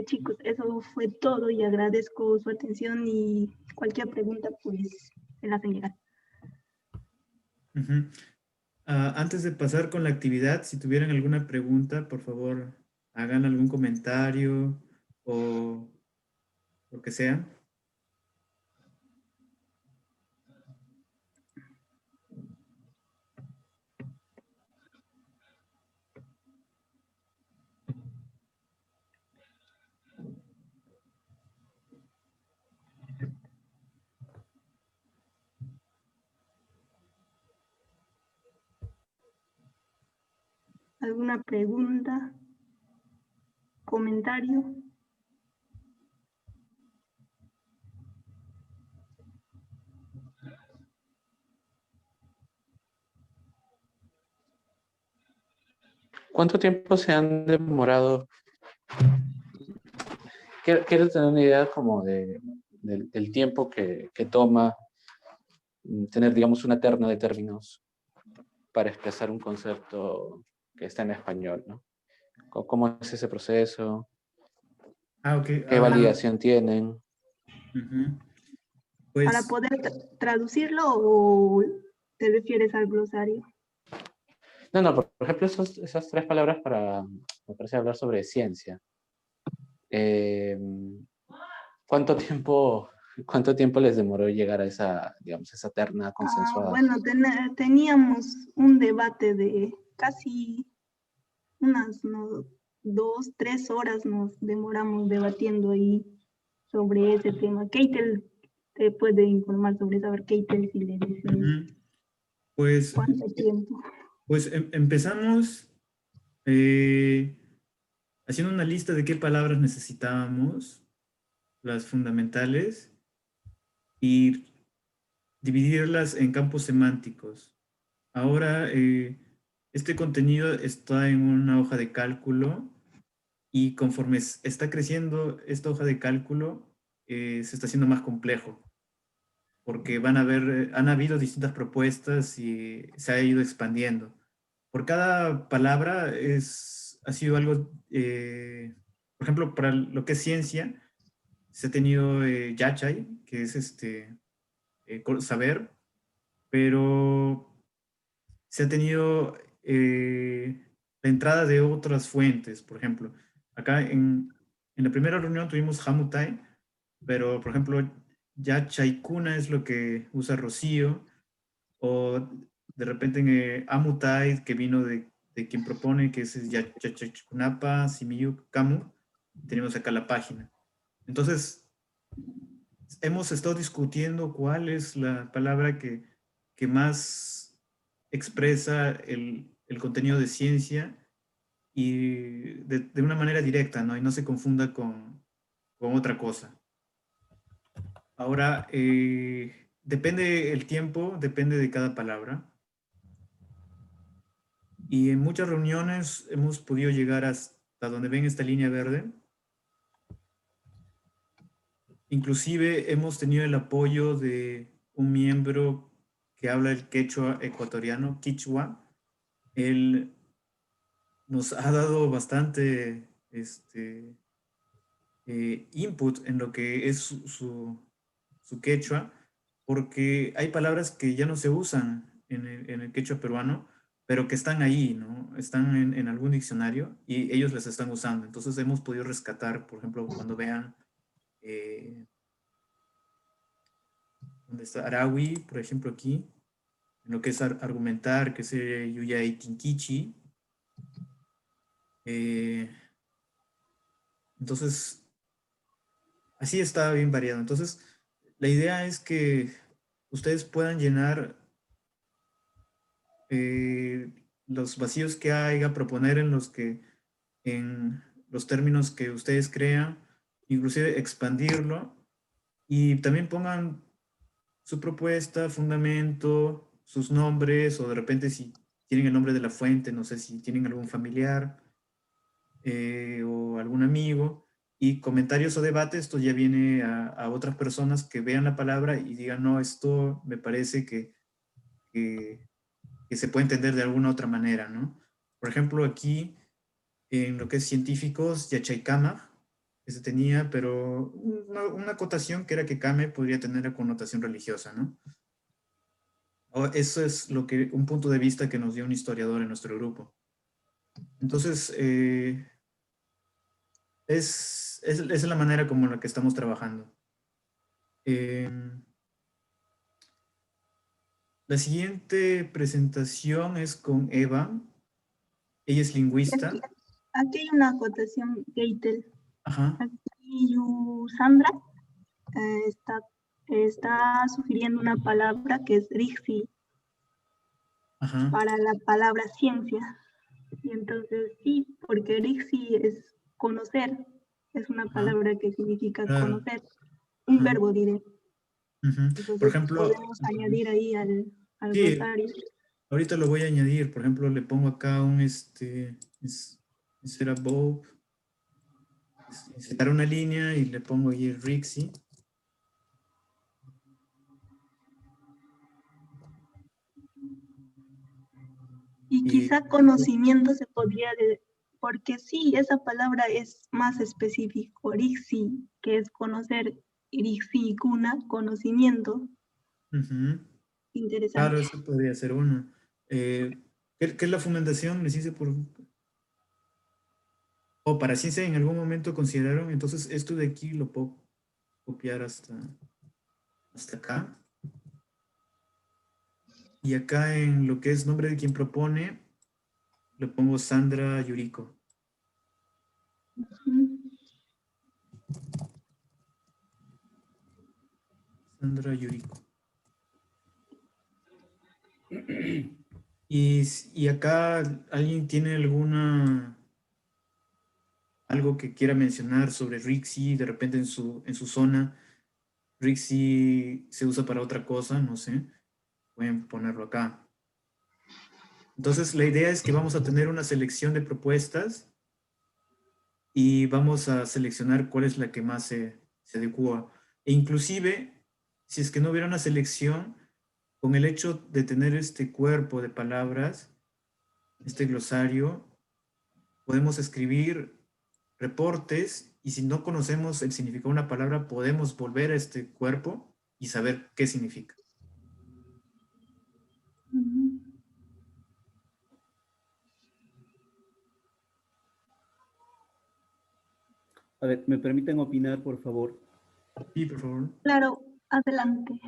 S4: chicos, eso fue todo y agradezco su atención y cualquier pregunta pues se la hacen llegar.
S1: Ujú. Antes de pasar con la actividad, si tuvieran alguna pregunta, por favor, hagan algún comentario o lo que sea.
S4: ¿Alguna pregunta? ¿Comentario?
S6: ¿Cuánto tiempo se han demorado? Quiero tener una idea como del tiempo que toma tener, digamos, una terna de términos para expresar un concepto que está en español, ¿no? ¿Cómo es ese proceso?
S1: Ok.
S6: ¿Qué validación tienen?
S1: Pues,
S4: ¿Para poder traducirlo o te refieres al glosario?
S6: No, por ejemplo, esas tres palabras me parece hablar sobre ciencia. ¿Cuánto tiempo les demoró llegar a esa, digamos, esa terna consensuada?
S4: Bueno, teníamos un debate de casi unas 2, 3 horas nos demoramos debatiendo ahí sobre ese tema. Keitel te puede informar sobre eso, a ver, Keitel, si le dice
S1: pues,
S4: cuánto tiempo.
S1: Pues empezamos haciendo una lista de qué palabras necesitábamos, las fundamentales, y dividirlas en campos semánticos. Ahora, este contenido está en una hoja de cálculo y conforme está creciendo esta hoja de cálculo, se está haciendo más complejo, porque han habido distintas propuestas y se ha ido expandiendo. Por cada palabra ha sido algo, por ejemplo, para lo que es ciencia, se ha tenido yachay, que es saber, pero se ha tenido la entrada de otras fuentes. Por ejemplo, acá en la primera reunión tuvimos Hamutai, pero por ejemplo, Yachaykuna es lo que usa Rocío, o de repente en Amutai, que vino de quien propone, que es Yachaykunapa, Simiyu, Kamu, tenemos acá la página. Entonces, hemos estado discutiendo cuál es la palabra que más expresa el contenido de ciencia y de una manera directa, ¿no? Y no se confunda con otra cosa. Ahora, depende el tiempo, depende de cada palabra. Y en muchas reuniones hemos podido llegar hasta donde ven esta línea verde. Inclusive hemos tenido el apoyo de un miembro que habla el quechua ecuatoriano, Quichua. Él nos ha dado bastante input en lo que es su quechua, porque hay palabras que ya no se usan en el quechua peruano, pero que están ahí, ¿no? Están en algún diccionario y ellos las están usando. Entonces hemos podido rescatar, por ejemplo, cuando vean ¿dónde está Arawi, por ejemplo, aquí? En lo que es argumentar, que es Yuyay Tinkichi. Entonces, así está bien variado. Entonces, la idea es que ustedes puedan llenar los vacíos que haya, proponer en los que en los términos que ustedes crean, inclusive expandirlo, y también pongan su propuesta, fundamento, sus nombres, o de repente si tienen el nombre de la fuente, no sé si tienen algún familiar o algún amigo, y comentarios o debates, esto ya viene a otras personas que vean la palabra y digan, no, esto me parece que se puede entender de alguna otra manera, ¿no? Por ejemplo, aquí, en lo que es científicos, Yachaykamaj, que se tenía, pero una acotación que era que Kame podría tener la connotación religiosa, ¿no? Eso es un punto de vista que nos dio un historiador en nuestro grupo. Entonces, esa es la manera como la que estamos trabajando. La siguiente presentación es con Eva. Ella es lingüista.
S4: Aquí hay una acotación, Geitel.
S1: Ajá.
S4: Aquí Sandra está sugiriendo una palabra que es Rixi para la palabra ciencia. Y entonces sí, porque Rixi es conocer, es una palabra que significa conocer, un verbo diré. Entonces,
S1: por ejemplo,
S4: podemos añadir ahí al
S1: sí,
S4: glosario.
S1: ahorita lo voy a añadir. Por ejemplo, le pongo acá un será Bob, insertar una línea y le pongo ahí Rixi.
S4: Y quizá conocimiento se podría, porque sí, esa palabra es más específico, Rixi, que es conocer, Rixi, cuna, conocimiento. Interesante.
S1: Claro, eso podría ser una. ¿Qué es la fundamentación? Les hice por... O para ciencia en algún momento consideraron, entonces esto de aquí lo puedo copiar hasta acá. Y acá en lo que es nombre de quien propone, le pongo Sandra Yuriko. Sandra Yuriko. Y acá alguien tiene algo que quiera mencionar sobre Rixi, de repente en su zona, Rixi se usa para otra cosa, no sé, pueden ponerlo acá. Entonces la idea es que vamos a tener una selección de propuestas y vamos a seleccionar cuál es la que más se adecua. E inclusive, si es que no hubiera una selección, con el hecho de tener este cuerpo de palabras, este glosario, podemos escribir reportes y si no conocemos el significado de una palabra, podemos volver a este cuerpo y saber qué significa.
S11: A ver, ¿me permiten opinar, por favor?
S1: Sí, por favor.
S4: Claro, adelante.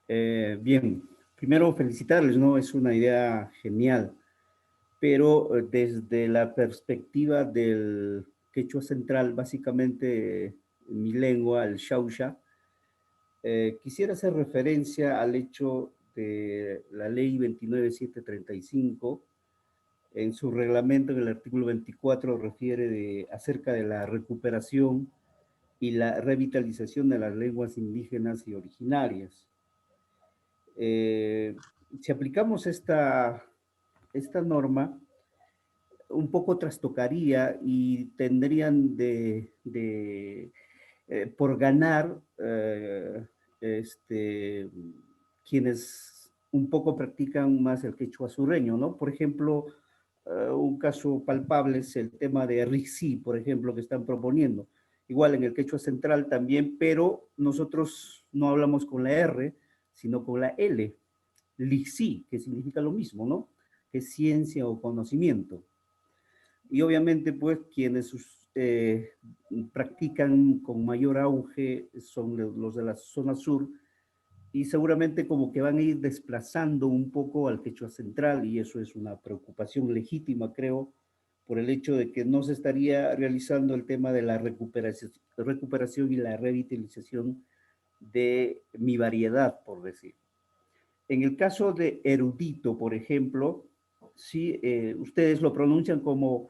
S11: Bien, primero felicitarles, ¿no? Es una idea genial, pero desde la perspectiva del quechua central, básicamente mi lengua, el xauxa, quisiera hacer referencia al hecho de la ley 29735. En su reglamento, en el artículo 24, refiere acerca de la recuperación y la revitalización de las lenguas indígenas y originarias. Si aplicamos esta norma, un poco trastocaría y tendrían por ganar quienes un poco practican más el quechua sureño, ¿no? Por ejemplo, un caso palpable es el tema de Rixi, por ejemplo, que están proponiendo. Igual en el quechua central también, pero nosotros no hablamos con la R, sino con la L, Lixi, que significa lo mismo, ¿no? Que es ciencia o conocimiento. Y obviamente, pues, quienes practican con mayor auge son los de la zona sur, y seguramente como que van a ir desplazando un poco al quechua central, y eso es una preocupación legítima, creo, por el hecho de que no se estaría realizando el tema de la recuperación y la revitalización de mi variedad, por decir. En el caso de erudito, por ejemplo, sí, ustedes lo pronuncian como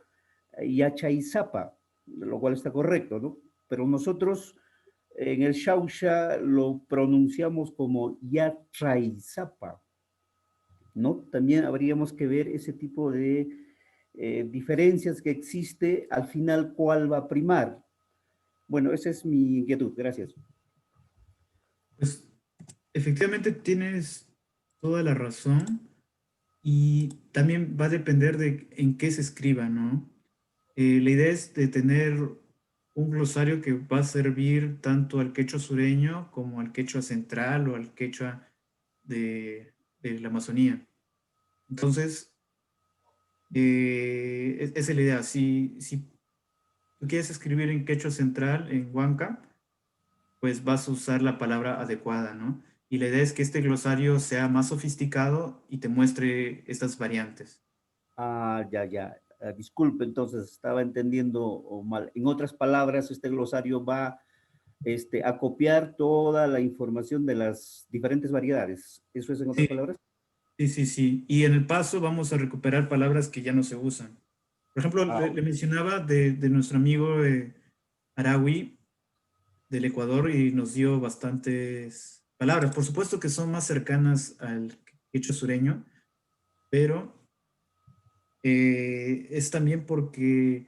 S11: Yachaizapa, lo cual está correcto, ¿no? Pero nosotros en el Xauxa lo pronunciamos como Yatraizapa, ¿no? También habríamos que ver ese tipo de diferencias que existe, al final, ¿cuál va a primar? Bueno, esa es mi inquietud. Gracias.
S1: Pues efectivamente tienes toda la razón y también va a depender de en qué se escriba, ¿no? La idea es de tener un glosario que va a servir tanto al quechua sureño como al quechua central o al quechua de la Amazonía. Entonces, esa es la idea. Si tú quieres escribir en quechua central, en Huanca, pues vas a usar la palabra adecuada, ¿no? Y la idea es que este glosario sea más sofisticado y te muestre estas variantes.
S11: Ah, ya, ya. Disculpe, entonces estaba entendiendo mal. En otras palabras, este glosario va a copiar toda la información de las diferentes variedades. ¿Eso es en otras
S1: Sí,
S11: palabras?
S1: sí, sí, sí. Y en el paso vamos a recuperar palabras que ya no se usan. Por ejemplo,
S11: Ah,
S1: le mencionaba de nuestro amigo Arawi del Ecuador y nos dio bastantes palabras. Por supuesto que son más cercanas al quechua sureño, pero es también porque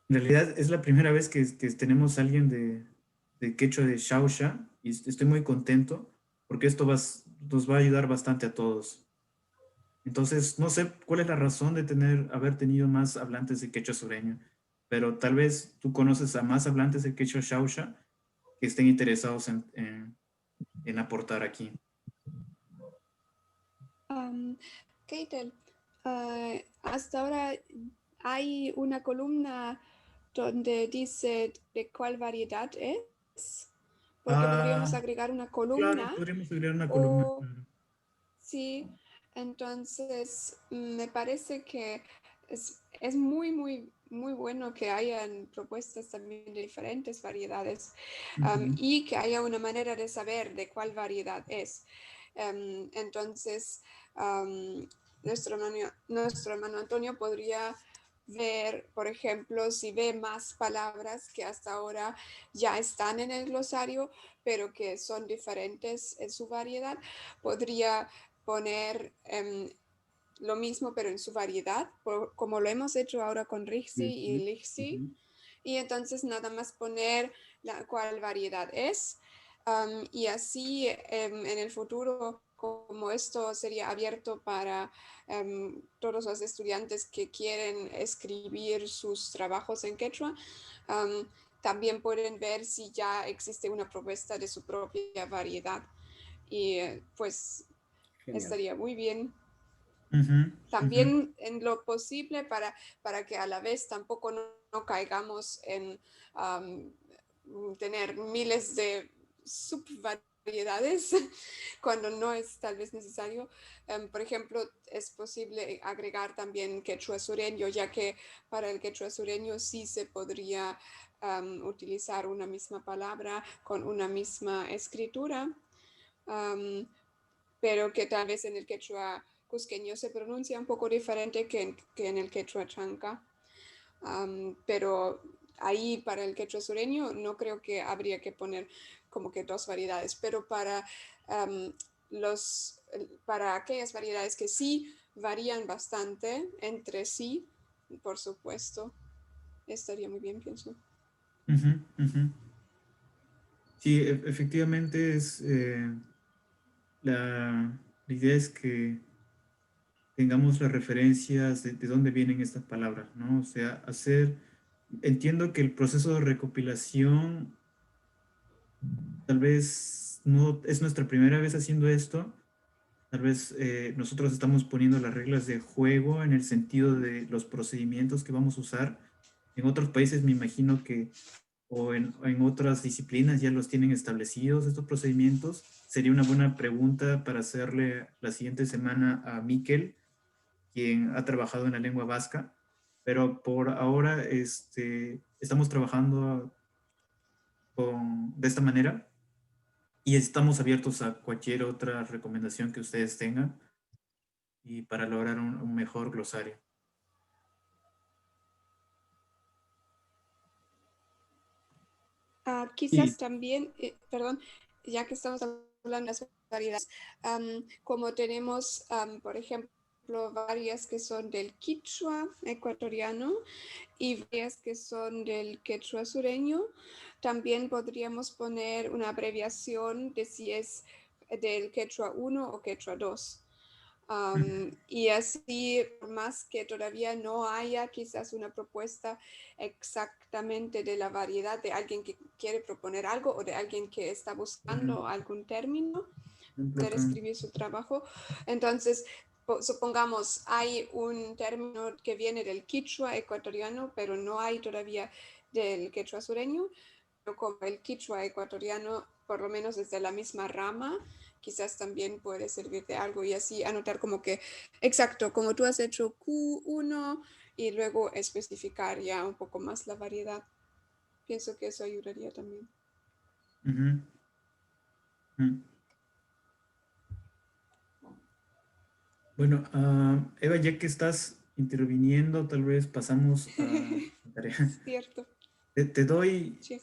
S1: en realidad es la primera vez que tenemos a alguien de quechua de Xauxa y estoy muy contento porque esto nos va a ayudar bastante a todos. Entonces, no sé cuál es la razón de haber tenido más hablantes de quechua sureño, pero tal vez tú conoces a más hablantes de quechua Xauxa que estén interesados en aportar aquí.
S5: Keitel, hasta ahora hay una columna donde dice de cuál variedad es, porque podríamos
S1: Ah,
S5: agregar una
S1: claro,
S5: columna
S1: podríamos agregar una columna.
S5: o
S1: Claro.
S5: sí, entonces me parece que es muy, muy, muy bueno que hayan propuestas también de diferentes variedades
S1: Ujú.
S5: y que haya una manera de saber de cuál variedad es. Entonces, nuestro hermano Antonio podría ver, por ejemplo, si ve más palabras que hasta ahora ya están en el glosario, pero que son diferentes en su variedad, podría poner lo mismo, pero en su variedad, como lo hemos hecho ahora con Rixi y
S11: Ujú,
S5: Lixi.
S11: ujú.
S5: Y entonces nada más poner cuál variedad es. Y así en el futuro, como esto sería abierto para todos los estudiantes que quieren escribir sus trabajos en quechua, también pueden ver si ya existe una propuesta de su propia variedad. Y pues
S11: Genial.
S5: estaría muy bien.
S1: Ujú, ujú.
S5: También en lo posible para que a la vez tampoco no caigamos en tener miles de subvariedades cuando no es tal vez necesario. Por ejemplo, es posible agregar también quechua sureño, ya que para el quechua sureño sí se podría utilizar una misma palabra con una misma escritura, pero que tal vez en el quechua cusqueño se pronuncia un poco diferente que en el quechua chanca. Pero ahí para el quechua sureño no creo que habría que poner como que dos variedades, pero para aquellas variedades que sí varían bastante entre sí, por supuesto, estaría muy bien, pienso.
S1: Ujú, ujú. Sí, efectivamente la idea es que tengamos las referencias de dónde vienen estas palabras, ¿no? O sea, entiendo que el proceso de recopilación tal vez no es nuestra primera vez haciendo esto, tal vez nosotros estamos poniendo las reglas de juego en el sentido de los procedimientos que vamos a usar. En otros países me imagino que o en otras disciplinas ya los tienen establecidos estos procedimientos. Sería una buena pregunta para hacerle la siguiente semana a Miquel, quien ha trabajado en la lengua vasca, pero por ahora estamos trabajando de esta manera y estamos abiertos a cualquier otra recomendación que ustedes tengan y para lograr un mejor glosario.
S5: Quizás
S1: Sí.
S5: también, perdón, ya que estamos hablando de las variedades, como tenemos, por ejemplo, varias que son del quichua ecuatoriano y varias que son del quechua sureño, también podríamos poner una abreviación de si es del quechua 1 o quechua 2. Y así, por más que todavía no haya quizás una propuesta exactamente de la variedad de alguien que quiere proponer algo o de alguien que está buscando algún término para escribir su trabajo, entonces supongamos hay un término que viene del quichua ecuatoriano, pero no hay todavía del quechua sureño, pero como el quichua ecuatoriano por lo menos es de la misma rama, quizás también puede servir de algo y así anotar como que, exacto, como tú has hecho Q1 y luego especificar ya un poco más la variedad. Pienso que eso ayudaría también.
S1: Bueno, Eva, ya que estás interviniendo, tal vez pasamos a la tarea.
S5: Cierto.
S1: Te doy el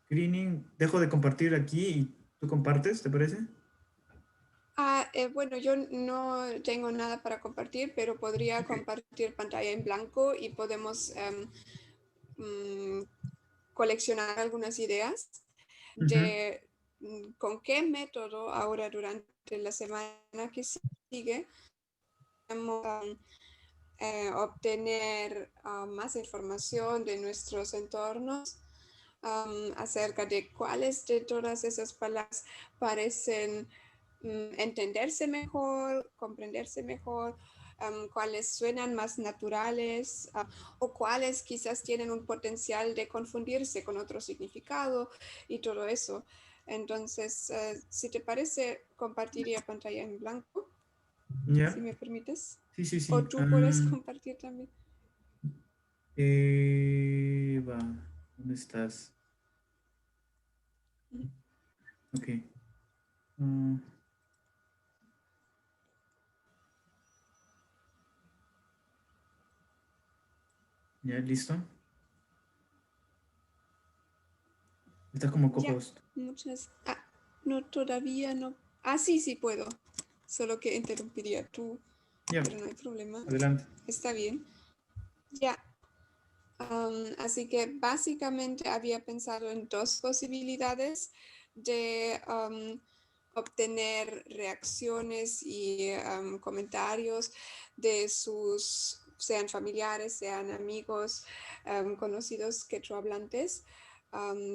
S1: screening. Dejo de compartir aquí y tú compartes, ¿te parece?
S5: Bueno, yo no tengo nada para compartir, pero podría compartir pantalla en blanco y podemos coleccionar algunas ideas de con qué método ahora durante la semana que sigue podemos obtener más información de nuestros entornos acerca de cuáles de todas esas palabras parecen entenderse mejor, comprenderse mejor, cuáles suenan más naturales o cuáles quizás tienen un potencial de confundirse con otro significado y todo eso. Entonces, si te parece, compartiría pantalla en blanco, si me permites.
S1: Sí.
S5: O tú puedes compartir también.
S1: Eva, ¿dónde estás? Ok. ¿Ya listo? Estás como co-host.
S5: Muchas. No, todavía no. Sí puedo. Solo que interrumpiría tú.
S1: Ya.
S5: Pero no hay problema.
S1: Adelante.
S5: Está bien. Ya. Así que básicamente había pensado en dos posibilidades de obtener reacciones y comentarios de sus, sean familiares, sean amigos, conocidos quechohablantes,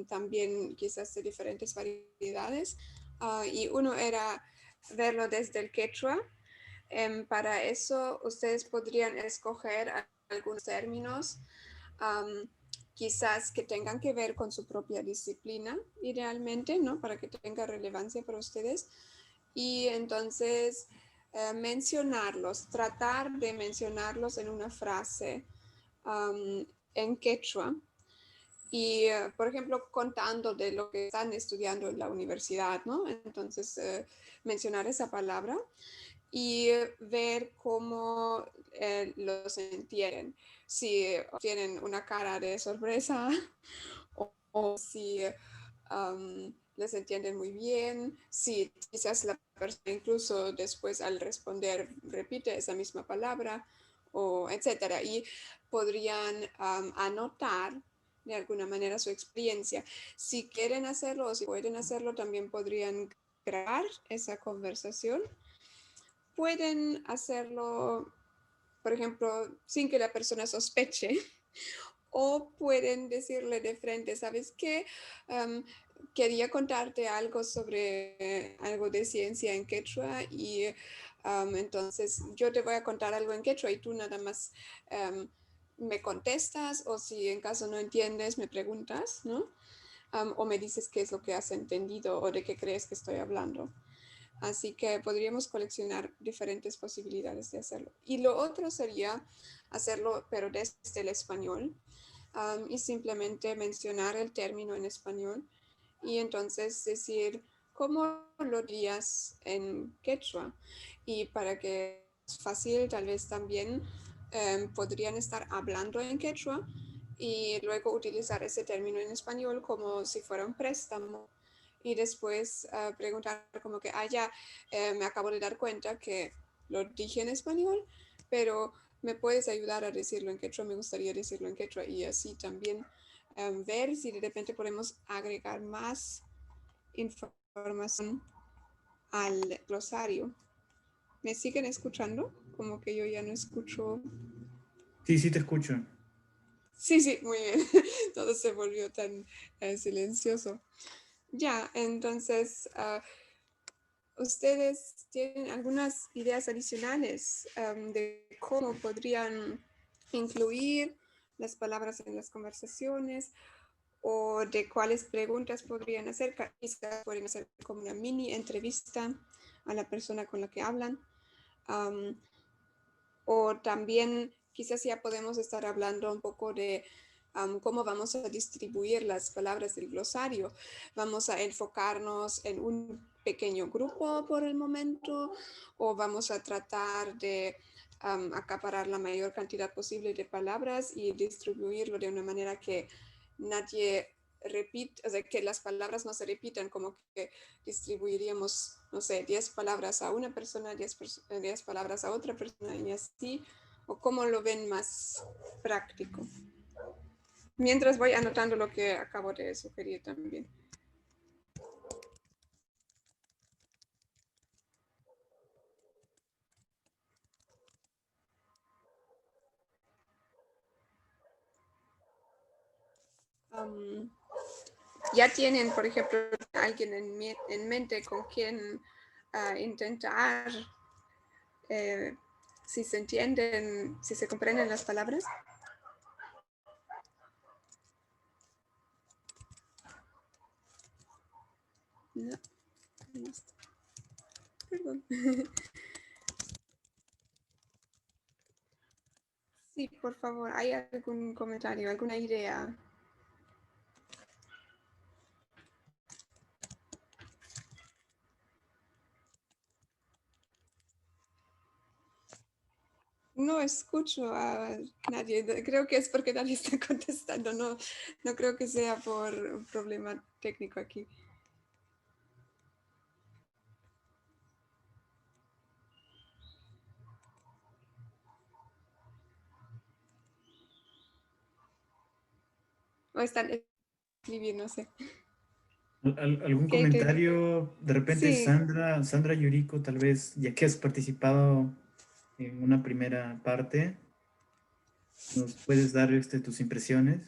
S5: también quizás de diferentes variedades. Y uno era verlo desde el quechua. Para eso ustedes podrían escoger algunos términos quizás que tengan que ver con su propia disciplina, idealmente, ¿no? Para que tenga relevancia para ustedes. Y entonces mencionarlos, tratar de mencionarlos en una frase en quechua. Y, por ejemplo, contando de lo que están estudiando en la universidad, ¿no? Entonces, mencionar esa palabra y ver cómo los entienden. Si tienen una cara de sorpresa o si les entienden muy bien, si quizás la persona incluso después al responder repite esa misma palabra, o etcétera. Y podrían anotar de alguna manera su experiencia. Si quieren hacerlo o si pueden hacerlo, también podrían grabar esa conversación. Pueden hacerlo, por ejemplo, sin que la persona sospeche, o pueden decirle de frente, ¿sabes qué? Quería contarte algo sobre algo de ciencia en quechua y entonces yo te voy a contar algo en quechua y tú nada más me contestas, o si en caso no entiendes me preguntas, ¿no? O me dices qué es lo que has entendido o de qué crees que estoy hablando. Así que podríamos coleccionar diferentes posibilidades de hacerlo. Y lo otro sería hacerlo, pero desde el español, y simplemente mencionar el término en español y entonces decir cómo lo dirías en quechua. Y para que es fácil, tal vez también podrían estar hablando en quechua y luego utilizar ese término en español como si fuera un préstamo. Y después preguntar como que, ya me acabo de dar cuenta que lo dije en español, pero me puedes ayudar a decirlo en quechua, me gustaría decirlo en quechua, y así también ver si de repente podemos agregar más información al glosario. ¿Me siguen escuchando? Como que yo ya no escucho.
S1: Sí, sí te escucho.
S5: Sí, muy bien. Todo se volvió tan silencioso. Ya, entonces, ¿ustedes tienen algunas ideas adicionales de cómo podrían incluir las palabras en las conversaciones o de cuáles preguntas podrían hacer? Quizás pueden hacer como una mini entrevista a la persona con la que hablan. O también quizás ya podemos estar hablando un poco de cómo vamos a distribuir las palabras del glosario. ¿Vamos a enfocarnos en un pequeño grupo por el momento o vamos a tratar de acaparar la mayor cantidad posible de palabras y distribuirlo de una manera que nadie repite, o sea, que las palabras no se repitan, como que distribuiríamos, no sé, 10 palabras a una persona, 10 palabras a otra persona y así, o cómo lo ven más práctico. Mientras voy anotando lo que acabo de sugerir también. Ya tienen, por ejemplo, alguien en mente con quien intentar, si se entienden, si se comprenden las palabras. No, no está. Perdón. Sí, por favor, ¿hay algún comentario, alguna idea? No escucho a nadie. Creo que es porque nadie está contestando. No creo que sea por un problema técnico aquí. O están escribiendo, no sé.
S1: ¿Algún comentario? De repente,
S5: Sí.
S1: Sandra Yuriko, tal vez, ya que has participado en una primera parte, ¿nos puedes dar tus impresiones?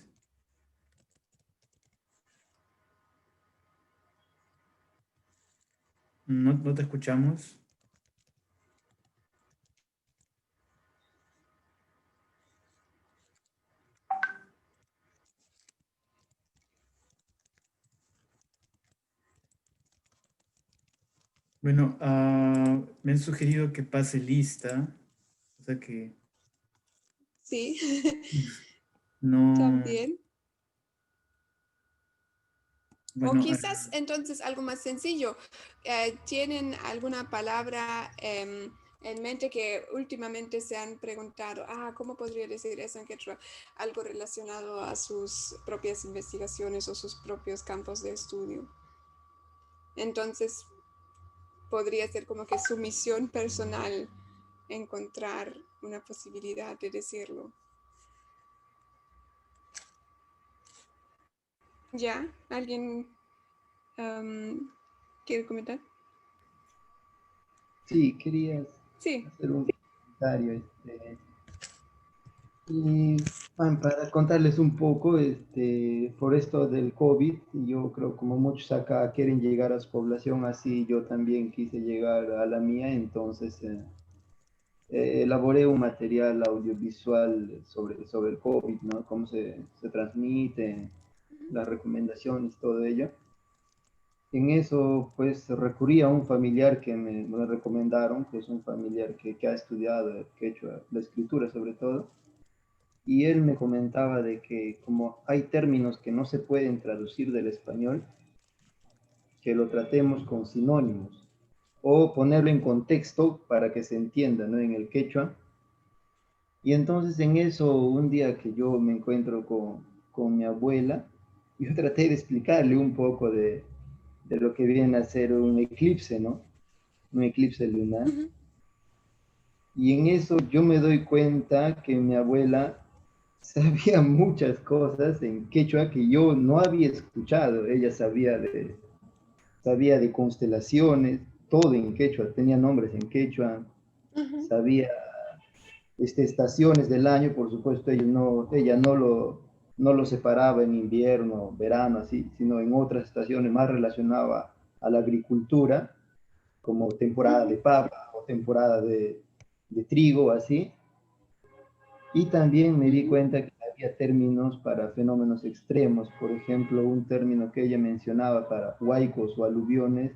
S1: No te escuchamos. Bueno, me han sugerido que pase lista, o sea que
S5: Sí.
S1: no.
S5: También.
S1: Bueno,
S5: O quizás entonces algo más sencillo. ¿Tienen alguna palabra en mente que últimamente se han preguntado, ¿cómo podría decir eso en quechua? Algo relacionado a sus propias investigaciones o sus propios campos de estudio. Entonces, podría ser como que su misión personal encontrar una posibilidad de decirlo. ¿Ya? ¿Alguien quiere comentar?
S9: Sí, quería
S5: Sí.
S9: hacer un comentario. Y bueno, para contarles un poco, por esto del COVID, yo creo como muchos acá quieren llegar a su población, así yo también quise llegar a la mía, entonces elaboré un material audiovisual sobre el COVID, ¿no? Cómo se transmite, las recomendaciones, todo ello. En eso, pues, recurrí a un familiar que me recomendaron, que es un familiar que ha estudiado quechua, la escritura sobre todo, y él me comentaba de que como hay términos que no se pueden traducir del español, que lo tratemos con sinónimos, o ponerlo en contexto para que se entienda, ¿no? En el quechua, Y entonces en eso, un día que yo me encuentro con mi abuela, yo traté de explicarle un poco de lo que viene a ser un eclipse, ¿no? Un eclipse lunar.
S5: Ujú.
S9: Y en eso yo me doy cuenta que mi abuela sabía muchas cosas en quechua que yo no había escuchado. Ella sabía de constelaciones, todo en quechua, tenía nombres en quechua,
S5: Ujú.
S9: sabía estaciones del año, por supuesto, ella no lo separaba en invierno, verano, así, sino en otras estaciones más relacionadas a la agricultura, como temporada de
S5: Ujú.
S9: papa o temporada de trigo, así. Y también me di
S5: Ujú.
S9: cuenta que había términos para fenómenos extremos. Por ejemplo, un término que ella mencionaba para huaicos o aluviones,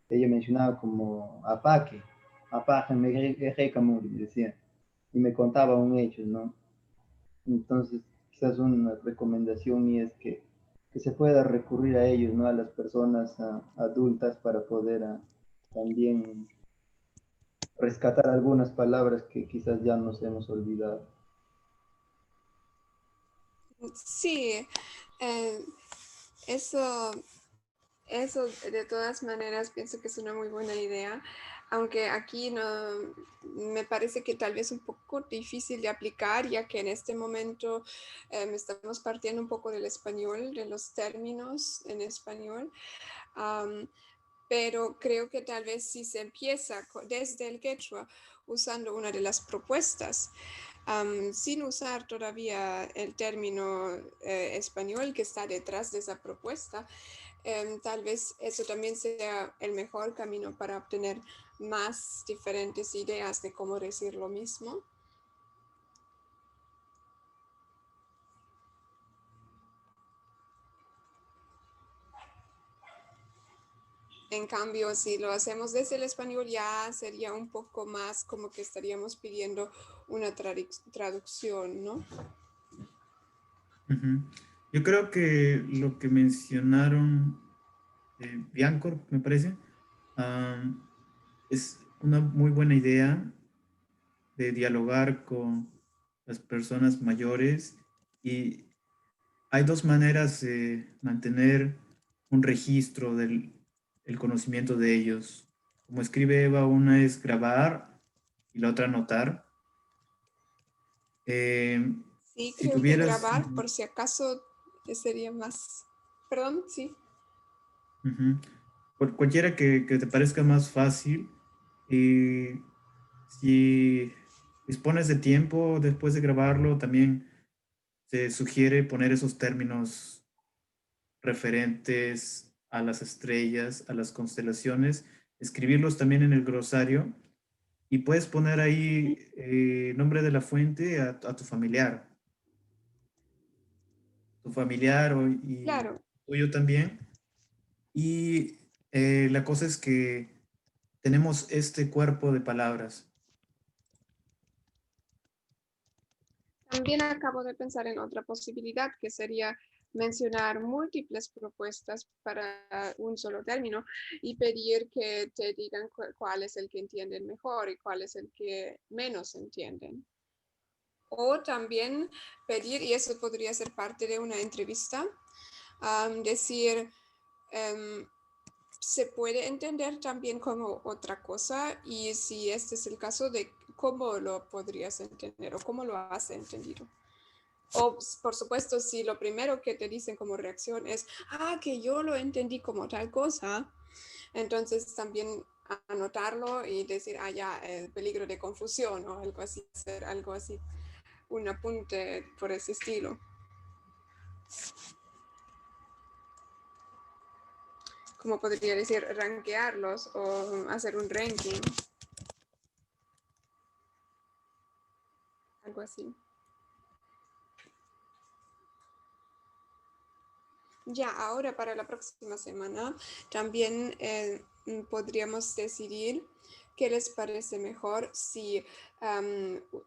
S9: ella mencionaba como apaque, apaje, me decía, y me contaba un hecho, ¿no? Entonces, quizás una recomendación mía es que se pueda recurrir a ellos, ¿no? A las personas adultas para poder también rescatar algunas palabras que quizás ya nos hemos olvidado.
S5: Sí, eh, eso, eso de todas maneras pienso que es una muy buena idea, aunque aquí no, me parece que tal vez un poco difícil de aplicar, ya que en este momento estamos partiendo un poco del español, de los términos en español. Am, pero creo que tal vez si se empieza desde el quechua usando una de las propuestas, sin usar todavía el término español que está detrás de esa propuesta, tal vez eso también sea el mejor camino para obtener más diferentes ideas de cómo decir lo mismo. En cambio, si lo hacemos desde el español, ya sería un poco más como que estaríamos pidiendo una traducción, ¿no?
S1: Ujú. Yo creo que lo que mencionaron, Biancor, me parece, es una muy buena idea de dialogar con las personas mayores, y hay dos maneras de mantener un registro del el conocimiento de ellos. Como escribe Eva, una es grabar y la otra anotar.
S5: Sí,
S1: Si
S5: creo que
S1: tuvieras,
S5: grabar, por si acaso, sería más... Perdón, sí.
S1: por cualquiera que te parezca más fácil, si dispones de tiempo después de grabarlo, también se sugiere poner esos términos referentes a las estrellas, a las constelaciones, escribirlos también en el glosario, y puedes poner ahí nombre de la fuente a tu familiar y
S5: Claro.
S1: tuyo también. Y la cosa es que tenemos este cuerpo de palabras.
S5: También acabo de pensar en otra posibilidad, que sería mencionar múltiples propuestas para un solo término y pedir que te digan cuál es el que entienden mejor y cuál es el que menos entienden. O también pedir, y eso podría ser parte de una entrevista, decir, se puede entender también como otra cosa, y si este es el caso, de cómo lo podrías entender o cómo lo has entendido. O, por supuesto, si lo primero que te dicen como reacción es, que yo lo entendí como tal cosa, entonces también anotarlo y decir, ya, el peligro de confusión o algo así, hacer algo así, un apunte por ese estilo. Como podría decir, rankearlos o hacer un ranking. Algo así. Ya, ahora para la próxima semana también podríamos decidir qué les parece mejor si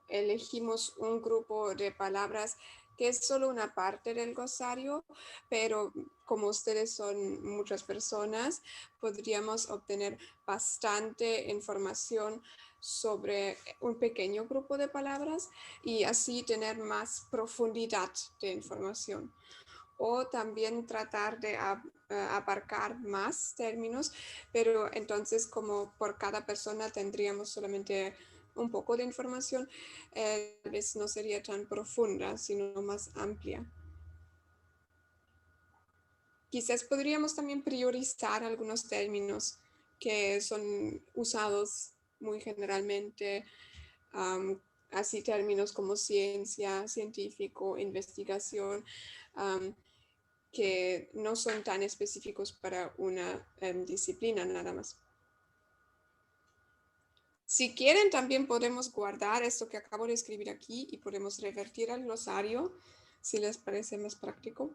S5: elegimos un grupo de palabras que es solo una parte del glosario, pero como ustedes son muchas personas, podríamos obtener bastante información sobre un pequeño grupo de palabras y así tener más profundidad de información. O también tratar de abarcar más términos, pero entonces como por cada persona tendríamos solamente un poco de información, tal vez no sería tan profunda, sino más amplia. Quizás podríamos también priorizar algunos términos que son usados muy generalmente, así términos como ciencia, científico, investigación, que no son tan específicos para una disciplina nada más. Si quieren, también podemos guardar esto que acabo de escribir aquí y podemos revertir al glosario, si les parece más práctico.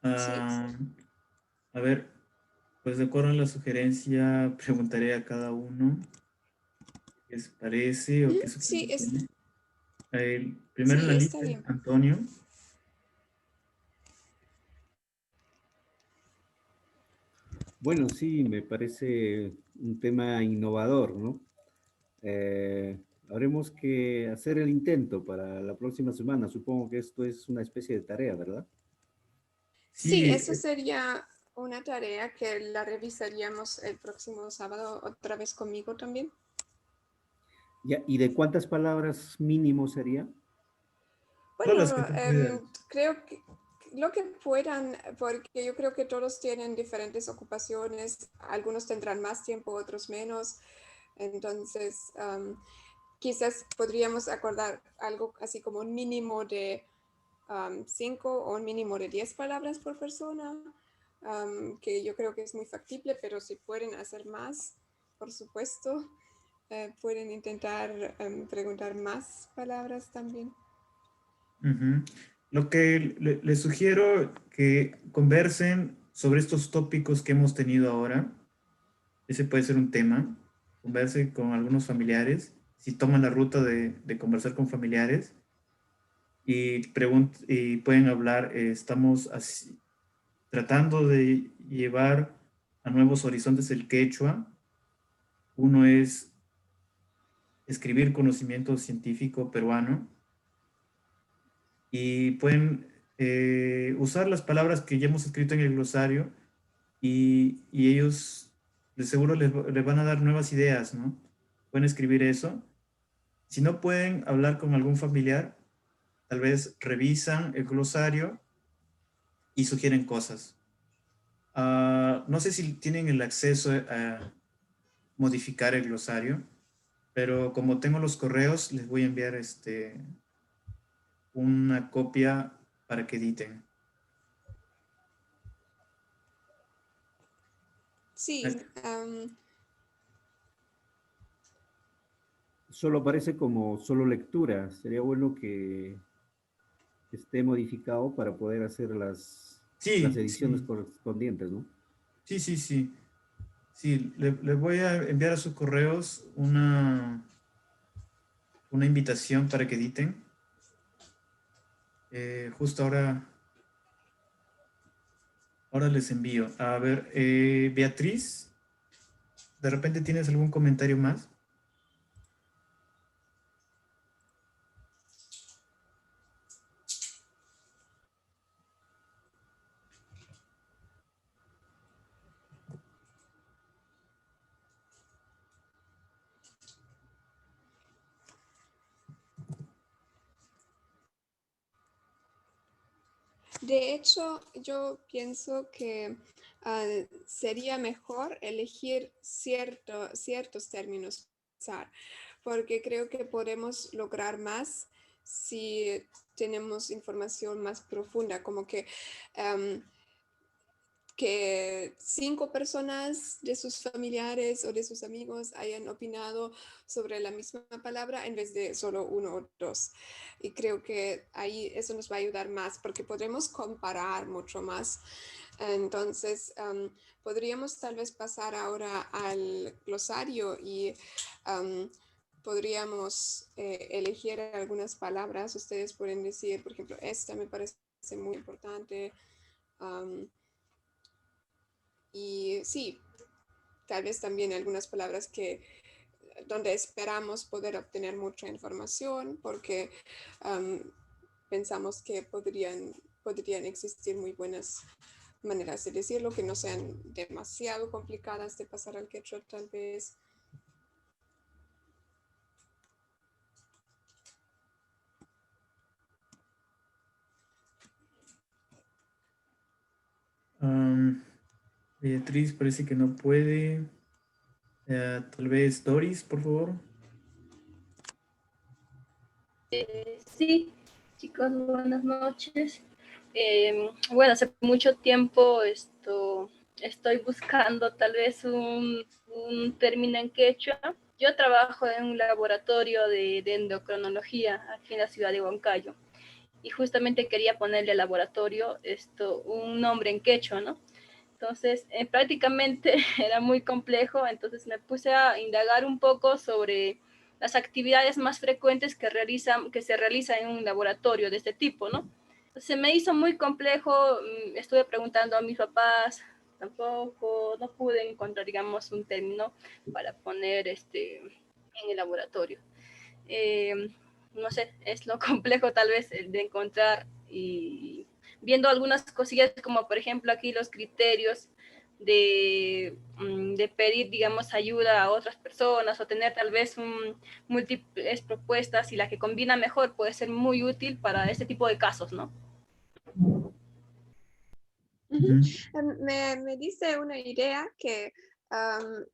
S1: A ver, pues de acuerdo a la sugerencia, preguntaré a cada uno qué les parece o qué
S5: Sí,
S1: sugerencia tiene. Primero en la
S5: está
S1: lista es
S5: bien.
S1: Antonio.
S11: Bueno, sí, me parece un tema innovador, ¿no? Habremos que hacer el intento para la próxima semana. Supongo que esto es una especie de tarea, ¿verdad?
S5: Sí,
S1: Sí,
S5: eso sería una tarea que la revisaríamos el próximo sábado otra vez conmigo también.
S11: Ya, ¿y de cuántas palabras mínimo sería?
S1: todas las
S5: Bueno,
S1: que tú puedas.
S5: creo que lo que puedan, porque yo creo que todos tienen diferentes ocupaciones, algunos tendrán más tiempo, otros menos, entonces quizás podríamos acordar algo así como un mínimo de 5 o un mínimo de 10 palabras por persona, que yo creo que es muy factible, pero si pueden hacer más, por supuesto, pueden intentar preguntar más palabras también.
S1: Lo que les sugiero que conversen sobre estos tópicos que hemos tenido ahora. Ese puede ser un tema. Converse con algunos familiares. Si toman la ruta de conversar con familiares y pueden hablar, estamos tratando de llevar a nuevos horizontes el quechua. Uno es escribir conocimiento científico peruano y pueden usar las palabras que ya hemos escrito en el glosario y ellos de seguro les van a dar nuevas ideas, ¿no? Pueden escribir eso. Si no pueden hablar con algún familiar, tal vez revisan el glosario y sugieren cosas. No sé si tienen el acceso a modificar el glosario, pero como tengo los correos, les voy a enviar una copia para que editen.
S5: Sí.
S11: Solo aparece como solo lectura. Sería bueno que esté modificado para poder hacer las ediciones
S1: Sí.
S11: correspondientes, ¿no?
S1: Sí. Sí, les voy a enviar a sus correos una invitación para que editen. Justo ahora les envío. A ver, Beatriz, ¿de repente tienes algún comentario más?
S5: De hecho, yo pienso que sería mejor elegir ciertos términos, porque creo que podemos lograr más si tenemos información más profunda, como que que 5 personas de sus familiares o de sus amigos hayan opinado sobre la misma palabra en vez de solo 1 o 2. Y creo que ahí eso nos va a ayudar más porque podremos comparar mucho más. Entonces, podríamos tal vez pasar ahora al glosario y podríamos elegir algunas palabras. Ustedes pueden decir, por ejemplo, esta me parece muy importante. Y sí, tal vez también algunas palabras donde esperamos poder obtener mucha información porque pensamos que podrían existir muy buenas maneras de decirlo, que no sean demasiado complicadas de pasar al quechua tal vez.
S1: Beatriz parece que no puede. Tal vez Doris, por favor.
S12: Sí, chicos, buenas noches. Bueno, hace mucho tiempo estoy buscando tal vez un término en quechua. Yo trabajo en un laboratorio de endocrinología aquí en la ciudad de Huancayo y justamente quería ponerle al laboratorio un nombre en quechua, ¿no? Entonces, prácticamente era muy complejo, entonces me puse a indagar un poco sobre las actividades más frecuentes que se realizan en un laboratorio de este tipo, ¿no? Entonces, se me hizo muy complejo, estuve preguntando a mis papás, tampoco, no pude encontrar, digamos, un término para poner en el laboratorio. No sé, es lo complejo tal vez de encontrar y viendo algunas cosillas como por ejemplo aquí los criterios de pedir, digamos, ayuda a otras personas o tener tal vez múltiples propuestas y la que combina mejor puede ser muy útil para este tipo de casos, ¿no?
S5: Me dice una idea que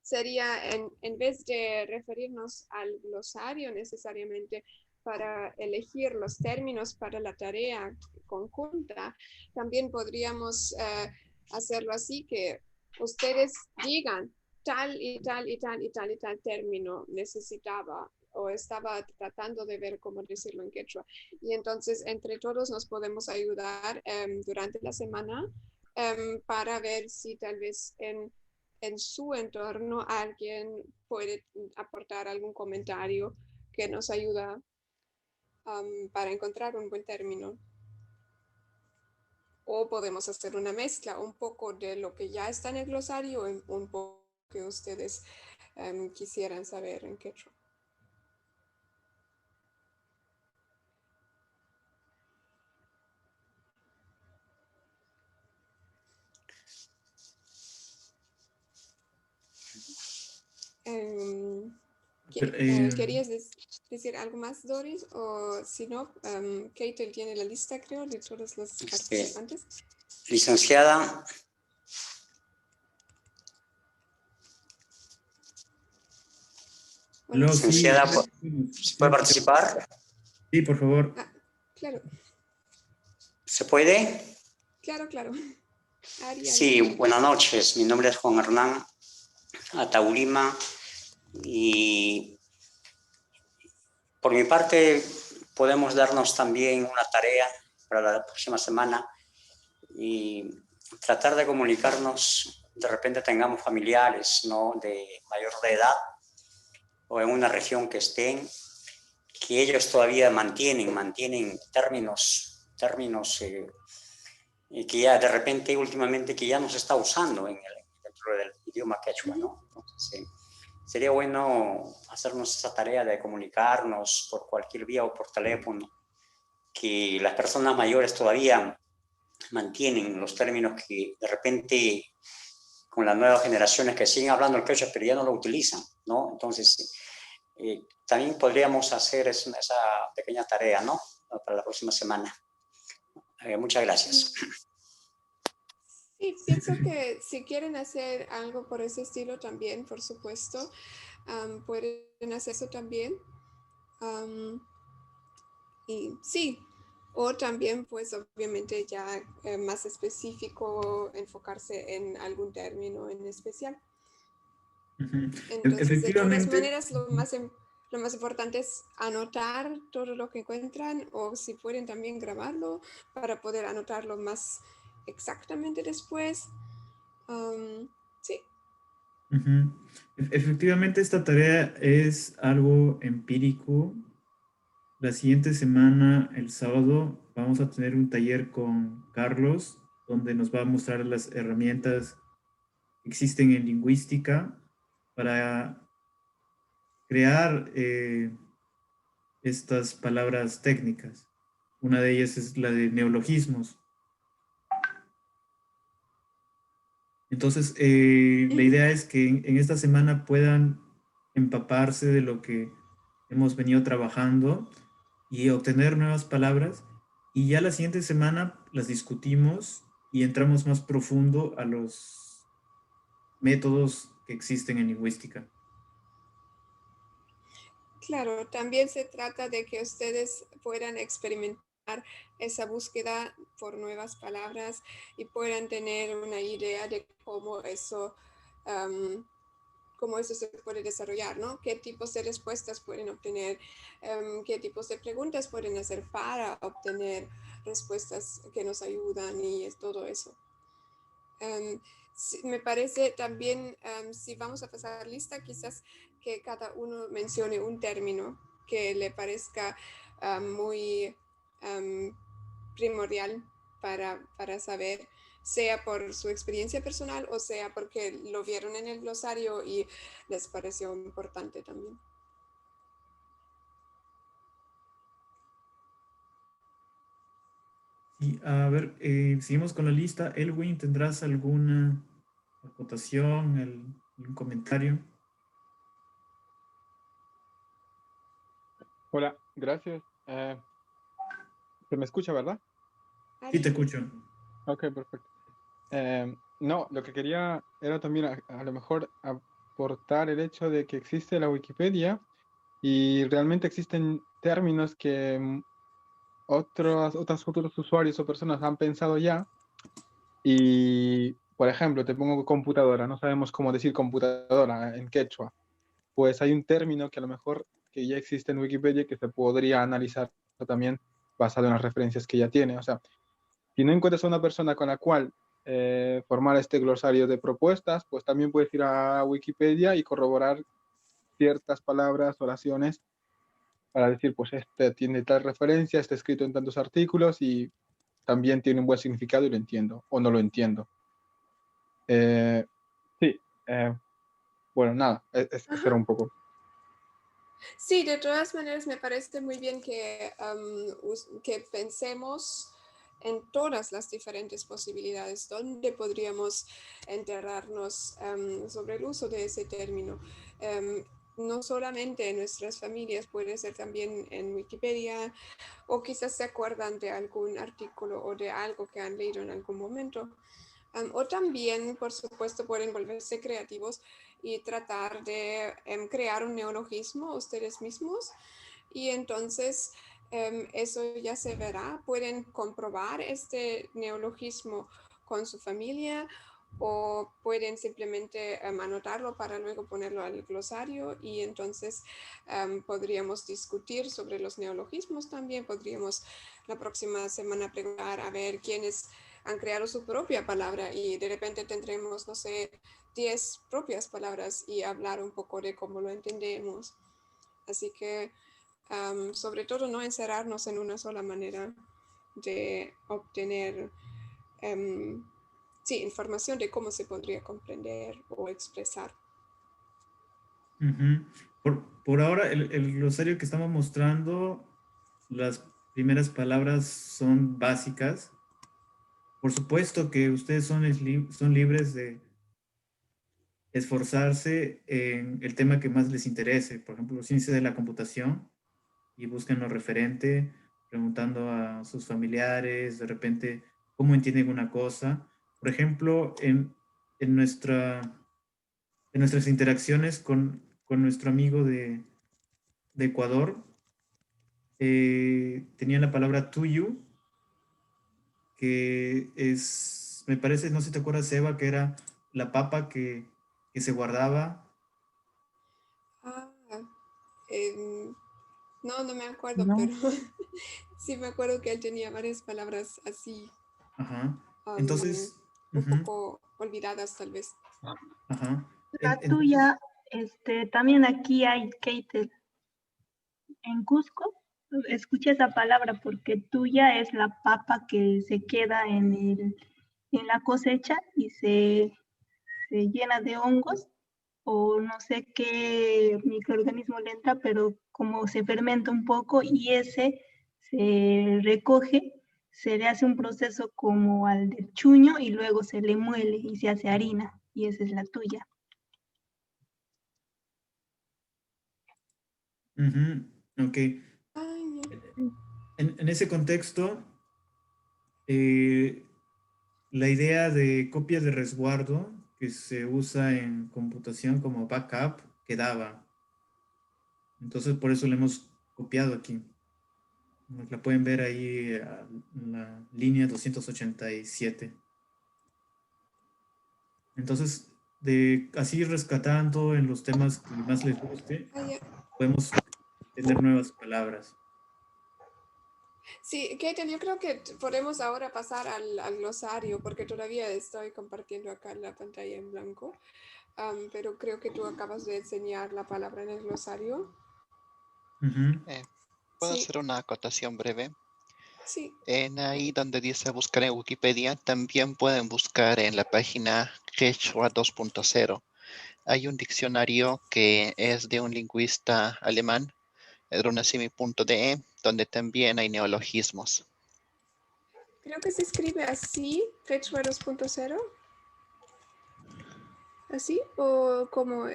S5: sería en vez de referirnos al glosario necesariamente para elegir los términos para la tarea conjunta, también podríamos hacerlo así que ustedes digan tal y tal y tal y tal y tal término necesitaba o estaba tratando de ver cómo decirlo en quechua. Y entonces entre todos nos podemos ayudar durante la semana para ver si tal vez en su entorno alguien puede aportar algún comentario que nos ayuda para encontrar un buen término. O podemos hacer una mezcla, un poco de lo que ya está en el glosario y un poco que ustedes quisieran saber en quechua. ¿Querías decir algo más, Doris? O si no, Kate tiene la lista, creo, de todos los participantes.
S13: Licenciada.
S1: Bueno,
S13: licenciada,
S1: sí.
S13: ¿se puede participar?
S1: Sí, por favor.
S5: Claro.
S13: ¿Se puede?
S5: Claro, claro. Ariel.
S13: Sí, buenas noches. Mi nombre es Juan Hernán Ataulima y por mi parte podemos darnos también una tarea para la próxima semana y tratar de comunicarnos. De repente tengamos familiares, ¿no?, de mayor de edad o en una región que estén, que ellos todavía mantienen términos que ya de repente últimamente que ya no se está usando dentro del idioma quechua, ¿no? Entonces, sería bueno hacernos esa tarea de comunicarnos por cualquier vía o por teléfono, que las personas mayores todavía mantienen los términos que de repente con las nuevas generaciones que siguen hablando el quechua pero ya no lo utilizan, ¿no? Entonces, también podríamos hacer esa pequeña tarea, ¿no?, para la próxima semana. Muchas gracias.
S5: Sí, pienso que si quieren hacer algo por ese estilo también, por supuesto, pueden hacer eso también. Y sí, O también, pues obviamente ya más específico, enfocarse en algún término en especial. Entonces, de todas maneras, lo más importante es anotar todo lo que encuentran, o si pueden también grabarlo para poder anotarlo más exactamente después. Sí.
S1: Efectivamente, esta tarea es algo empírico. La siguiente semana, el sábado, vamos a tener un taller con Carlos, donde nos va a mostrar las herramientas que existen en lingüística para crear estas palabras técnicas. Una de ellas es la de neologismos. Entonces, la idea es que en esta semana puedan empaparse de lo que hemos venido trabajando y obtener nuevas palabras, y ya la siguiente semana las discutimos y entramos más profundo a los métodos que existen en lingüística.
S5: Claro, también se trata de que ustedes puedan experimentar esa búsqueda por nuevas palabras y puedan tener una idea de cómo eso se puede desarrollar, ¿no? ¿Qué tipos de respuestas pueden obtener? ¿Qué tipos de preguntas pueden hacer para obtener respuestas que nos ayudan? Y es todo eso. Me parece también, si vamos a pasar lista, quizás que cada uno mencione un término que le parezca muy primordial para saber, sea por su experiencia personal o sea porque lo vieron en el glosario y les pareció importante también.
S1: Y a ver, seguimos con la lista. Elwin, ¿tendrás alguna acotación, algún comentario?
S2: Hola, gracias. ¿Se me escucha, verdad?
S1: Sí, te escucho.
S2: Ok, perfecto. No, lo que quería era también a lo mejor aportar el hecho de que existe la Wikipedia y realmente existen términos que otros usuarios o personas han pensado ya. Y, por ejemplo, te pongo computadora, no sabemos cómo decir computadora en quechua. Pues hay un término que a lo mejor que ya existe en Wikipedia que se podría analizar también basado en las referencias que ya tiene. O sea, si no encuentras a una persona con la cual formar este glosario de propuestas, pues también puedes ir a Wikipedia y corroborar ciertas palabras, oraciones, para decir, pues este tiene tal referencia, está escrito en tantos artículos y también tiene un buen significado y lo entiendo, o no lo entiendo. Sí, bueno, nada, eso era un poco.
S5: Sí, de todas maneras me parece muy bien que pensemos en todas las diferentes posibilidades donde podríamos enterarnos sobre el uso de ese término. No solamente en nuestras familias, puede ser también en Wikipedia, o quizás se acuerdan de algún artículo o de algo que han leído en algún momento. O también, por supuesto, pueden volverse creativos y tratar de crear un neologismo ustedes mismos. Y entonces eso ya se verá. Pueden comprobar este neologismo con su familia o pueden simplemente anotarlo para luego ponerlo al glosario y entonces podríamos discutir sobre los neologismos también. Podríamos la próxima semana preguntar a ver quiénes han creado su propia palabra y de repente tendremos, no sé, 10 propias palabras y hablar un poco de cómo lo entendemos. Así que sobre todo no encerrarnos en una sola manera de obtener información de cómo se podría comprender o expresar.
S1: Por ahora, el glosario que estamos mostrando, las primeras palabras son básicas. Por supuesto que ustedes son libres de esforzarse en el tema que más les interese. Por ejemplo, ciencia de la computación, y buscan lo referente, preguntando a sus familiares, de repente, cómo entienden una cosa. Por ejemplo, en nuestras interacciones con nuestro amigo de Ecuador, tenía la palabra tuyu, que es, me parece, no sé si te acuerdas, Eva, que era la papa que se guardaba.
S5: Ah, no, no me acuerdo,
S7: No.
S5: pero sí me acuerdo que él tenía varias palabras así,
S1: Ajá. Entonces,
S5: un
S1: ujú,
S5: poco olvidadas tal vez.
S1: ajá.
S4: La
S1: Entonces,
S4: tuya, también aquí hay Keitel. En Cusco, escuché esa palabra porque tuya es la papa que se queda en la cosecha y se llena de hongos o no sé qué microorganismo le entra, pero como se fermenta un poco y ese se recoge, se le hace un proceso como al del chuño y luego se le muele y se hace harina y esa es la tuya.
S1: ujú, ok.
S5: Ay,
S1: En ese contexto, eh, la idea de copia de resguardo que se usa en computación como backup quedaba. Entonces, por eso la hemos copiado aquí. La pueden ver ahí en la línea 287. Entonces, de así rescatando en los temas que más les guste,
S5: ay,
S1: podemos tener nuevas palabras.
S5: sí, Keiten, yo creo que podemos ahora pasar al glosario porque todavía estoy compartiendo acá la pantalla en blanco, pero creo que tú acabas de enseñar la palabra en el glosario.
S1: Ujú.
S3: ¿Puedo
S5: Sí,
S3: hacer una acotación breve?
S5: sí.
S3: En ahí donde dice buscar en Wikipedia, también pueden buscar en la página Quechua 2.0. Hay un diccionario que es de un lingüista alemán, runasimi.de, donde también hay neologismos.
S5: Creo que se escribe así, Quechua 2.0. ¿Así? ¿O como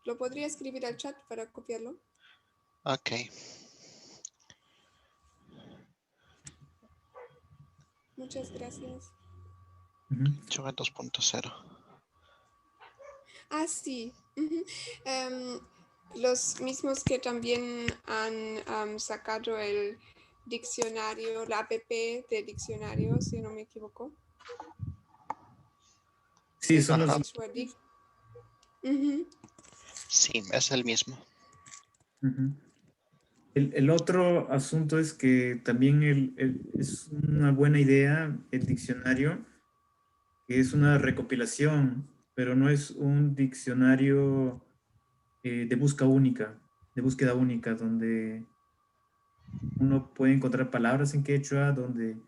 S5: lo podría escribir al chat para copiarlo?
S3: Ok.
S5: Muchas gracias.
S3: Quechua 2.0.
S5: Ah, sí. Ujú. Los mismos que también han sacado el diccionario, la app de diccionario, si no me equivoco.
S1: Sí,
S5: El
S1: son los...
S5: Quechua Ujú.
S3: Sí, es el mismo.
S1: Ujú. El otro asunto es que también es una buena idea el diccionario, que es una recopilación, pero no es un diccionario de de búsqueda única, donde uno puede encontrar palabras en quechua, donde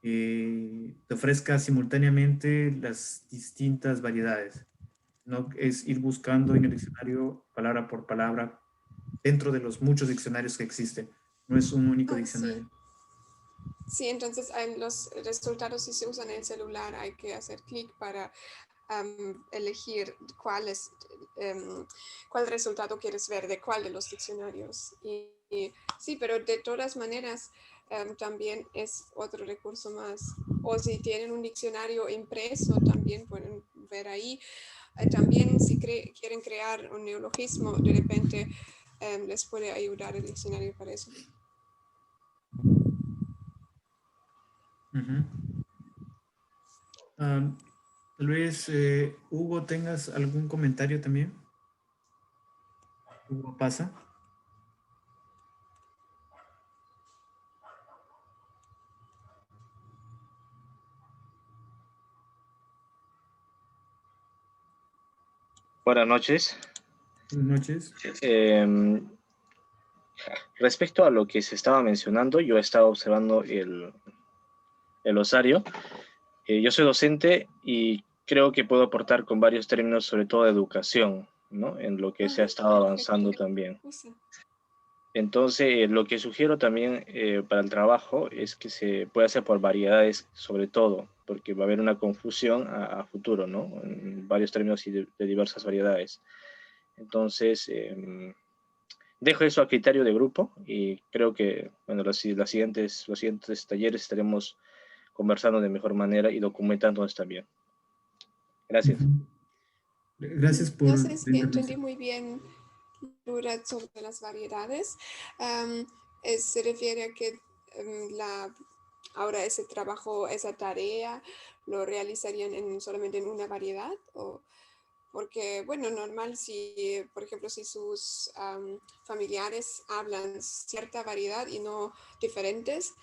S1: te ofrezca simultáneamente las distintas variedades. No es ir buscando en el diccionario palabra por palabra dentro de los muchos diccionarios que existen. No es un único
S5: Ah, sí.
S1: diccionario.
S5: Sí, entonces los resultados si se usan en el celular hay que hacer clic para elegir cuál resultado quieres ver, de cuál de los diccionarios. Y sí, pero de todas maneras también es otro recurso más. O si tienen un diccionario impreso, también pueden ver ahí. También si quieren crear un neologismo, de repente les puede ayudar el diccionario para eso.
S1: Ujú. Tal vez, Hugo, ¿tengas algún comentario también? Hugo pasa.
S14: Buenas noches.
S1: Buenas noches.
S14: Respecto a lo que se estaba mencionando, yo he estado observando el glosario. Yo soy docente y creo que puedo aportar con varios términos, sobre todo de educación, ¿no? En lo que se ha estado avanzando también. Entonces, lo que sugiero también para el trabajo es que se pueda hacer por variedades, sobre todo, porque va a haber una confusión a futuro, ¿no? En varios términos y de diversas variedades. Entonces, dejo eso a criterio de grupo y creo que, bueno, los siguientes talleres estaremos conversando de mejor manera y documentándonos también. Gracias.
S1: Gracias por
S5: No sé
S1: la
S5: si entendí
S1: intervención.
S5: muy bien sobre las variedades. Se refiere a que ahora ese trabajo, esa tarea, lo realizarían solamente en una variedad, o porque, bueno, normal si, por ejemplo, si sus familiares hablan cierta variedad y no diferentes,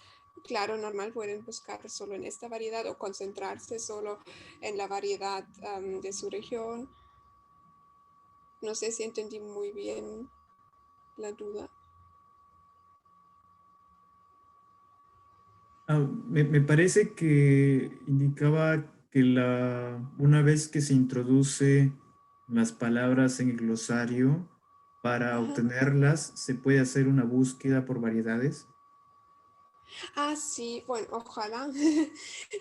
S5: claro, normal pueden buscar solo en esta variedad o concentrarse solo en la variedad de su región. No sé si entendí muy bien la duda.
S1: Me parece que indicaba que una vez que se introduce las palabras en el glosario, para
S5: Ajá.
S1: obtenerlas se puede hacer una búsqueda por variedades.
S5: Ah, sí, bueno, ojalá.
S1: Sí,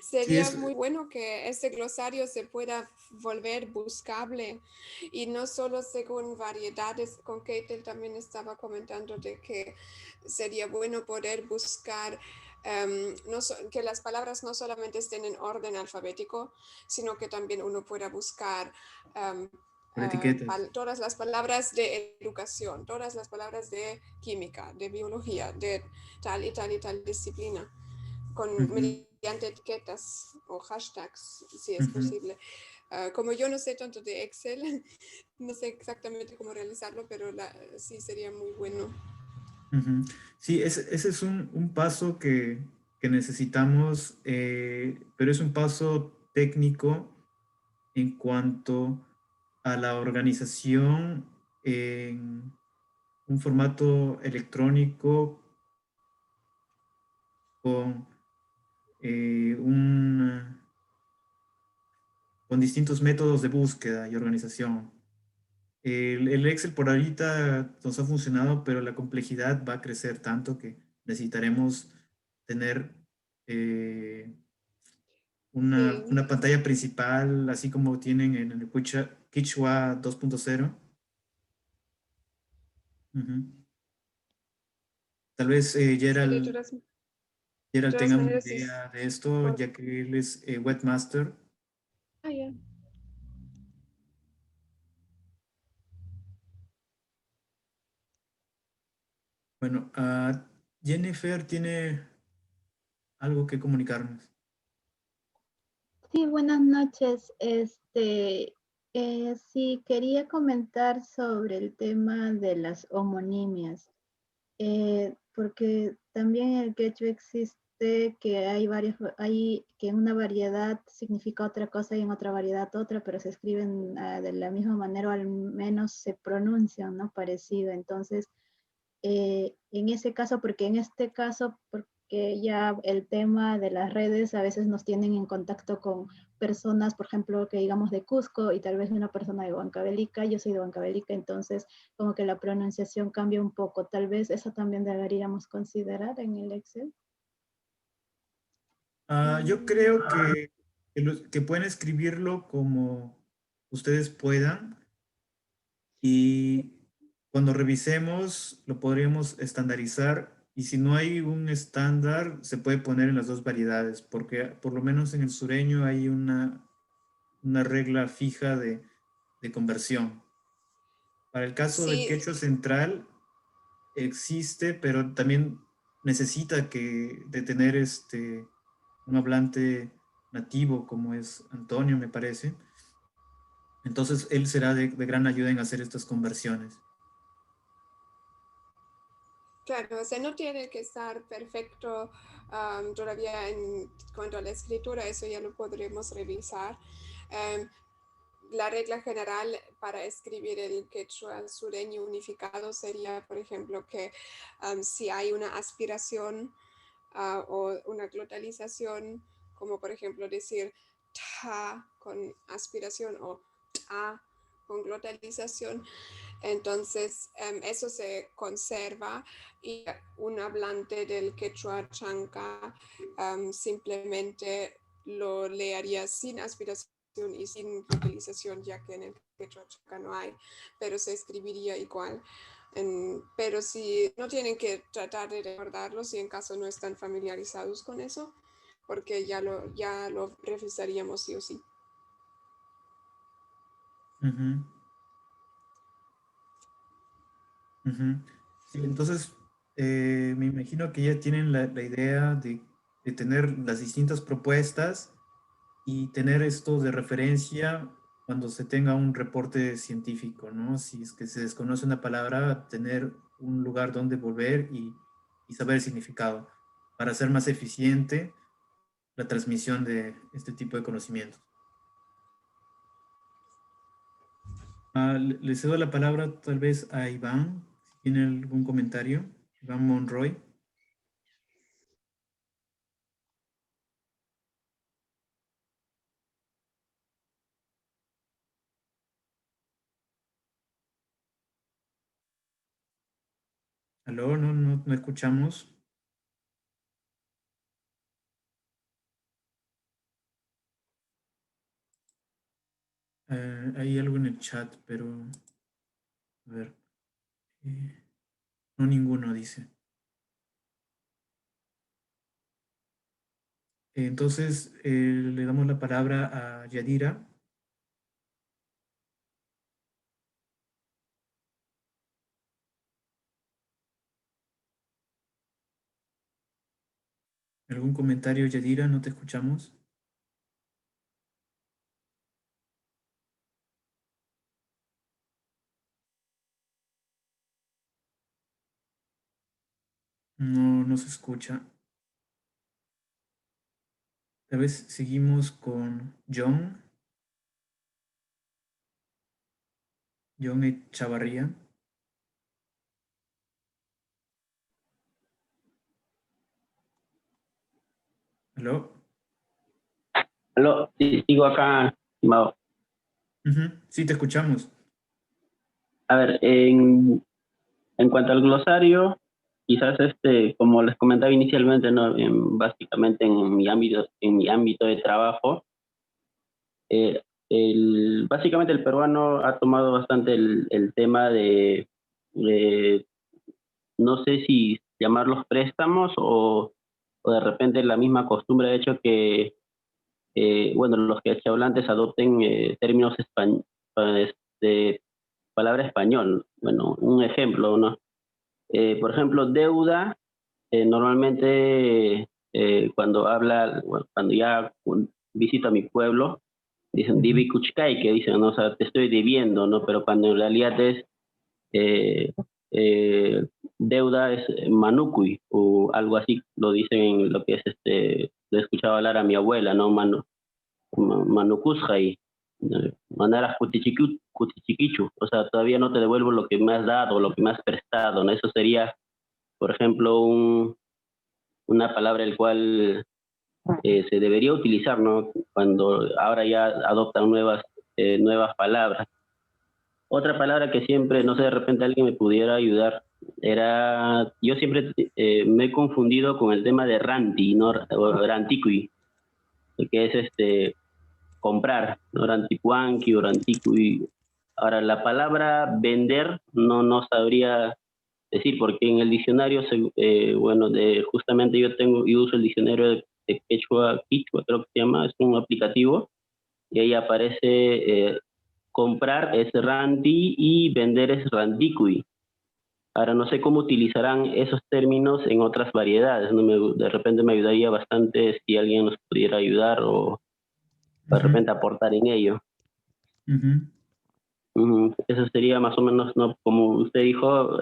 S5: Sería muy bueno que este glosario se pueda volver buscable y no solo según variedades. Con Keitel también estaba comentando de que sería bueno poder buscar que las palabras no solamente estén en orden alfabético, sino que también uno pueda buscar
S1: por etiquetas.
S5: todas las palabras de educación, todas las palabras de química, de biología, de tal y tal y tal disciplina, mediante etiquetas o hashtags, si es posible. Como yo no sé tanto de Excel, no sé exactamente cómo realizarlo, pero sí sería muy bueno.
S1: Sí, ese es un paso que necesitamos, pero es un paso técnico en cuanto a la organización en un formato electrónico con, con distintos métodos de búsqueda y organización. El Excel por ahorita nos ha funcionado, pero la complejidad va a crecer tanto que necesitaremos tener una pantalla principal, así como tienen en el Quechua 2.0. Tal vez
S5: Sí, de
S1: Gerald
S5: todas
S1: tenga una
S5: maneras
S1: idea de esto, ya que él es webmaster.
S5: Ah, ya.
S1: Bueno, Jennifer tiene algo que comunicarnos.
S15: Sí, buenas noches. Sí, quería comentar sobre el tema de las homonimias, porque también en el quechua existe que que en una variedad significa otra cosa y en otra variedad otra, pero se escriben de la misma manera o al menos se pronuncian, ¿no? Parecido. Entonces, en ese caso, porque en este caso, porque ya el tema de las redes a veces nos tienen en contacto con personas, por ejemplo, que digamos de Cusco y tal vez una persona de Huancavelica, yo soy de Huancavelica, entonces como que la pronunciación cambia un poco. Tal vez eso también deberíamos considerar en el Excel.
S1: Yo creo que pueden escribirlo como ustedes puedan y cuando revisemos lo podríamos estandarizar y si no hay un estándar se puede poner en las dos variedades porque por lo menos en el sureño hay una regla fija de conversión. Para el caso del
S5: Sí,
S1: quechua central existe, pero también necesita de tener un hablante nativo como es Antonio, me parece. Entonces él será de gran ayuda en hacer estas conversiones.
S5: claro, o sea, no tiene que estar perfecto todavía en cuanto a la escritura, eso ya lo podremos revisar. La regla general para escribir el quechua sureño unificado sería, por ejemplo, que si hay una aspiración o una glotalización, como por ejemplo decir ta con aspiración o ta con glotalización, entonces eso se conserva y un hablante del quechua chanca simplemente lo leería sin aspiración y sin glotalización, ya que en el quechua chanca no hay, pero se escribiría igual. Pero si no tienen que tratar de recordarlo, si en caso no están familiarizados con eso, porque ya lo revisaríamos sí o sí.
S1: Ujú, ujú. Sí, entonces me imagino que ya tienen la idea de de tener las distintas propuestas y tener esto de referencia cuando se tenga un reporte científico, ¿no? Si es que se desconoce una palabra, tener un lugar donde volver y saber el significado para hacer más eficiente la transmisión de este tipo de conocimientos. Le cedo la palabra tal vez a Iván, si tiene algún comentario. Iván Monroy. ¿Aló? No escuchamos. Hay algo en el chat, pero... A ver. No, ninguno dice. Entonces, le damos la palabra a Yadira. ¿Algún comentario, Yadira? No te escuchamos. No se escucha. Tal vez seguimos con John. John Echavarría. ¿Aló?
S10: Aló, sí, sigo acá, estimado.
S1: Sí, te escuchamos.
S10: A ver, en cuanto al glosario, quizás como les comentaba inicialmente, ¿no? Básicamente en mi ámbito de trabajo, básicamente el peruano ha tomado bastante el tema de, no sé si llamarlos préstamos o de repente la misma costumbre ha hecho que, bueno, los quechohablantes adopten términos de palabra español. Bueno, un ejemplo, ¿no? Por ejemplo, deuda, normalmente cuando ya visito a mi pueblo, dicen dibi kuchkai, que dicen, ¿no? O sea, te estoy debiendo, ¿no? Pero cuando en realidad es eh, deuda es manukui o algo así, lo dicen en lo que es lo he escuchado hablar a mi abuela, ¿no? Manukusjai, manara kutichikichu, o sea, todavía no te devuelvo lo que me has dado, lo que me has prestado, ¿no? Eso sería, por ejemplo, una palabra el cual se debería utilizar, ¿no? Cuando ahora ya adoptan nuevas palabras. Otra palabra que siempre, no sé, de repente alguien me pudiera ayudar, yo siempre me he confundido con el tema de ranti, ¿no? O ranticui, que es comprar, ¿no? Ranticuanqui o ranticui. Ahora, la palabra vender no sabría decir, porque en el diccionario, bueno, justamente yo uso el diccionario de Quechua, creo que se llama, es un aplicativo, y ahí aparece comprar es ranti y vender es ranticui. Ahora no sé cómo utilizarán esos términos en otras variedades, ¿no? De repente me ayudaría bastante si alguien nos pudiera ayudar o de repente aportar en ello. Eso sería más o menos, ¿no? Como usted dijo,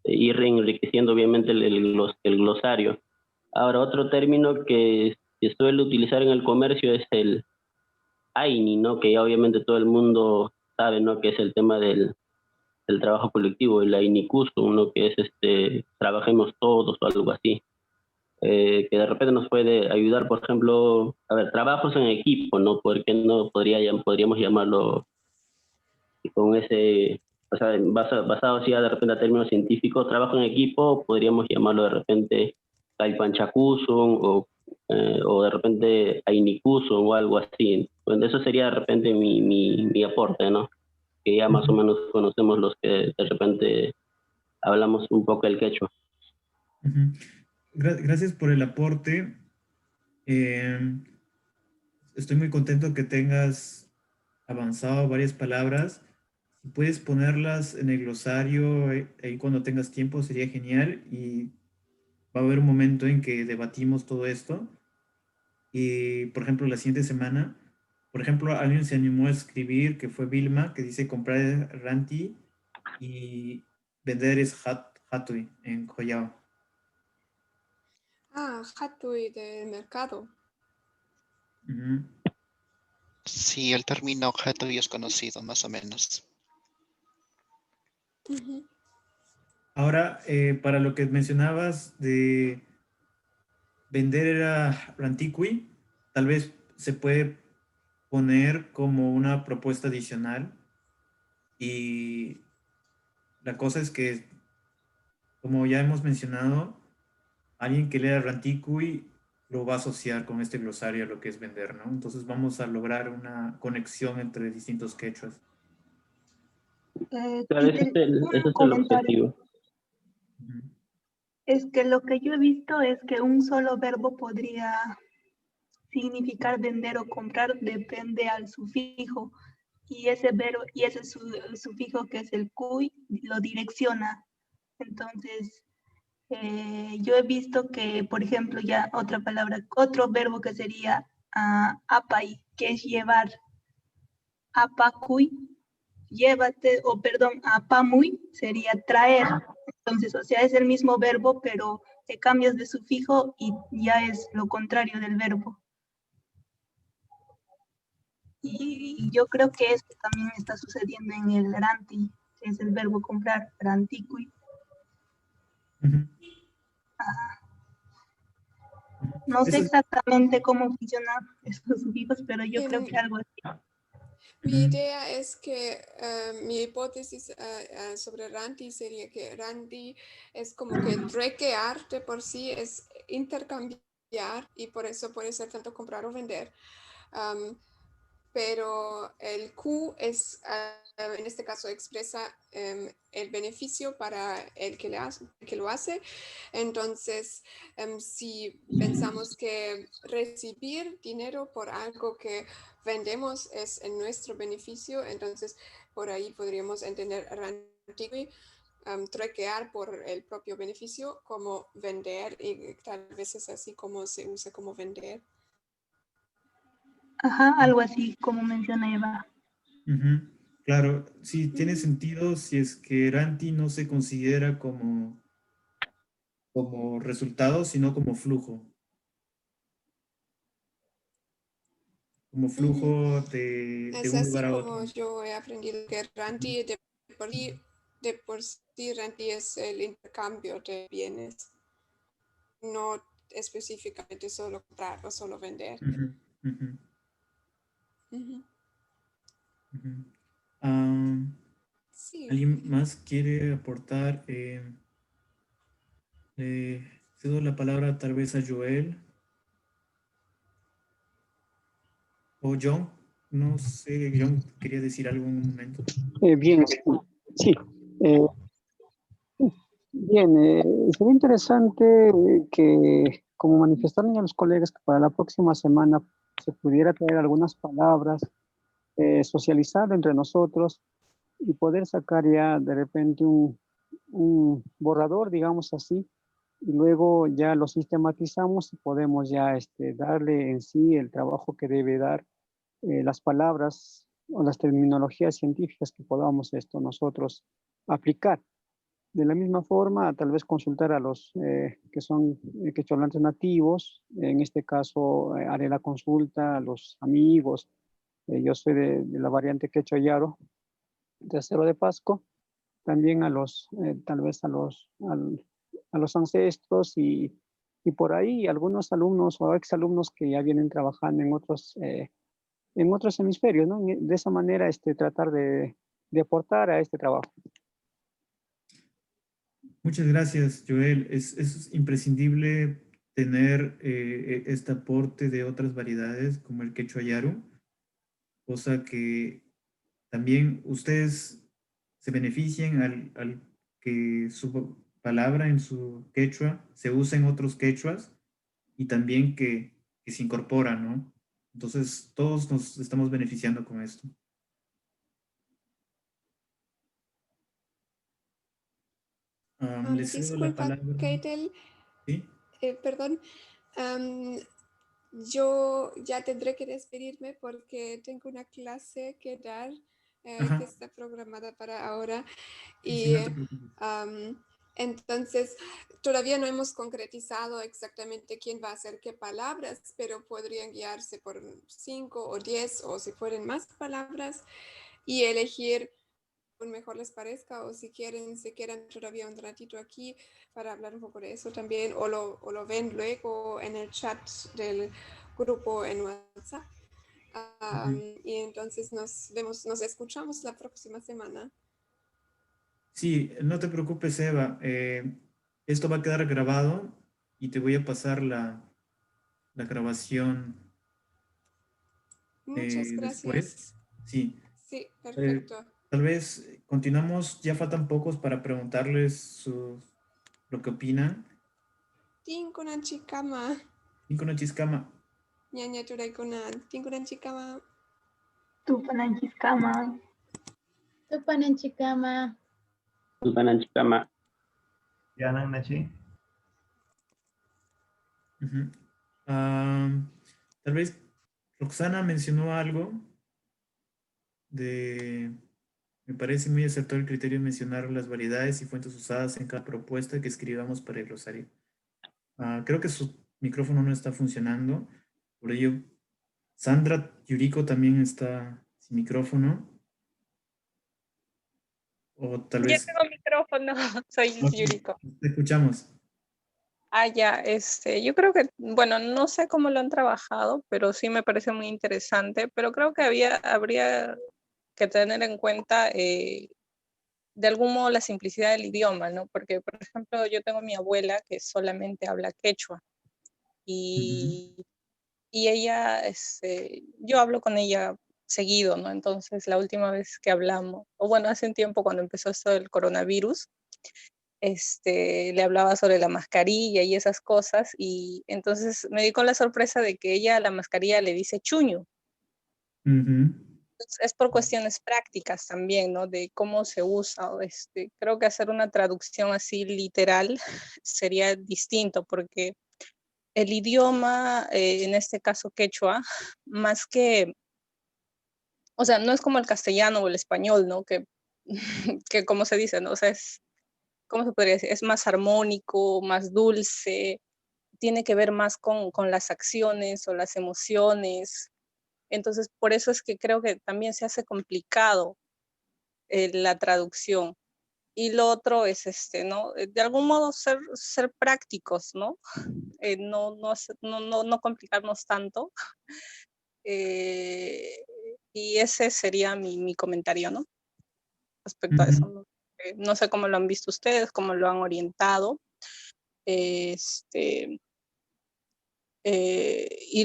S10: ir enriqueciendo obviamente el glosario. Ahora, otro término que se suele utilizar en el comercio es el AINI, ¿no? Que ya obviamente todo el mundo sabe, ¿no? Que es el tema del trabajo colectivo, el AINICUSO, uno que es trabajemos todos o algo así. Que de repente nos puede ayudar, por ejemplo, a ver, trabajos en equipo, ¿no? Porque no podríamos llamarlo con ese, o sea, basado así de repente a términos científicos, trabajo en equipo, podríamos llamarlo de repente Kaipanchakusun o de repente Ainikusun o algo así. Bueno, eso sería de repente mi aporte, ¿no? Que ya más o menos conocemos los que de repente hablamos un poco el quechua.
S1: Gracias por el aporte. Estoy muy contento que tengas avanzado varias palabras. Si puedes ponerlas en el glosario ahí cuando tengas tiempo, sería genial. Y va a haber un momento en que debatimos todo esto y, por ejemplo, la siguiente semana, por ejemplo, alguien se animó a escribir, que fue Vilma, que dice comprar es Ranti y vender es Hatui en Collao.
S5: Ah, Hatui del mercado.
S1: Ujú.
S3: Sí, el término objeto ya es conocido, más o menos.
S5: Ujú.
S1: Ahora, para lo que mencionabas de vender era Rantiqui, tal vez se puede poner como una propuesta adicional y la cosa es que, como ya hemos mencionado, alguien que lea Rantiqui lo va a asociar con este glosario a lo que es vender, ¿no? Entonces vamos a lograr una conexión entre distintos quechuas.
S10: Claro, ese
S4: Un
S10: es el
S4: comentario.
S10: objetivo.
S4: Es que lo que yo he visto es que un solo verbo podría significar vender o comprar, depende al sufijo. Y ese verbo, y ese sufijo que es el cuy, lo direcciona. Entonces, yo he visto que, por ejemplo, ya otra palabra, otro verbo que sería apai, que es llevar. Apacuy, llévate, o perdón, apamuy sería traer. Entonces, o sea, es el mismo verbo, pero te cambias de sufijo y ya es lo contrario del verbo. Y yo creo que esto también está sucediendo en el ranti, que es el verbo comprar, rantiqui. No sé exactamente cómo funcionan estos sufijos, pero yo creo que algo así.
S5: Mi idea es que mi hipótesis sobre Ranti sería que Ranti es como que truequear de por sí es intercambiar y por eso puede ser tanto comprar o vender. Pero el Q es, en este caso, expresa el beneficio para el que lo hace. Entonces, si pensamos que recibir dinero por algo que vendemos es en nuestro beneficio, entonces por ahí podríamos entender Rantigui, truequear por el propio beneficio como vender, y tal vez es así como se usa como vender.
S4: Ajá, algo así como menciona Eva.
S1: Ujú. Claro, sí, tiene sentido si es que Ranti no se considera como resultado, sino como flujo. Como flujo de
S5: Es
S1: un
S5: así
S1: lugar a
S5: como
S1: otro.
S5: yo he aprendido que Ranti de por sí Ranti es el intercambio de bienes, no específicamente solo comprar o solo vender.
S1: Ujú, ujú,
S5: Ujú.
S1: ujú.
S5: Sí.
S1: ¿Alguien más quiere aportar? Le cedo la palabra tal vez a Joel o John. No sé, John quería decir algo en un momento.
S7: Bien, sí. Bien, sería interesante que, como manifestaron ya los colegas, que para la próxima semana se pudiera traer algunas palabras, socializar entre nosotros y poder sacar ya de repente un borrador, digamos así, y luego ya lo sistematizamos y podemos ya darle en sí el trabajo que debe dar las palabras o las terminologías científicas que podamos nosotros aplicar. De la misma forma, tal vez consultar a los que son quechohablantes nativos. En este caso, haré la consulta a los amigos. Yo soy de la variante quechua yaro, de Acero de Pasco. También a los, tal vez a los ancestros y por ahí algunos alumnos o exalumnos que ya vienen trabajando en otros hemisferios, ¿no? De esa manera, tratar de aportar a este trabajo.
S1: Muchas gracias, Joel. Es imprescindible tener este aporte de otras variedades como el quechua yaru, cosa que también ustedes se beneficien al que su palabra en su quechua se use en otros quechuas y también que se incorpora, ¿no? Entonces, todos nos estamos beneficiando con esto. Le cedo la
S5: Disculpa,
S1: palabra.
S5: Keitel,
S1: ¿Sí?
S5: Perdón, yo ya tendré que despedirme porque tengo una clase que dar que
S1: Ajá.
S5: está programada para ahora.
S1: Sí, sí,
S5: Y
S1: no te preocupes.
S5: entonces todavía no hemos concretizado exactamente quién va a hacer qué palabras, pero podrían guiarse por 5 o 10 o si fueren más palabras y elegir un mejor les parezca o si quieren, se quedan todavía un ratito aquí para hablar un poco de eso también o lo ven luego en el chat del grupo en WhatsApp. Y entonces nos vemos, nos escuchamos la próxima semana.
S1: Sí, no te preocupes, Eva. Esto va a quedar grabado y te voy a pasar la grabación
S5: Muchas
S1: después.
S5: gracias.
S1: Sí.
S5: Sí, perfecto.
S1: Tal vez continuamos, ya faltan pocos para preguntarles lo que opinan.
S5: Tinkunan chikama.
S1: Tinkunan chiskama.
S5: Ñaña turaykunan. Tinkunan chikama.
S4: Tupanan chiskama.
S15: Tupanen chikama.
S10: Tupanan chikama.
S9: Yanan nachi.
S1: Tal vez Roxana mencionó algo me parece muy acertado el criterio de mencionar las variedades y fuentes usadas en cada propuesta que escribamos para el glosario. Creo que su micrófono no está funcionando, por ello Sandra Yuriko también está sin micrófono. O tal
S16: Yo
S1: vez...
S16: tengo micrófono, soy Yuriko.
S1: Te escuchamos.
S16: Ya, yo creo que, bueno, no sé cómo lo han trabajado, pero sí me parece muy interesante, pero creo que habría que tener en cuenta de algún modo la simplicidad del idioma, ¿no? Porque, por ejemplo, yo tengo a mi abuela que solamente habla quechua y ella, yo hablo con ella seguido, ¿no? Entonces, la última vez que hablamos, o bueno, hace un tiempo cuando empezó esto del coronavirus, le hablaba sobre la mascarilla y esas cosas, y entonces me di con la sorpresa de que ella a la mascarilla le dice chuño. Es por cuestiones prácticas también, ¿no? De cómo se usa. Creo que hacer una traducción así literal sería distinto, porque el idioma, en este caso quechua, más que, o sea, no es como el castellano o el español, ¿no? Que como se dice, ¿no? O sea, ¿cómo se podría decir? Es más armónico, más dulce, tiene que ver más con las acciones o las emociones. Entonces, por eso es que creo que también se hace complicado la traducción. Y lo otro es, ¿no? De algún modo ser prácticos, ¿no? No complicarnos tanto. Y ese sería mi comentario, ¿no? Respecto a eso. No sé cómo lo han visto ustedes, cómo lo han orientado. Y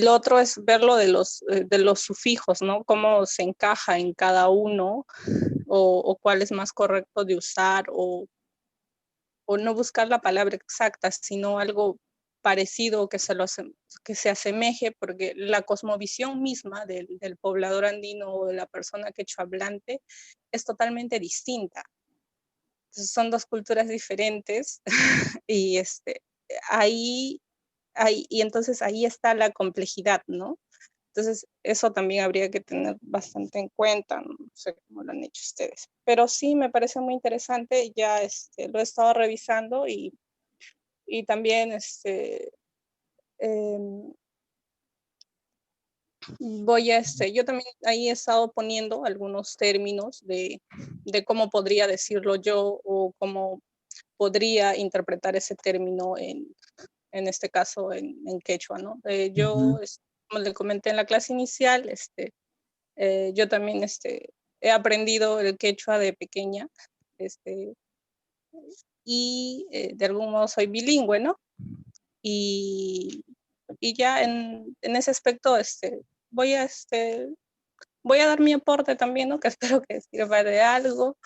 S16: lo otro es verlo de los sufijos, ¿no? Cómo se encaja en cada uno o cuál es más correcto de usar o no buscar la palabra exacta, sino algo parecido que se asemeje, porque la cosmovisión misma del poblador andino o de la persona quechohablante es totalmente distinta. Entonces son dos culturas diferentes y y entonces ahí está la complejidad, ¿no? Entonces eso también habría que tener bastante en cuenta, no sé cómo lo han hecho ustedes. Pero sí me parece muy interesante, ya lo he estado revisando y también yo también ahí he estado poniendo algunos términos de cómo podría decirlo yo o cómo podría interpretar ese término en este caso en quechua, ¿no? Yo, como le comenté en la clase inicial, yo también he aprendido el quechua de pequeña, y de algún modo soy bilingüe, ¿no? Y ya en ese aspecto voy a dar mi aporte también, ¿no? Que espero que sirva de algo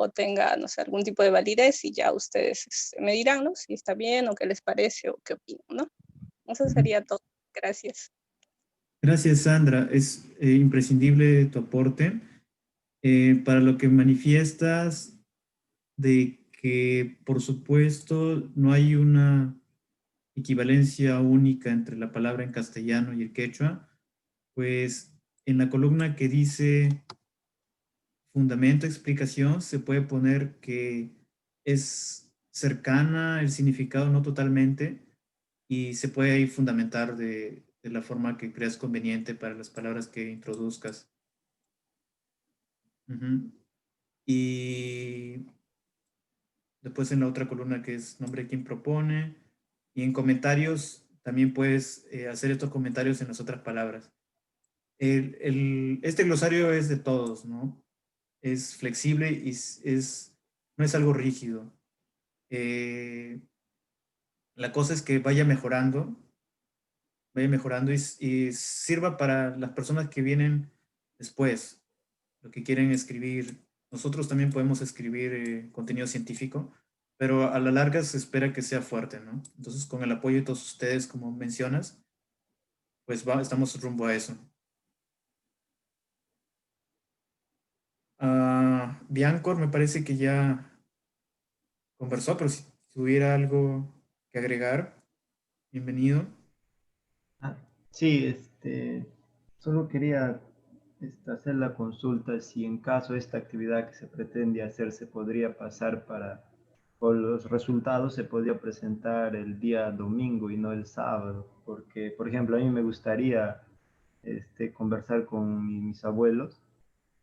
S16: o tenga, no sé, algún tipo de validez y ya ustedes me dirán, ¿no? Si está bien o qué les parece o qué opinan, ¿no? Eso sería todo. Gracias.
S1: Gracias, Sandra. Es imprescindible tu aporte. Para lo que manifiestas de que, por supuesto, no hay una equivalencia única entre la palabra en castellano y el quechua, pues en la columna que dice fundamento, explicación, se puede poner que es cercana el significado, no totalmente, y se puede ahí fundamentar de la forma que creas conveniente para las palabras que introduzcas. Y después en la otra columna que es nombre de quien propone, y en comentarios también puedes hacer estos comentarios en las otras palabras. Este glosario es de todos, ¿no? Es flexible y no es algo rígido. La cosa es que vaya mejorando y sirva para las personas que vienen después, lo que quieren escribir. Nosotros también podemos escribir contenido científico, pero a la larga se espera que sea fuerte, ¿no? Entonces, con el apoyo de todos ustedes, como mencionas, pues estamos rumbo a eso. Biancor me parece que ya conversó, pero si tuviera algo que agregar, bienvenido.
S9: Sí, solo quería hacer la consulta si en caso esta actividad que se pretende hacer se podría pasar o los resultados se podría presentar el día domingo y no el sábado, porque, por ejemplo, a mí me gustaría conversar con mis abuelos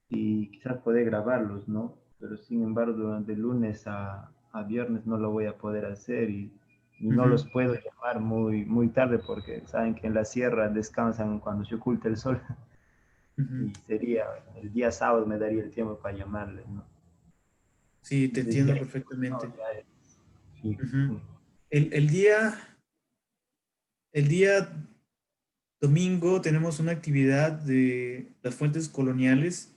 S9: y quizás poder grabarlos, ¿no? Pero sin embargo, de lunes a viernes no lo voy a poder hacer y no los puedo llamar muy tarde porque saben que en la sierra descansan cuando se oculta el sol. Y sería el día sábado me daría el tiempo para llamarles, ¿no?
S1: Sí, te entiendo perfectamente. El día domingo tenemos una actividad de las fuentes coloniales.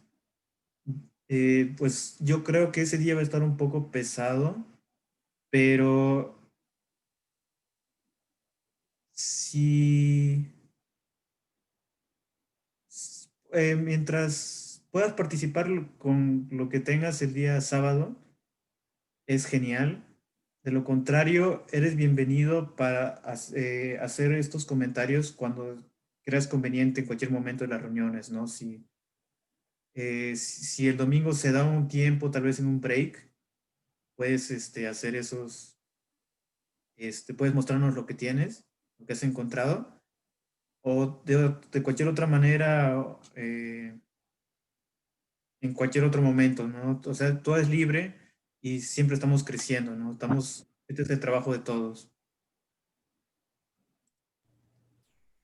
S1: Pues yo creo que ese día va a estar un poco pesado, pero si mientras puedas participar con lo que tengas el día sábado, es genial. De lo contrario, eres bienvenido para hacer estos comentarios cuando creas conveniente en cualquier momento de las reuniones, ¿no? Si el domingo se da un tiempo, tal vez en un break, puedes hacer puedes mostrarnos lo que tienes, lo que has encontrado, o de cualquier otra manera, en cualquier otro momento, ¿no? O sea, todo es libre y siempre estamos creciendo, ¿no? Este es el trabajo de todos.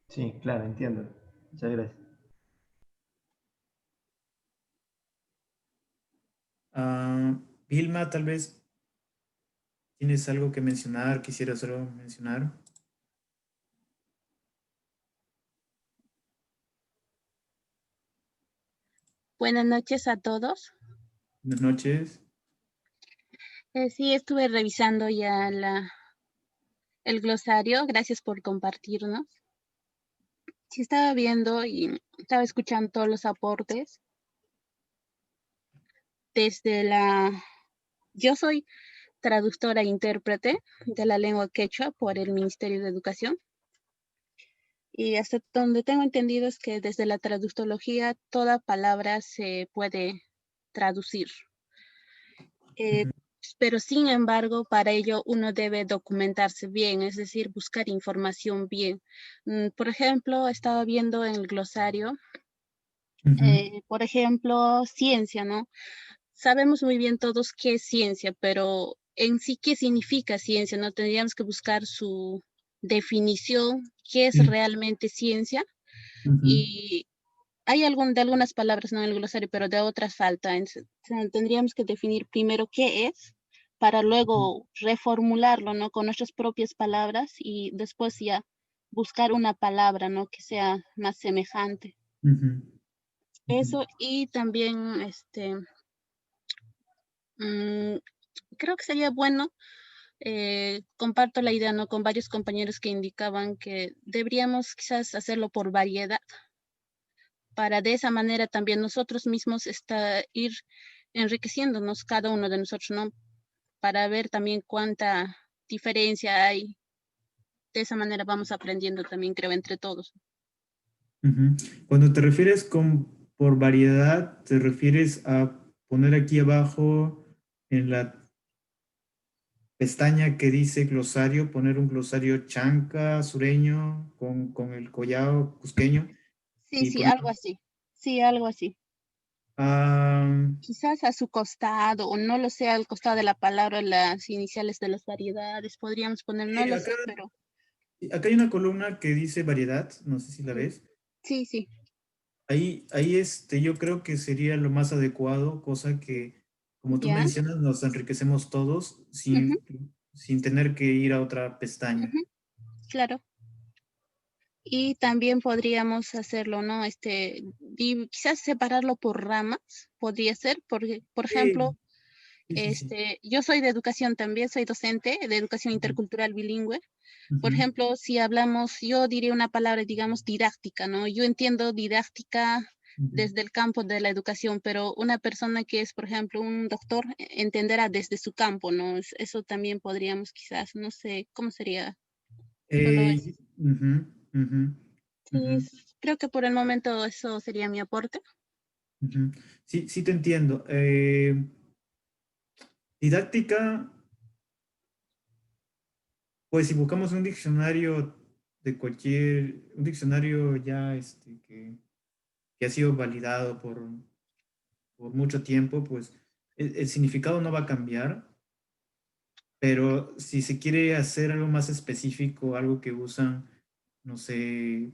S9: Sí, claro, entiendo. Muchas gracias.
S1: Vilma, tal vez tienes algo que mencionar, quisieras algo mencionar.
S17: Buenas noches a todos.
S1: Buenas noches.
S17: Sí, estuve revisando ya el glosario. Gracias por compartirnos. Sí, estaba viendo y estaba escuchando todos los aportes. Yo soy traductora e intérprete de la lengua quechua por el Ministerio de Educación. Y hasta donde tengo entendido es que desde la traductología toda palabra se puede traducir. Pero sin embargo, para ello uno debe documentarse bien, es decir, buscar información bien. Por ejemplo, estaba viendo en el glosario, por ejemplo, ciencia, ¿no? Sabemos muy bien todos qué es ciencia, pero en sí, ¿qué significa ciencia? ¿No? Tendríamos que buscar su definición, qué es realmente ciencia. Y hay de algunas palabras no en el glosario, pero de otras falta. Tendríamos que definir primero qué es, para luego reformularlo, ¿no? Con nuestras propias palabras y después ya buscar una palabra, ¿no? Que sea más semejante. Eso, y también creo que sería bueno, comparto la idea, ¿no? Con varios compañeros que indicaban que deberíamos quizás hacerlo por variedad, para de esa manera también nosotros mismos ir enriqueciéndonos cada uno de nosotros, ¿no? Para ver también cuánta diferencia hay de esa manera vamos aprendiendo también, creo, entre todos.
S1: Ujú. Cuando te refieres por variedad, ¿te refieres a poner aquí abajo en la pestaña que dice glosario, poner un glosario chanca, sureño, con el collao cusqueño?
S17: Sí,
S1: Y
S17: sí,
S1: poner,
S17: algo así. Sí, algo así. Quizás a su costado, o no lo sé, al costado de la palabra, las iniciales de las variedades, podríamos poner, no lo
S1: acá,
S17: sé, pero
S1: acá hay una columna que dice variedad, no sé si la ves.
S17: sí, sí.
S1: Ahí yo creo que sería lo más adecuado, cosa que, como tú
S17: Ya.
S1: mencionas, nos enriquecemos todos
S17: Ujú,
S1: sin tener que ir a otra pestaña.
S17: ujú, claro. Y también podríamos hacerlo, ¿no? Quizás separarlo por ramas, podría ser, porque, por ejemplo,
S1: Sí.
S17: yo soy de educación también, soy docente de educación intercultural bilingüe. Por
S1: Ujú.
S17: ejemplo, si hablamos, yo diría una palabra, digamos, didáctica, ¿no? Yo entiendo didáctica desde el campo de la educación, pero una persona que es, por ejemplo, un doctor, entenderá desde su campo, ¿no? Eso también podríamos quizás, no sé, ¿cómo sería? Solo es.
S1: Ujú, ujú,
S17: Sí,
S1: ujú,
S17: creo que por el momento eso sería mi aporte.
S1: ujú. Sí, sí te entiendo. Didáctica, pues si buscamos un diccionario un diccionario ya que ha sido validado por mucho tiempo, pues el significado no va a cambiar, pero si se quiere hacer algo más específico, algo que usan, no sé,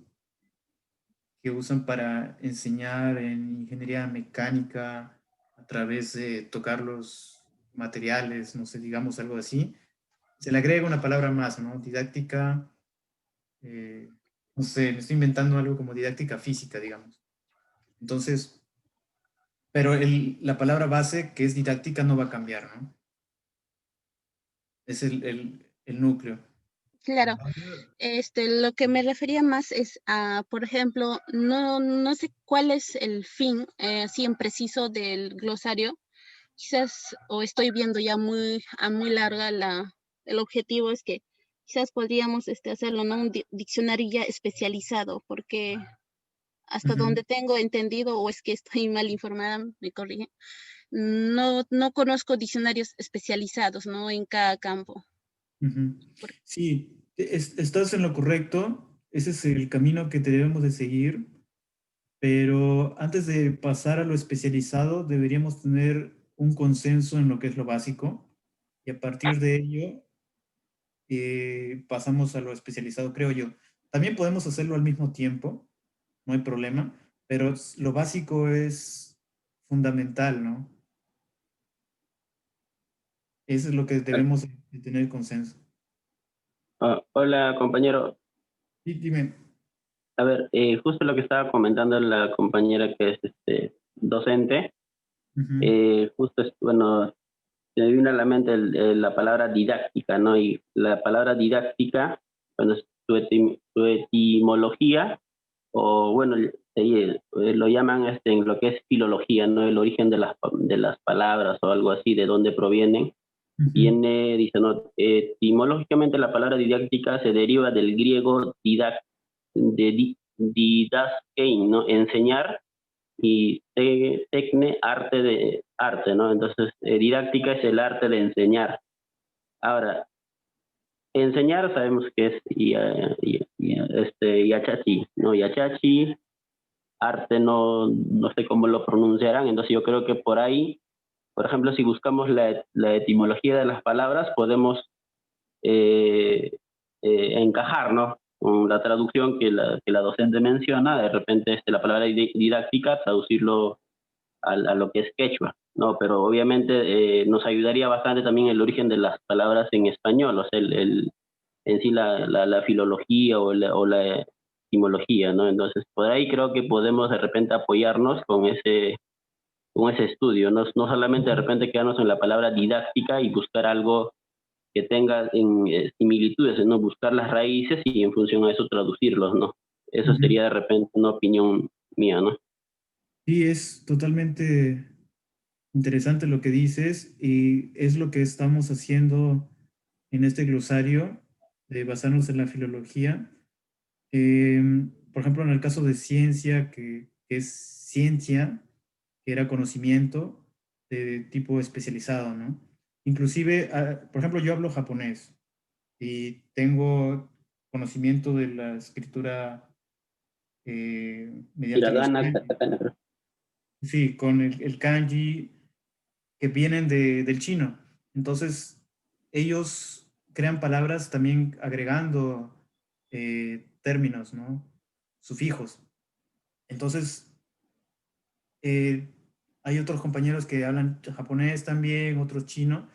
S1: que usan para enseñar en ingeniería mecánica a través de tocar los materiales, no sé, digamos algo así, se le agrega una palabra más, ¿no? Didáctica, no sé, me estoy inventando algo como didáctica física, digamos. Entonces, pero la palabra base, que es didáctica, no va a cambiar, ¿no? Es el núcleo.
S17: Claro, lo que me refería más es a, por ejemplo, no sé cuál es el fin, así en preciso del glosario. Quizás, o estoy viendo ya a muy larga el objetivo es que quizás podríamos hacerlo, ¿no? Un diccionario ya especializado, porque hasta donde tengo entendido, o es que estoy mal informada, me corrige, no conozco diccionarios especializados, ¿no? En cada campo.
S1: Ujú. Sí, estás en lo correcto. Ese es el camino que debemos de seguir. Pero antes de pasar a lo especializado, deberíamos tener un consenso en lo que es lo básico. Y a partir de ello, pasamos a lo especializado, creo yo. También podemos hacerlo al mismo tiempo, no hay problema. Pero lo básico es fundamental, ¿no? Eso es lo que debemos de tener consenso.
S10: Hola, compañero.
S1: Sí, dime.
S10: A ver, justo lo que estaba comentando la compañera que es docente, justo, bueno, se me vino a la mente la palabra didáctica, ¿no? Y la palabra didáctica, bueno, su etimología, o bueno, lo llaman en lo que es filología, ¿no? El origen de las palabras o algo así, de dónde provienen. Viene, dice, ¿no? Etimológicamente la palabra didáctica se deriva del griego didaskein, ¿no? Enseñar, y tecne, arte, ¿no? Entonces, didáctica es el arte de enseñar. Ahora, enseñar sabemos que es yachachi, ¿no? Yachachi, arte no sé cómo lo pronunciarán, entonces yo creo que por ahí, por ejemplo, si buscamos la etimología de las palabras, podemos encajar, ¿no? Con la traducción que la docente menciona, de repente la palabra didáctica, traducirlo a lo que es quechua, ¿no? Pero obviamente nos ayudaría bastante también el origen de las palabras en español, o sea, en sí la filología o la etimología, ¿no? Entonces, por ahí creo que podemos de repente apoyarnos con ese estudio, no solamente de repente quedarnos en la palabra didáctica y buscar algo que tenga similitudes, ¿no? Buscar las raíces y en función a eso traducirlos, ¿no? Eso sería de repente una opinión mía, ¿no?
S1: Sí, es totalmente interesante lo que dices y es lo que estamos haciendo en este glosario. de basarnos en la filología. Por ejemplo, en el caso de ciencia, que es ciencia, que era conocimiento de tipo especializado, ¿no? Inclusive, por ejemplo, yo hablo japonés y tengo conocimiento de la escritura mediante los
S10: Hiragana,
S1: kanji.
S10: katakana, creo.
S1: Sí, con el kanji que vienen del chino. Entonces, ellos crean palabras también agregando términos, ¿no? Sufijos. Entonces, hay otros compañeros que hablan japonés también, otros chino,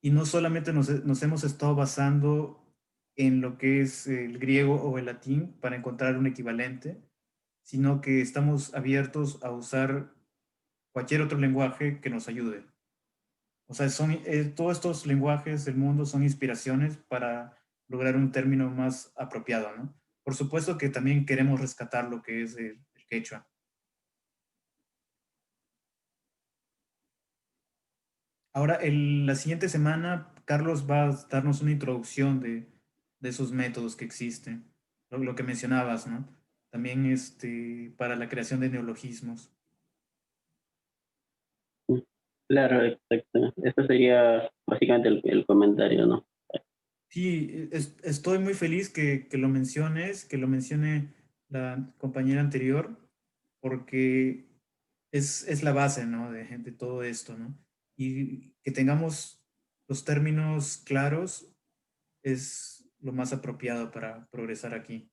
S1: y no solamente nos hemos estado basando en lo que es el griego o el latín para encontrar un equivalente, sino que estamos abiertos a usar cualquier otro lenguaje que nos ayude. O sea, todos estos lenguajes del mundo son inspiraciones para lograr un término más apropiado, ¿no? Por supuesto que también queremos rescatar lo que es el quechua. Ahora, la siguiente semana, Carlos va a darnos una introducción de esos métodos que existen, lo que mencionabas, ¿no? También para la creación de neologismos.
S10: Claro, exacto. Este sería básicamente el comentario, ¿no?
S1: Sí, estoy muy feliz que lo menciones, que lo mencione la compañera anterior, porque es la base, ¿no? De todo esto, ¿no? Y que tengamos los términos claros es lo más apropiado para progresar aquí.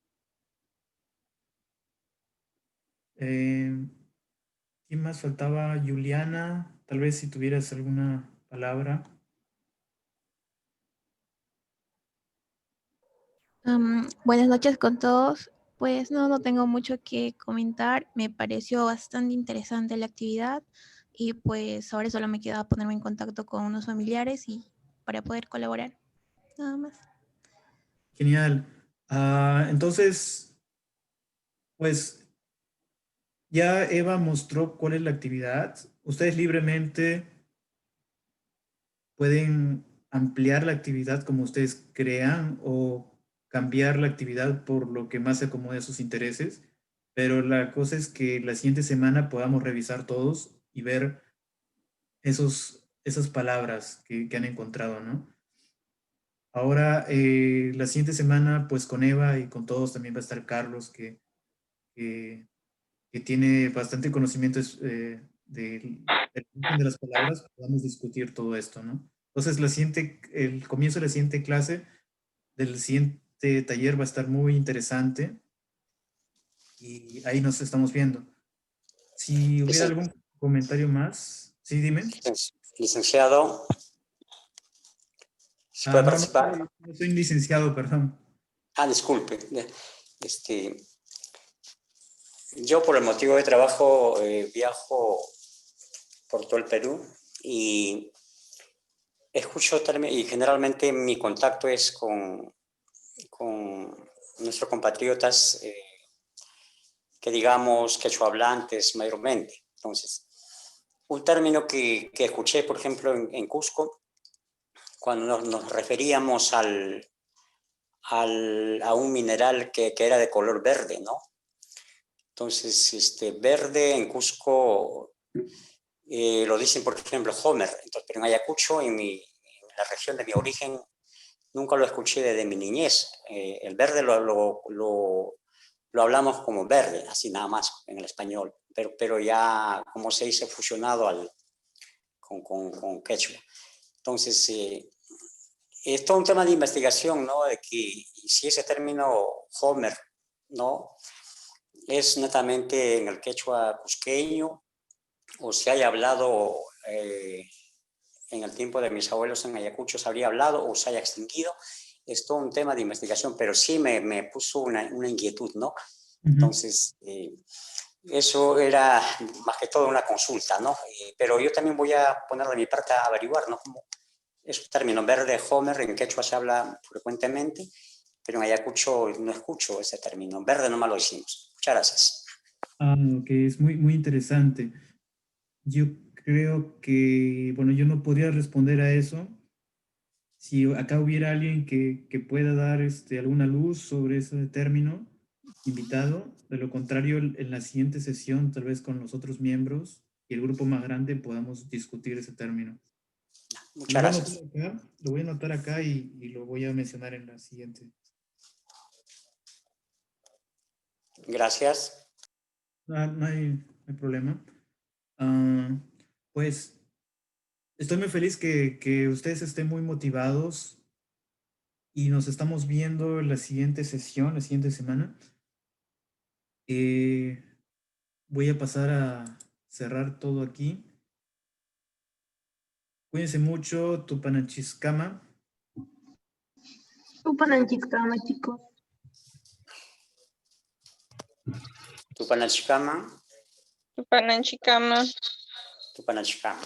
S1: ¿Quién más faltaba? Juliana, tal vez si tuvieras alguna palabra.
S18: Buenas noches con todos. Pues no tengo mucho que comentar. Me pareció bastante interesante la actividad y pues ahora solo me queda ponerme en contacto con unos familiares y para poder colaborar. Nada más.
S1: Genial. Entonces, pues ya Eva mostró cuál es la actividad. Ustedes libremente pueden ampliar la actividad como ustedes crean o cambiar la actividad por lo que más se acomode a sus intereses. Pero la cosa es que la siguiente semana podamos revisar todos y ver esas palabras que han encontrado, ¿no? Ahora, la siguiente semana, pues con Eva y con todos también va a estar Carlos, que tiene bastante conocimiento del origen de las palabras, podamos discutir todo esto, ¿no? Entonces, el comienzo de la siguiente clase, del siguiente taller va a estar muy interesante y ahí nos estamos viendo. Si hubiera algún comentario más, sí, dime.
S13: Licenciado, ¿se puede participar?
S1: No soy licenciado, perdón.
S13: Disculpe. Yo por el motivo de trabajo viajo por todo el Perú y escucho y generalmente mi contacto es con nuestros compatriotas que digamos quechua hablantes mayormente. Entonces, un término que escuché, por ejemplo, en Cusco, cuando nos referíamos a un mineral que era de color verde, ¿no? Entonces, verde en Cusco lo dicen, por ejemplo, Homer. Entonces, pero en Ayacucho, en la región de mi origen, nunca lo escuché desde mi niñez. El verde lo hablamos como verde, así nada más en el español, pero ya como se dice fusionado con quechua. Entonces, es todo un tema de investigación, ¿no? De que si ese término Homer, ¿no? Es netamente en el quechua cusqueño o si haya hablado en el tiempo de mis abuelos en Ayacucho, se habría hablado o se haya extinguido. Es todo un tema de investigación, pero sí me puso una inquietud, ¿no? Entonces, eso era más que todo una consulta, ¿no? Pero yo también voy a poner de mi parte a averiguar, ¿no? Como es un término verde, Homer, en quechua se habla frecuentemente, pero en Ayacucho no escucho ese término. Verde nomás lo decimos. Muchas gracias.
S1: Ok, es muy, muy interesante. Yo creo que, bueno, yo no podría responder a eso, Si acá hubiera alguien que pueda dar alguna luz sobre ese término, invitado. De lo contrario, en la siguiente sesión, tal vez con los otros miembros y el grupo más grande, podamos discutir ese término.
S13: Muchas gracias.
S1: Lo voy a anotar acá y lo voy a mencionar en la siguiente.
S13: Gracias.
S1: No hay problema. Pues estoy muy feliz que ustedes estén muy motivados y nos estamos viendo en la siguiente sesión, la siguiente semana. Voy a pasar a cerrar todo aquí. Cuídense mucho, Tupananchiskama.
S4: Tupananchiskama, chicos.
S13: Tupananchikama.
S16: Tupananchikama.
S13: Tupananchikama.